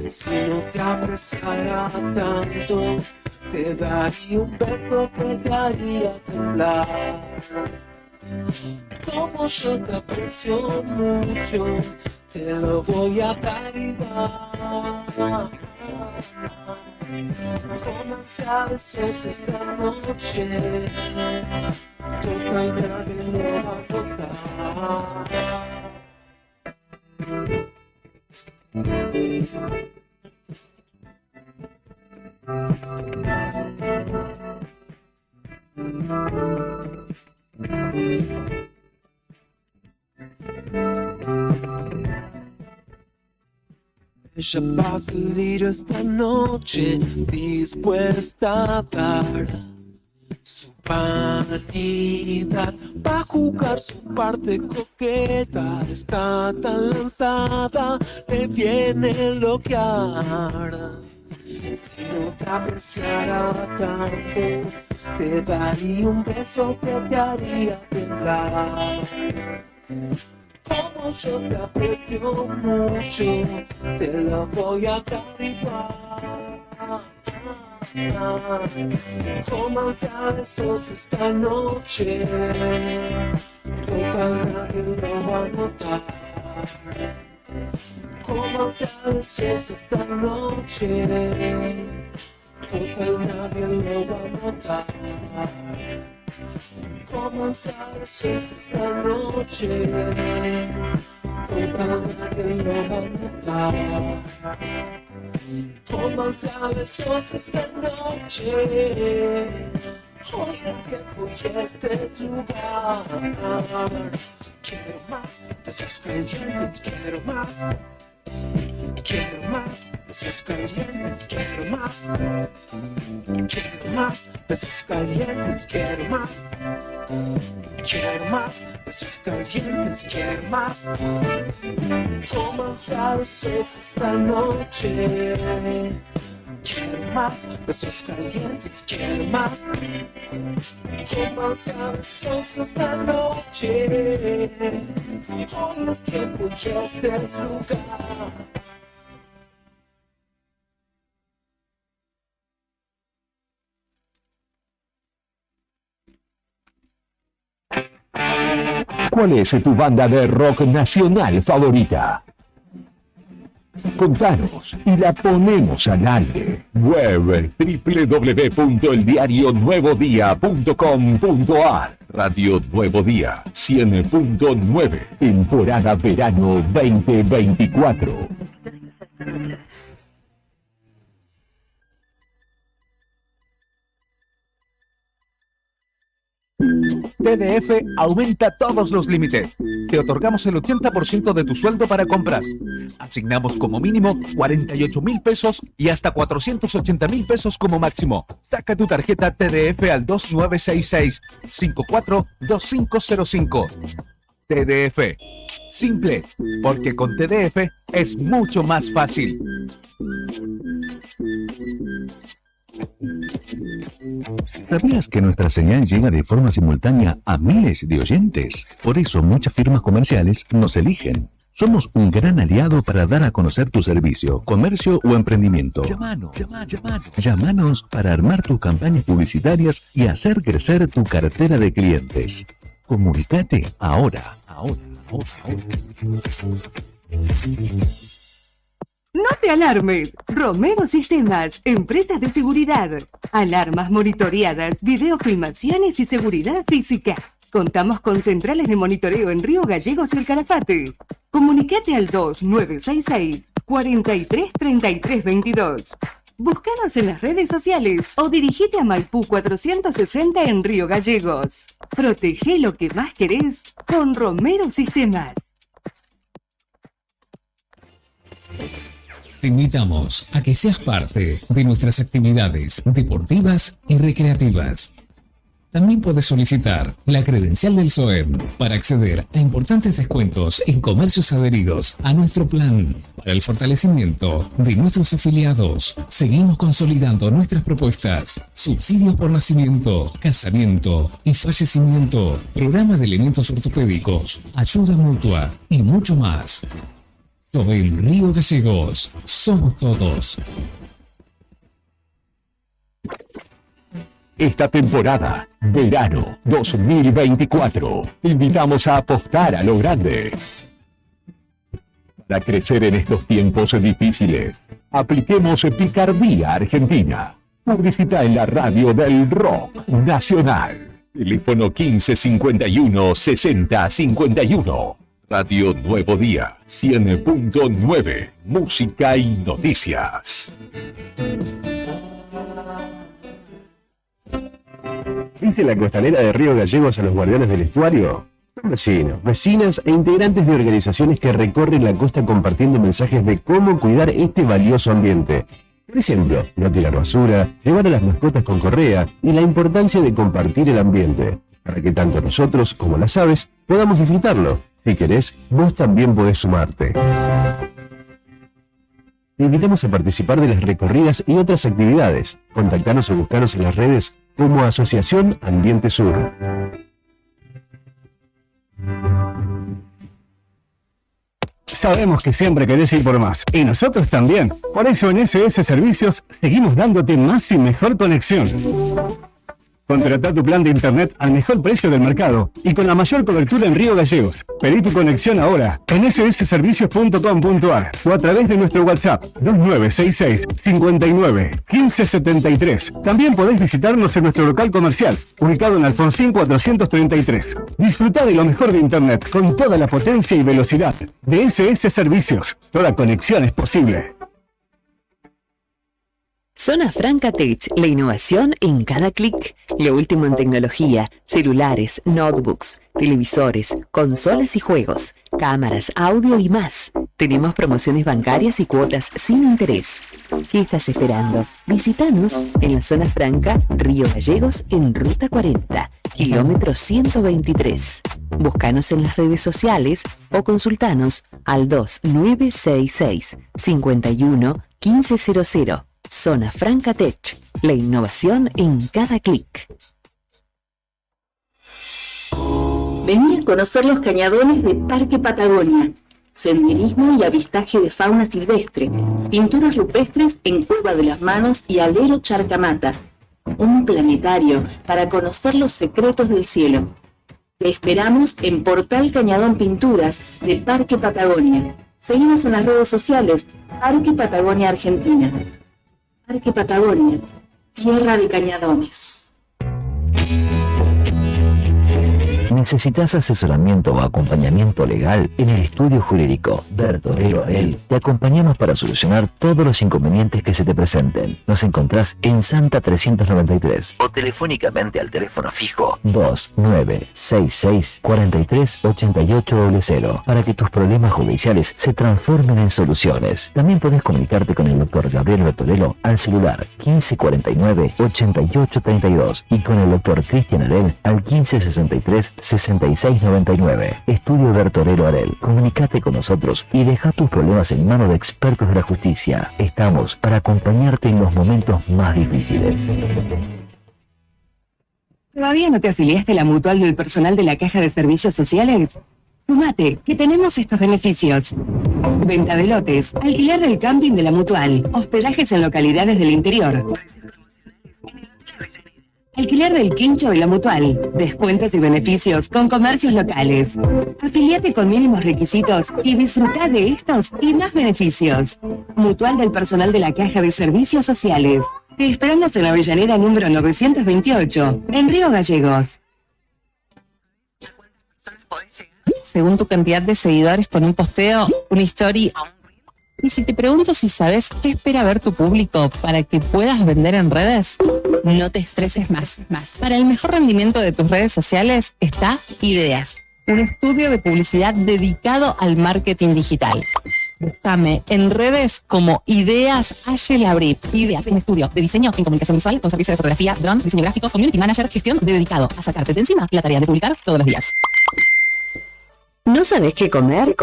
Si no te apreciara tanto, te daría un beso que te haría temblar. Como yo te aprecio mucho, te lo voy a dar y dar. ¿Cómo sabes esta noche? Total nadie lo va a notar. Ella va a salir esta noche dispuesta a dar su vanidad, va a jugar su parte coqueta, está tan lanzada, le viene bloquear. Si no te apreciara tanto, te daría un beso que te haría temblar. Como yo te aprecio mucho, te lo voy a dar igual. ¿Cómo sabes esta noche? Total nadie lo va a notar. ¿Cómo sabes esta noche? Total nadie lo va a notar. ¿Cómo sabes esta noche? Total nadie lo va a notar. ¿Cómo sabes esta noche? Hoy es tiempo y este es lugar. Quiero más de esos creyentes, quiero más. Quiero más de esos creyentes, quiero más. Quiero más de esos creyentes, quiero más. Quiero más de esos creyentes, quiero más. Comenzados esta noche. Quiero más de esos creyentes, quiero más. Comenzados esta noche. Hoy es tiempo y este es lugar. ¿Cuál es tu banda de rock nacional favorita? Contanos y la ponemos al aire. Web www.eldiarionuevodia.com.ar. Radio Nuevo Día 100.9. Temporada verano 2024. TDF aumenta todos los límites. Te otorgamos el 80% de tu sueldo para compras. Asignamos como mínimo 48.000 pesos y hasta 480.000 pesos como máximo. Saca tu tarjeta TDF al 2966-542505. TDF. Simple, porque con TDF es mucho más fácil. ¿Sabías que nuestra señal llega de forma simultánea a miles de oyentes? Por eso muchas firmas comerciales nos eligen. Somos un gran aliado para dar a conocer tu servicio, comercio o emprendimiento. Llámanos para armar tus campañas publicitarias y hacer crecer tu cartera de clientes. Comunicate ahora. No te alarmes. Romero Sistemas, empresas de seguridad. Alarmas monitoreadas, videofilmaciones y seguridad física. Contamos con centrales de monitoreo en Río Gallegos y El Calafate. Comunicate al 2966-433322. Búscanos en las redes sociales o dirigite a Maipú 460 en Río Gallegos. Protege lo que más querés con Romero Sistemas. Te invitamos a que seas parte de nuestras actividades deportivas y recreativas. También puedes solicitar la credencial del SOEM para acceder a importantes descuentos en comercios adheridos a nuestro plan. Para el fortalecimiento de nuestros afiliados, seguimos consolidando nuestras propuestas: subsidios por nacimiento, casamiento y fallecimiento, programa de elementos ortopédicos, ayuda mutua y mucho más. SOEM Río Gallegos, somos todos. Esta temporada, verano 2024, te invitamos a apostar a lo grande. Para crecer en estos tiempos difíciles, apliquemos Picardía Argentina. Publicita en la radio del rock nacional. Teléfono 1551 6051. Radio Nuevo Día 100.9. Música y noticias. ¿Viste la costanera de Río Gallegos a los guardianes del estuario? Son vecinos, vecinas e integrantes de organizaciones que recorren la costa compartiendo mensajes de cómo cuidar este valioso ambiente. Por ejemplo, no tirar basura, llevar a las mascotas con correa y la importancia de compartir el ambiente, para que tanto nosotros como las aves podamos disfrutarlo. Si querés, vos también podés sumarte. Te invitamos a participar de las recorridas y otras actividades. Contactanos o buscanos en las redes como Asociación Ambiente Sur. Sabemos que siempre querés ir por más, y nosotros también. Por eso en SS Servicios seguimos dándote más y mejor conexión. Contratá tu plan de internet al mejor precio del mercado y con la mayor cobertura en Río Gallegos. Pedí tu conexión ahora en ssservicios.com.ar o a través de nuestro WhatsApp 2966 59 1573. También podés visitarnos en nuestro local comercial, ubicado en Alfonsín 433. Disfrutá de lo mejor de internet con toda la potencia y velocidad de SS Servicios. Toda conexión es posible. Zona Franca Tech, la innovación en cada clic. Lo último en tecnología, celulares, notebooks, televisores, consolas y juegos, cámaras, audio y más. Tenemos promociones bancarias y cuotas sin interés. ¿Qué estás esperando? Visítanos en la Zona Franca, Río Gallegos, en Ruta 40, kilómetro 123. Búscanos en las redes sociales o consultanos al 2966 51 1500. Zona Franca Tech, la innovación en cada clic. Vení a conocer los cañadones de Parque Patagonia. Senderismo y avistaje de fauna silvestre. Pinturas rupestres en Cueva de las Manos y Alero Charcamata. Un planetario para conocer los secretos del cielo. Te esperamos en Portal Cañadón Pinturas de Parque Patagonia. Seguimos en las redes sociales, Parque Patagonia Argentina. Parque Patagonia, tierra de cañadones. ¿Necesitas asesoramiento o acompañamiento legal? En el estudio jurídico Bertorero Arel te acompañamos para solucionar todos los inconvenientes que se te presenten. Nos encontrás en Santa 393 o telefónicamente al teléfono fijo 2966 438800 para que tus problemas judiciales se transformen en soluciones. También podés comunicarte con el doctor Gabriel Bertorello al celular 1549 8832 y con el doctor Cristian Arel al 1563 6699. Estudio Bertorero Arel. Comunicate con nosotros y deja tus problemas en manos de expertos de la justicia. Estamos para acompañarte en los momentos más difíciles. ¿Todavía no te afiliaste a la mutual del personal de la Caja de Servicios Sociales? Sumate, que tenemos estos beneficios. Venta de lotes, alquiler del camping de la mutual, hospedajes en localidades del interior, alquiler del quincho y la mutual, descuentos y beneficios con comercios locales. Afiliate con mínimos requisitos y disfruta de estos y más beneficios. Mutual del personal de la Caja de Servicios Sociales. Te esperamos en la Avellaneda número 928, en Río Gallegos. Según tu cantidad de seguidores con un posteo, una story. Y si te pregunto si sabes qué espera ver tu público para que puedas vender en redes, no te estreses más. Para el mejor rendimiento de tus redes sociales está Ideas, un estudio de publicidad dedicado al marketing digital. Búscame en redes como Ideas Ayelabri. Ideas, un estudio de diseño en comunicación visual con servicio de fotografía, dron, diseño gráfico, community manager, gestión dedicado a sacarte de encima la tarea de publicar todos los días. ¿No sabes qué comer?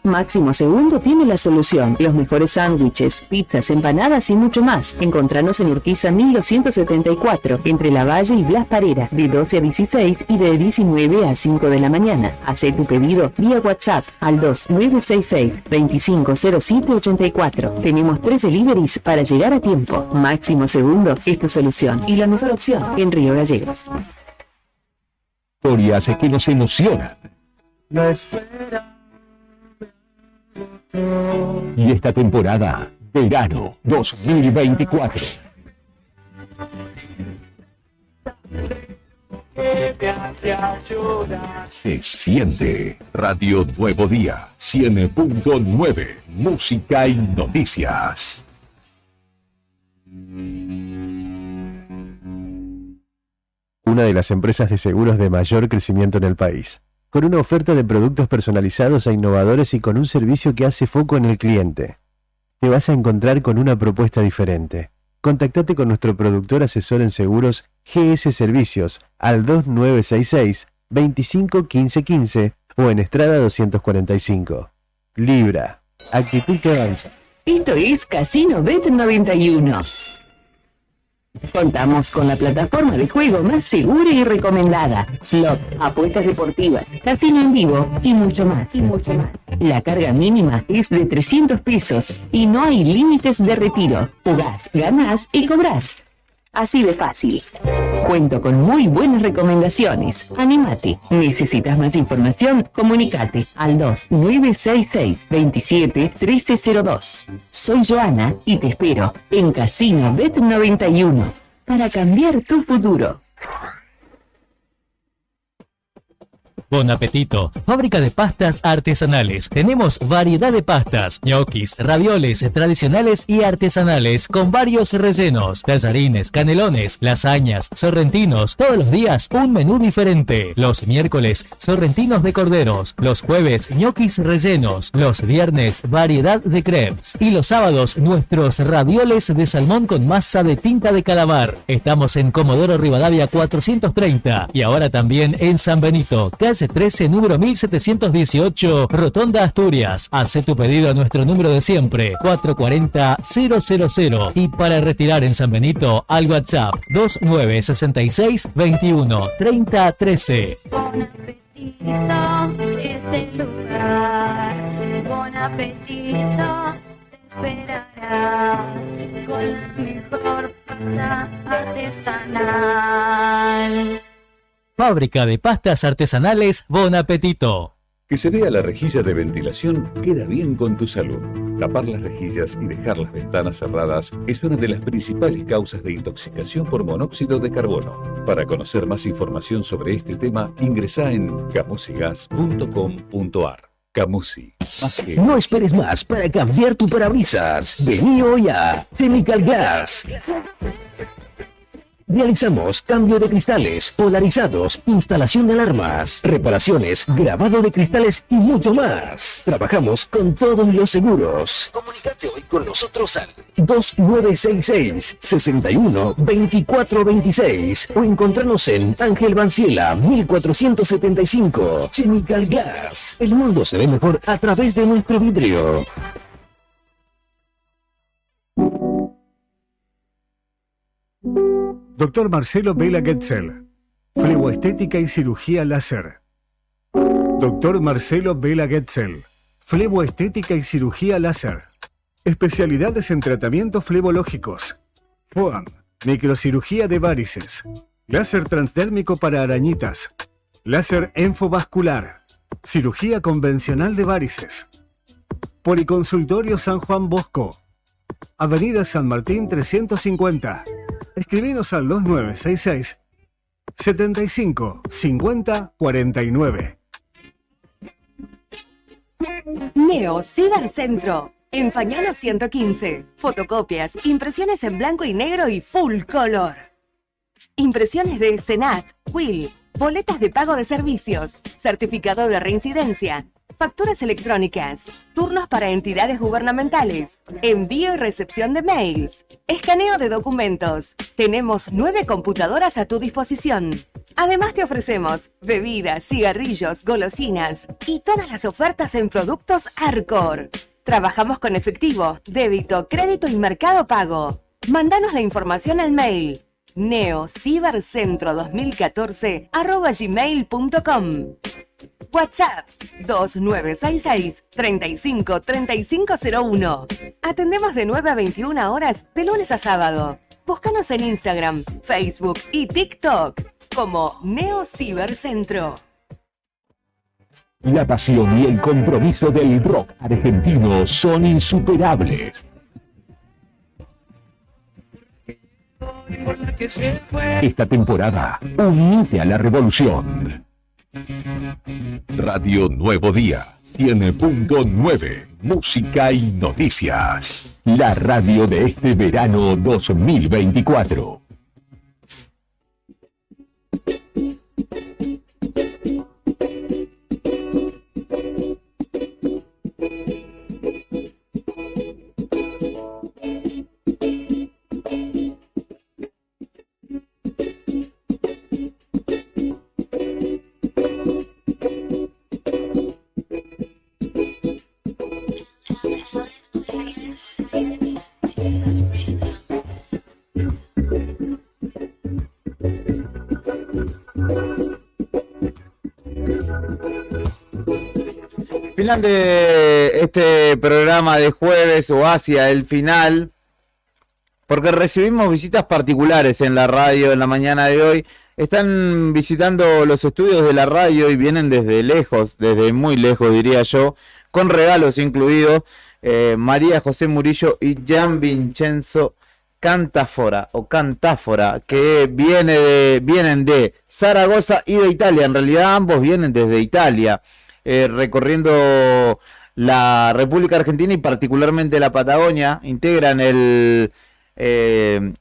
Máximo Segundo tiene la solución. Los mejores sándwiches, pizzas, empanadas y mucho más. Encontranos en Urquiza 1274, entre Lavalle y Blas Parera, de 12 a 16 y de 19 a 5 de la mañana. Hacé tu pedido vía WhatsApp al 2966 250784. Tenemos 3 deliveries para llegar a tiempo. Máximo Segundo es tu solución y la mejor opción en Río Gallegos. Historias que nos emocionan. La espera. Y esta temporada, verano 2024. Se siente Radio Nuevo Día 100.9, música y noticias. Una de las empresas de seguros de mayor crecimiento en el país, con una oferta de productos personalizados e innovadores y con un servicio que hace foco en el cliente. Te vas a encontrar con una propuesta diferente. Contactate con nuestro productor asesor en seguros GS Servicios al 2966 25 15 15 o en Estrada 245. Libra, actitud que avanza. Esto es Casino Bet 91. Contamos con la plataforma de juego más segura y recomendada. Slot, apuestas deportivas, casino en vivo y mucho más. La carga mínima es de 300 pesos y no hay límites de retiro. Jugás, ganás y cobrás. Así de fácil. Cuento con muy buenas recomendaciones. Anímate. ¿Necesitas más información? Comunicate al 2966 27 1302. Soy Joana y te espero en Casino Bet 91 para cambiar tu futuro. Bon apetito, fábrica de pastas artesanales. Tenemos variedad de pastas, ñoquis, ravioles tradicionales y artesanales con varios rellenos, tallarines, canelones, lasañas, sorrentinos. Todos los días un menú diferente. Los miércoles, sorrentinos de corderos. Los jueves, ñoquis rellenos. Los viernes, variedad de crepes. Y los sábados, nuestros ravioles de salmón con masa de tinta de calamar. Estamos en Comodoro Rivadavia 430 y ahora también en San Benito, calle 13, número 1718, Rotonda Asturias. Hace tu pedido a nuestro número de siempre, 440-000. Y para retirar en San Benito, al WhatsApp 2966 21 30 13. Bon apetito, este lugar. Bon apetito, te esperará con la mejor pasta artesanal. Fábrica de pastas artesanales Bon Apetito. Que se vea la rejilla de ventilación queda bien con tu salud. Tapar las rejillas y dejar las ventanas cerradas es una de las principales causas de intoxicación por monóxido de carbono. Para conocer más información sobre este tema, ingresá en camusigas.com.ar. Camusi. No esperes más para cambiar tu parabrisas. Vení hoy a Chemical Glass. Realizamos cambio de cristales, polarizados, instalación de alarmas, reparaciones, grabado de cristales y mucho más. Trabajamos con todos los seguros. Comunícate hoy con nosotros al 2966 61 24 26 o encontranos en Ángel Banciela 1475. Chemical Glass. El mundo se ve mejor a través de nuestro vidrio. Dr. Marcelo Vela Getzel, fleboestética y cirugía láser. Dr. Marcelo Vela Getzel, fleboestética y cirugía láser. Especialidades en tratamientos flebológicos. FOAM, microcirugía de varices. Láser transdérmico para arañitas. Láser enfovascular. Cirugía convencional de varices. Policonsultorio San Juan Bosco. Avenida San Martín 350. Escribinos al 2966 75 50 49. Neo Cibercentro. En Fañano 115. Fotocopias, impresiones en blanco y negro y full color. Impresiones de Senat, Quill, boletas de pago de servicios, certificado de reincidencia, facturas electrónicas, turnos para entidades gubernamentales, envío y recepción de mails, escaneo de documentos. Tenemos 9 computadoras a tu disposición. Además te ofrecemos bebidas, cigarrillos, golosinas y todas las ofertas en productos Arcor. Trabajamos con efectivo, débito, crédito y mercado pago. Mándanos la información al mail neocibercentro2014@gmail.com. WhatsApp 2966 35 3501. Atendemos de 9 a 21 horas de lunes a sábado. Búscanos en Instagram, Facebook y TikTok como Neo Cibercentro. La pasión y el compromiso del rock argentino son insuperables. Esta temporada, unite a la revolución. Radio Nuevo Día, 100.9, música y noticias. La radio de este verano 2024. Final de este programa de jueves o hacia el final, porque recibimos visitas particulares en la radio en la mañana de hoy. Están visitando los estudios de la radio y vienen desde lejos, desde muy lejos diría yo, con regalos incluidos. María José Murillo y Gian Vincenzo Cantáfora o Cantáfora, que vienen de Zaragoza y de Italia. En realidad ambos vienen desde Italia, recorriendo la República Argentina y particularmente la Patagonia. Integran el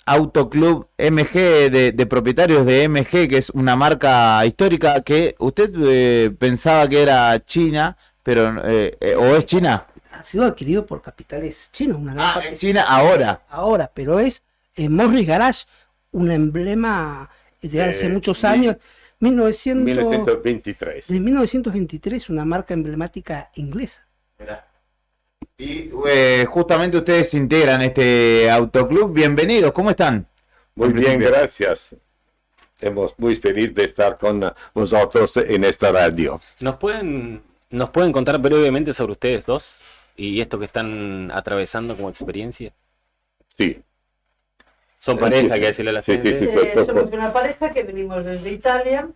Autoclub MG de propietarios de MG, que es una marca histórica que usted pensaba que era china, pero ¿o es china? Ha sido adquirido por capitales chinos. Una gran parte. China ahora. Ahora, pero es Morris Garage, un emblema de hace muchos años. 1923. De 1923, una marca emblemática inglesa. Y justamente ustedes integran este autoclub. Bienvenidos, ¿cómo están? Muy bien, gracias. Estamos muy felices de estar con vosotros en esta radio. ¿Nos pueden contar brevemente sobre ustedes dos y esto que están atravesando como experiencia? Sí. Son pareja, hay que decirle a la gente. Somos una pareja que venimos desde Italia.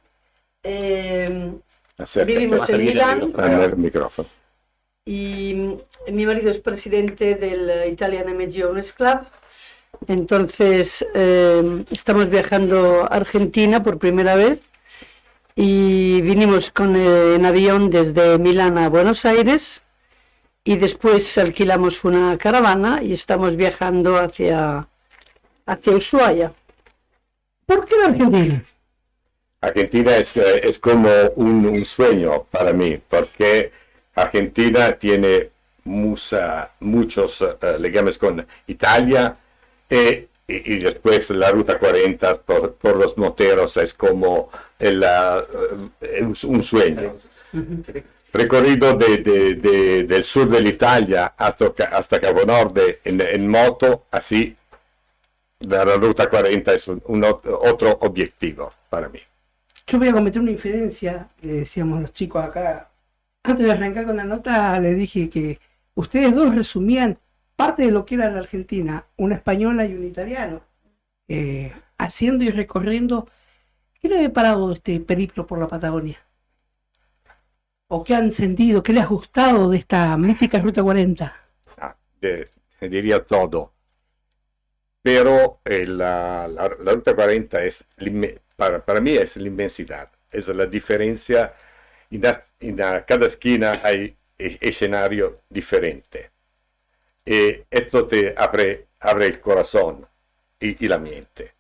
Vivimos en Milán. El micrófono. Y mi marido es presidente del Italian MG Owners Club. Entonces estamos viajando a Argentina por primera vez y vinimos en avión desde Milán a Buenos Aires y después alquilamos una caravana y estamos viajando hacia Ushuaia. ¿Por qué la Argentina? Argentina es como un sueño para mí, porque Argentina tiene muchos legames con Italia y después la Ruta 40 por los moteros es como un sueño. Recorrido del sur de Italia hasta Cabo Norte en moto, así la Ruta 40 es otro objetivo para mí. Yo voy a cometer una infidencia que decíamos los chicos acá. Antes de arrancar con la nota, le dije que ustedes dos resumían parte de lo que era la Argentina, una española y un italiano, haciendo y recorriendo. ¿Qué le ha deparado este periplo por la Patagonia? ¿O qué han sentido? ¿Qué les ha gustado de esta mítica Ruta 40? Diría todo. Pero la Ruta 40 para mí es la inmensidad, es la diferencia. En cada esquina hay escenario diferente. Y esto te abre el corazón y la mente.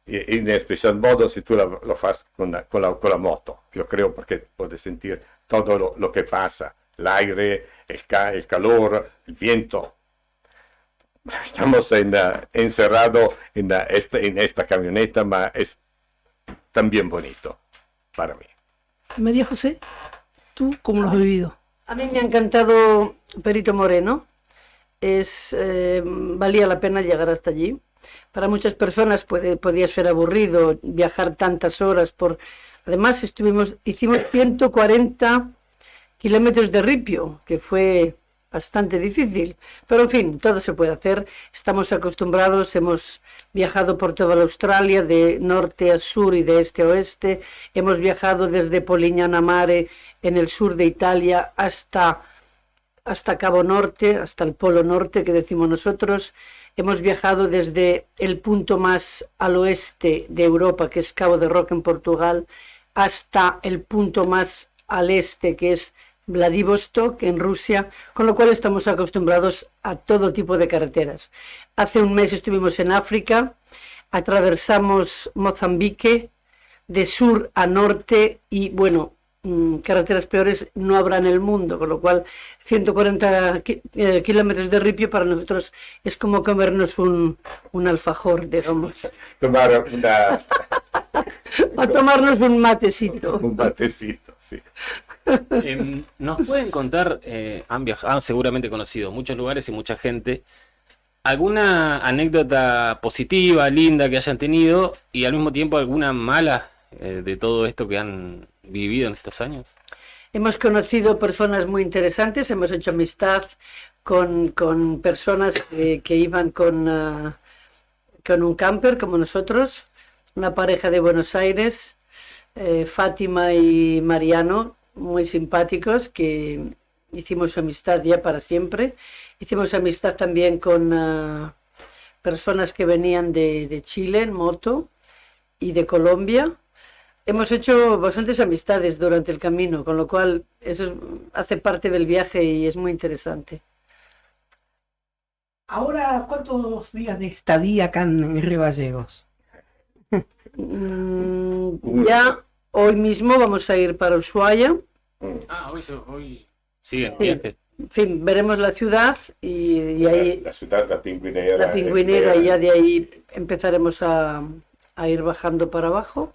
Y en especial modo si tú lo haces con la moto. Yo creo porque puedes sentir todo lo que pasa. El aire, el calor, el viento. Estamos encerrados en esta camioneta, pero es también bonito para mí. María José, ¿tú cómo lo has vivido? A mí me ha encantado Perito Moreno. Valía la pena llegar hasta allí. Para muchas personas podía ser aburrido viajar tantas horas. Además hicimos 140 kilómetros de ripio, que fue bastante difícil, pero en fin, todo se puede hacer. Estamos acostumbrados, hemos viajado por toda la Australia, de norte a sur y de este a oeste. Hemos viajado desde Polignano a Mare, en el sur de Italia, hasta Cabo Norte, hasta el Polo Norte, que decimos nosotros. Hemos viajado desde el punto más al oeste de Europa, que es Cabo de Roca en Portugal, hasta el punto más al este, que es Vladivostok en Rusia, con lo cual estamos acostumbrados a todo tipo de carreteras. Hace un mes estuvimos en África, atravesamos Mozambique de sur a norte y bueno, carreteras peores no habrá en el mundo, con lo cual 140 kilómetros de ripio para nosotros es como comernos un alfajor, digamos. O tomarnos un matecito. Un matecito, sí. ¿Nos pueden contar, han seguramente conocido muchos lugares y mucha gente, alguna anécdota positiva, linda que hayan tenido y al mismo tiempo alguna mala de todo esto que han vivido en estos años? Hemos conocido personas muy interesantes, hemos hecho amistad con personas que iban con un camper como nosotros, una pareja de Buenos Aires, Fátima y Mariano, muy simpáticos, que hicimos amistad ya para siempre. Hicimos amistad también con personas que venían de Chile en moto y de Colombia. Hemos hecho bastantes amistades durante el camino, con lo cual hace parte del viaje y es muy interesante. Ahora, ¿cuántos días de estadía acá en Río Gallegos? Ya hoy mismo vamos a ir para Ushuaia. Hoy sigue el viaje. En fin, veremos la ciudad y ahí La ciudad, la Pingüinera. la Pingüinera, y ya de ahí empezaremos a ir bajando para abajo.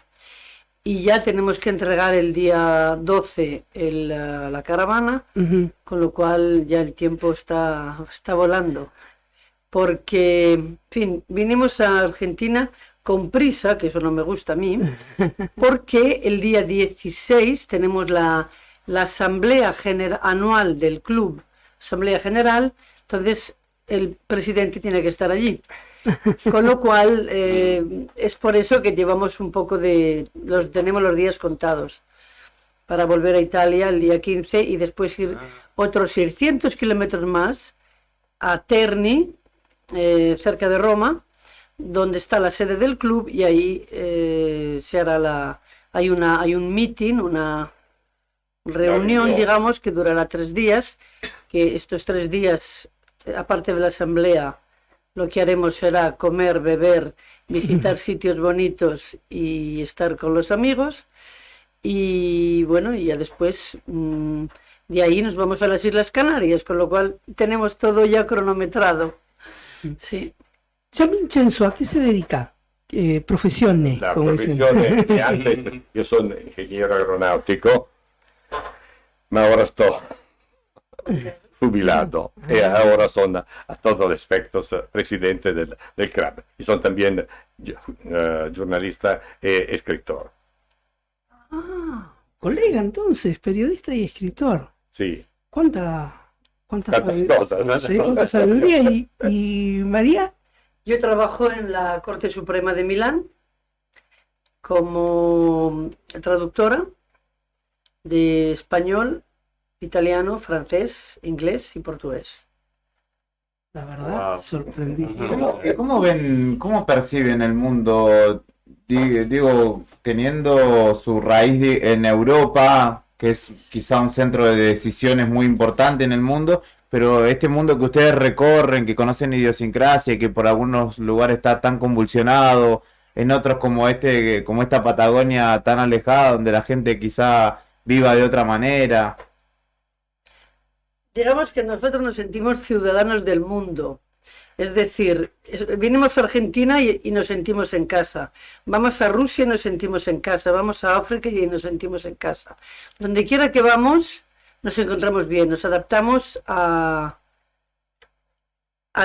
Y ya tenemos que entregar el día 12 la caravana, con lo cual ya el tiempo está volando. Porque, en fin, vinimos a Argentina con prisa, que eso no me gusta a mí, porque el día 16 tenemos la asamblea anual del club, asamblea general, entonces el presidente tiene que estar allí. Con lo cual, es por eso que llevamos un poco tenemos los días contados para volver a Italia el día 15 y después ir otros 600 kilómetros más a Terni, cerca de Roma, donde está la sede del club, y ahí se hará hay un meeting, una reunión, digamos, que durará 3 días, que estos 3 días, aparte de la asamblea, lo que haremos será comer, beber, visitar sitios bonitos y estar con los amigos. Y bueno, y ya después de ahí nos vamos a las Islas Canarias, con lo cual tenemos todo ya cronometrado. Sí. Vincenzo, ¿a qué se dedica? Professione, La come professione di antes, io sono ingegnere aeronautico, ma ora sto jubilado y ahora son a todos los efectos presidente del club. Y son también jornalista y escritor. Ah, colega entonces, periodista y escritor. Sí. Tantas cosas. Sí, cuánta sabiduría. ¿Y María? Yo trabajo en la Corte Suprema de Milán como traductora de español, italiano, francés, inglés y portugués. La verdad, sorprendí. ¿Cómo perciben el mundo? Digo, teniendo su raíz en Europa, que es quizá un centro de decisiones muy importante en el mundo, pero este mundo que ustedes recorren, que conocen idiosincrasia, que por algunos lugares está tan convulsionado, en otros como esta Patagonia tan alejada, donde la gente quizá viva de otra manera. Digamos que nosotros nos sentimos ciudadanos del mundo. Es decir, vinimos a Argentina y nos sentimos en casa. Vamos a Rusia y nos sentimos en casa. Vamos a África y nos sentimos en casa. Donde quiera que vamos, nos encontramos bien. Nos adaptamos al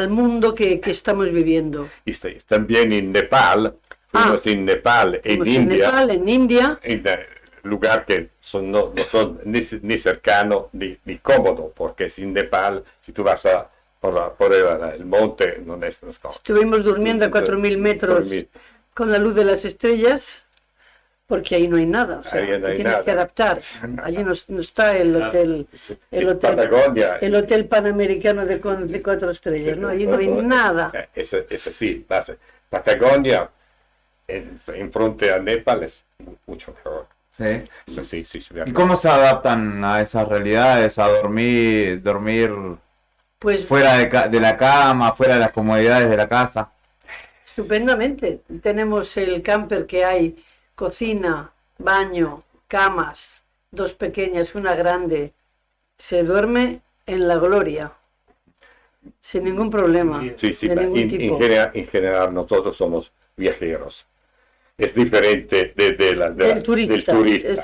mundo que estamos viviendo. Y también en Nepal, fuimos en Nepal, en India. En lugar que no son ni cercano ni cómodo, porque sin Nepal, si tú vas por el monte, no es cómodo. Estuvimos durmiendo a 4.000 metros con la luz de las estrellas, porque ahí no hay nada, o sea, tienes que adaptar. Allí no está el hotel, el hotel panamericano de 4 estrellas, ¿no? Allí no hay nada. Es así, Patagonia en frente a Nepal es mucho mejor. Sí. ¿Y cómo se adaptan a esas realidades, a dormir pues, fuera de la cama, fuera de las comodidades de la casa? Estupendamente. Tenemos el camper que hay, cocina, baño, camas, 2 pequeñas, una grande. Se duerme en la gloria, sin ningún problema. Sí, de ningún tipo. En general nosotros somos viajeros. Es diferente del turista.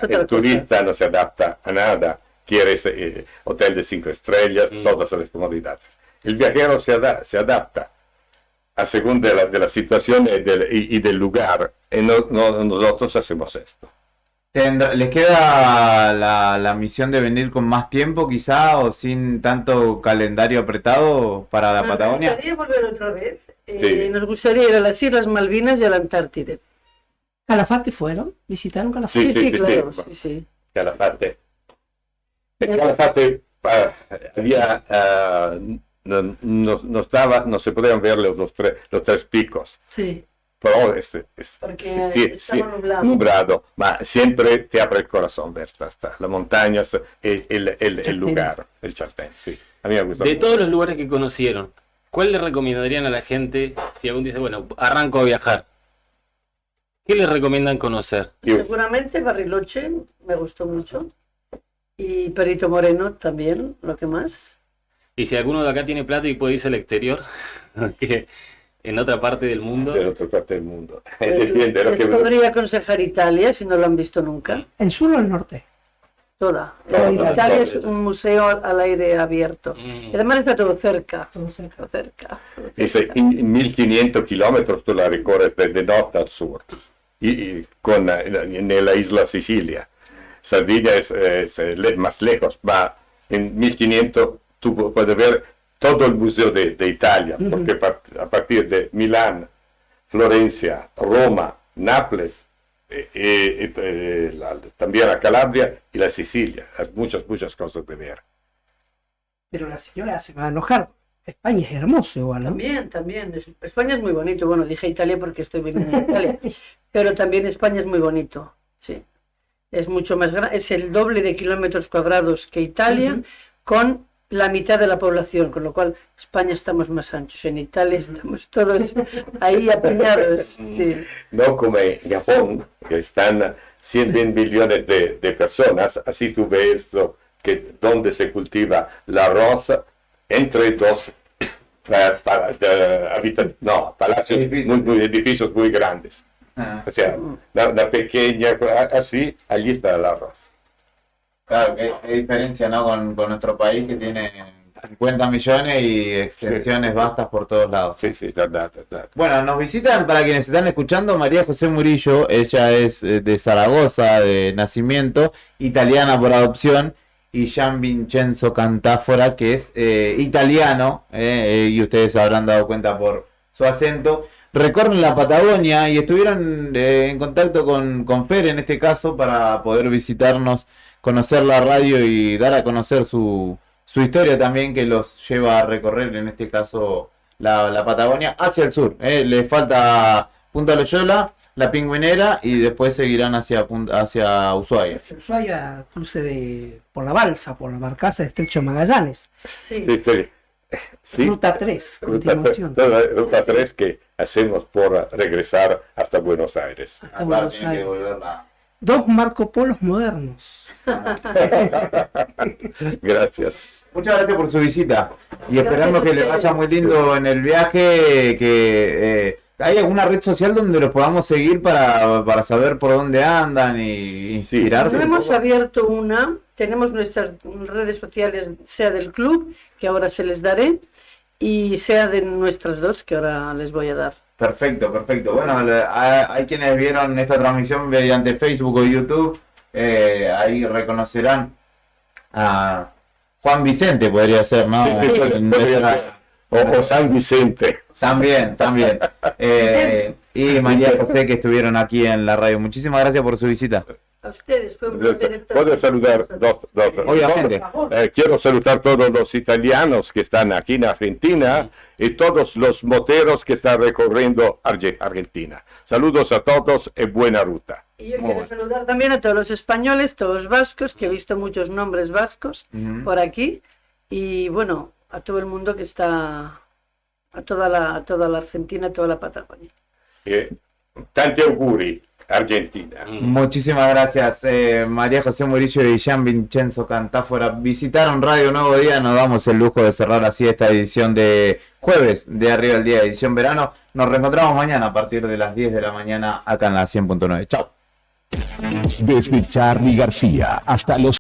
El turista no se adapta a nada. Quiere hotel de 5 estrellas, todas las comodidades. El viajero se adapta a según de la situación y del lugar. Y nosotros hacemos esto. ¿Les queda la misión de venir con más tiempo quizá o sin tanto calendario apretado para la Patagonia? Nos gustaría volver otra vez. Sí. Nos gustaría ir a las Islas Malvinas y a la Antártida. ¿Calafate fueron? ¿Visitaron Calafate? Sí, claro, sí. Calafate. En Calafate había no se podían ver los tres picos. Sí. Pero Porque estaba nublado. nublado, ma siempre te abre el corazón ver las montañas, el lugar, el Chaltén, sí. A mí me gusta. De todos los lugares que conocieron, ¿cuál le recomendarían a la gente si algún dice, bueno, arranco a viajar? ¿Qué les recomiendan conocer? Seguramente Bariloche me gustó mucho. Y Perito Moreno también, lo que más. Y si alguno de acá tiene plata y puede irse al exterior, que en otra parte del mundo. En otra parte del mundo. Depende, les podría aconsejar Italia, si no lo han visto nunca. ¿El sur o el norte? Toda. Italia es un museo al aire abierto. Y además está todo cerca. Todo cerca. En 1500 kilómetros tú la recorres de norte al sur. Y en la isla Sicilia. Sardinia es más lejos, va en 1500 tú puedes ver todo el museo de Italia, porque a partir de Milán, Florencia, Roma, Nápoles, también la Calabria y la Sicilia, hay muchas cosas de ver. Pero la señora se va a enojar. España es hermoso igual, ¿no? También. España es muy bonito. Bueno, dije Italia porque estoy viviendo en Italia. Pero también España es muy bonito, sí. Es mucho más grande, es el doble de kilómetros cuadrados que Italia, con la mitad de la población, con lo cual España estamos más anchos. En Italia estamos todos ahí apiñados. Sí. No como en Japón, que están 100 millones de personas, así tú ves donde se cultiva la rosa entre dos palacios, edificios muy grandes. O sea, la pequeña, así, allí está el arroz. Claro, qué diferencia, ¿no? Con nuestro país que tiene 50 millones y extensiones vastas por todos lados. Sí, verdad. Bueno, nos visitan, para quienes están escuchando, María José Murillo. Ella es de Zaragoza, de nacimiento, italiana por adopción. Y Gian Vincenzo Cantáfora, que es italiano, y ustedes habrán dado cuenta por su acento. Recorren la Patagonia y estuvieron en contacto con Fer en este caso para poder visitarnos, conocer la radio y dar a conocer su historia también, que los lleva a recorrer en este caso la Patagonia hacia el sur. Le falta Punta Loyola, La Pingüinera y después seguirán hacia Ushuaia. Ushuaia, cruce por la balsa, por la barcaza de Estrecho Magallanes. Sí. Sí. Ruta 3, continuación. Ruta 3 que hacemos por regresar hasta Buenos Aires. Hasta Buenos Aires. Dos Marco Polos modernos. Gracias. Muchas gracias por su visita. Y esperando que le vaya muy lindo en el viaje, que ¿hay alguna red social donde los podamos seguir para saber por dónde andan y inspirarse? Nos hemos abierto tenemos nuestras redes sociales, sea del club, que ahora se les daré, y sea de nuestras dos, que ahora les voy a dar. Perfecto. Bueno, hay quienes vieron esta transmisión mediante Facebook o YouTube, ahí reconocerán a Juan Vicente, podría ser, ¿no? O San Vicente. También. Y María José, que estuvieron aquí en la radio. Muchísimas gracias por su visita. A ustedes fue un placer. Puedo saludar Obviamente. Quiero saludar a todos los italianos que están aquí en Argentina y todos los moteros que están recorriendo Argentina. Saludos a todos y buena ruta. Y yo quiero saludar también a todos los españoles, todos vascos, que he visto muchos nombres vascos por aquí. Y bueno, a todo el mundo que está, a toda la Argentina, a toda la Patagonia. Tanti auguri, Argentina. Muchísimas gracias, María José Murillo y Gian Vincenzo Cantáfora. Visitaron Radio Nuevo Día, nos damos el lujo de cerrar así esta edición de jueves de Arriba el Día, edición verano. Nos reencontramos mañana a partir de las 10 de la mañana acá en la 100.9. Chao. Desde Charly García hasta los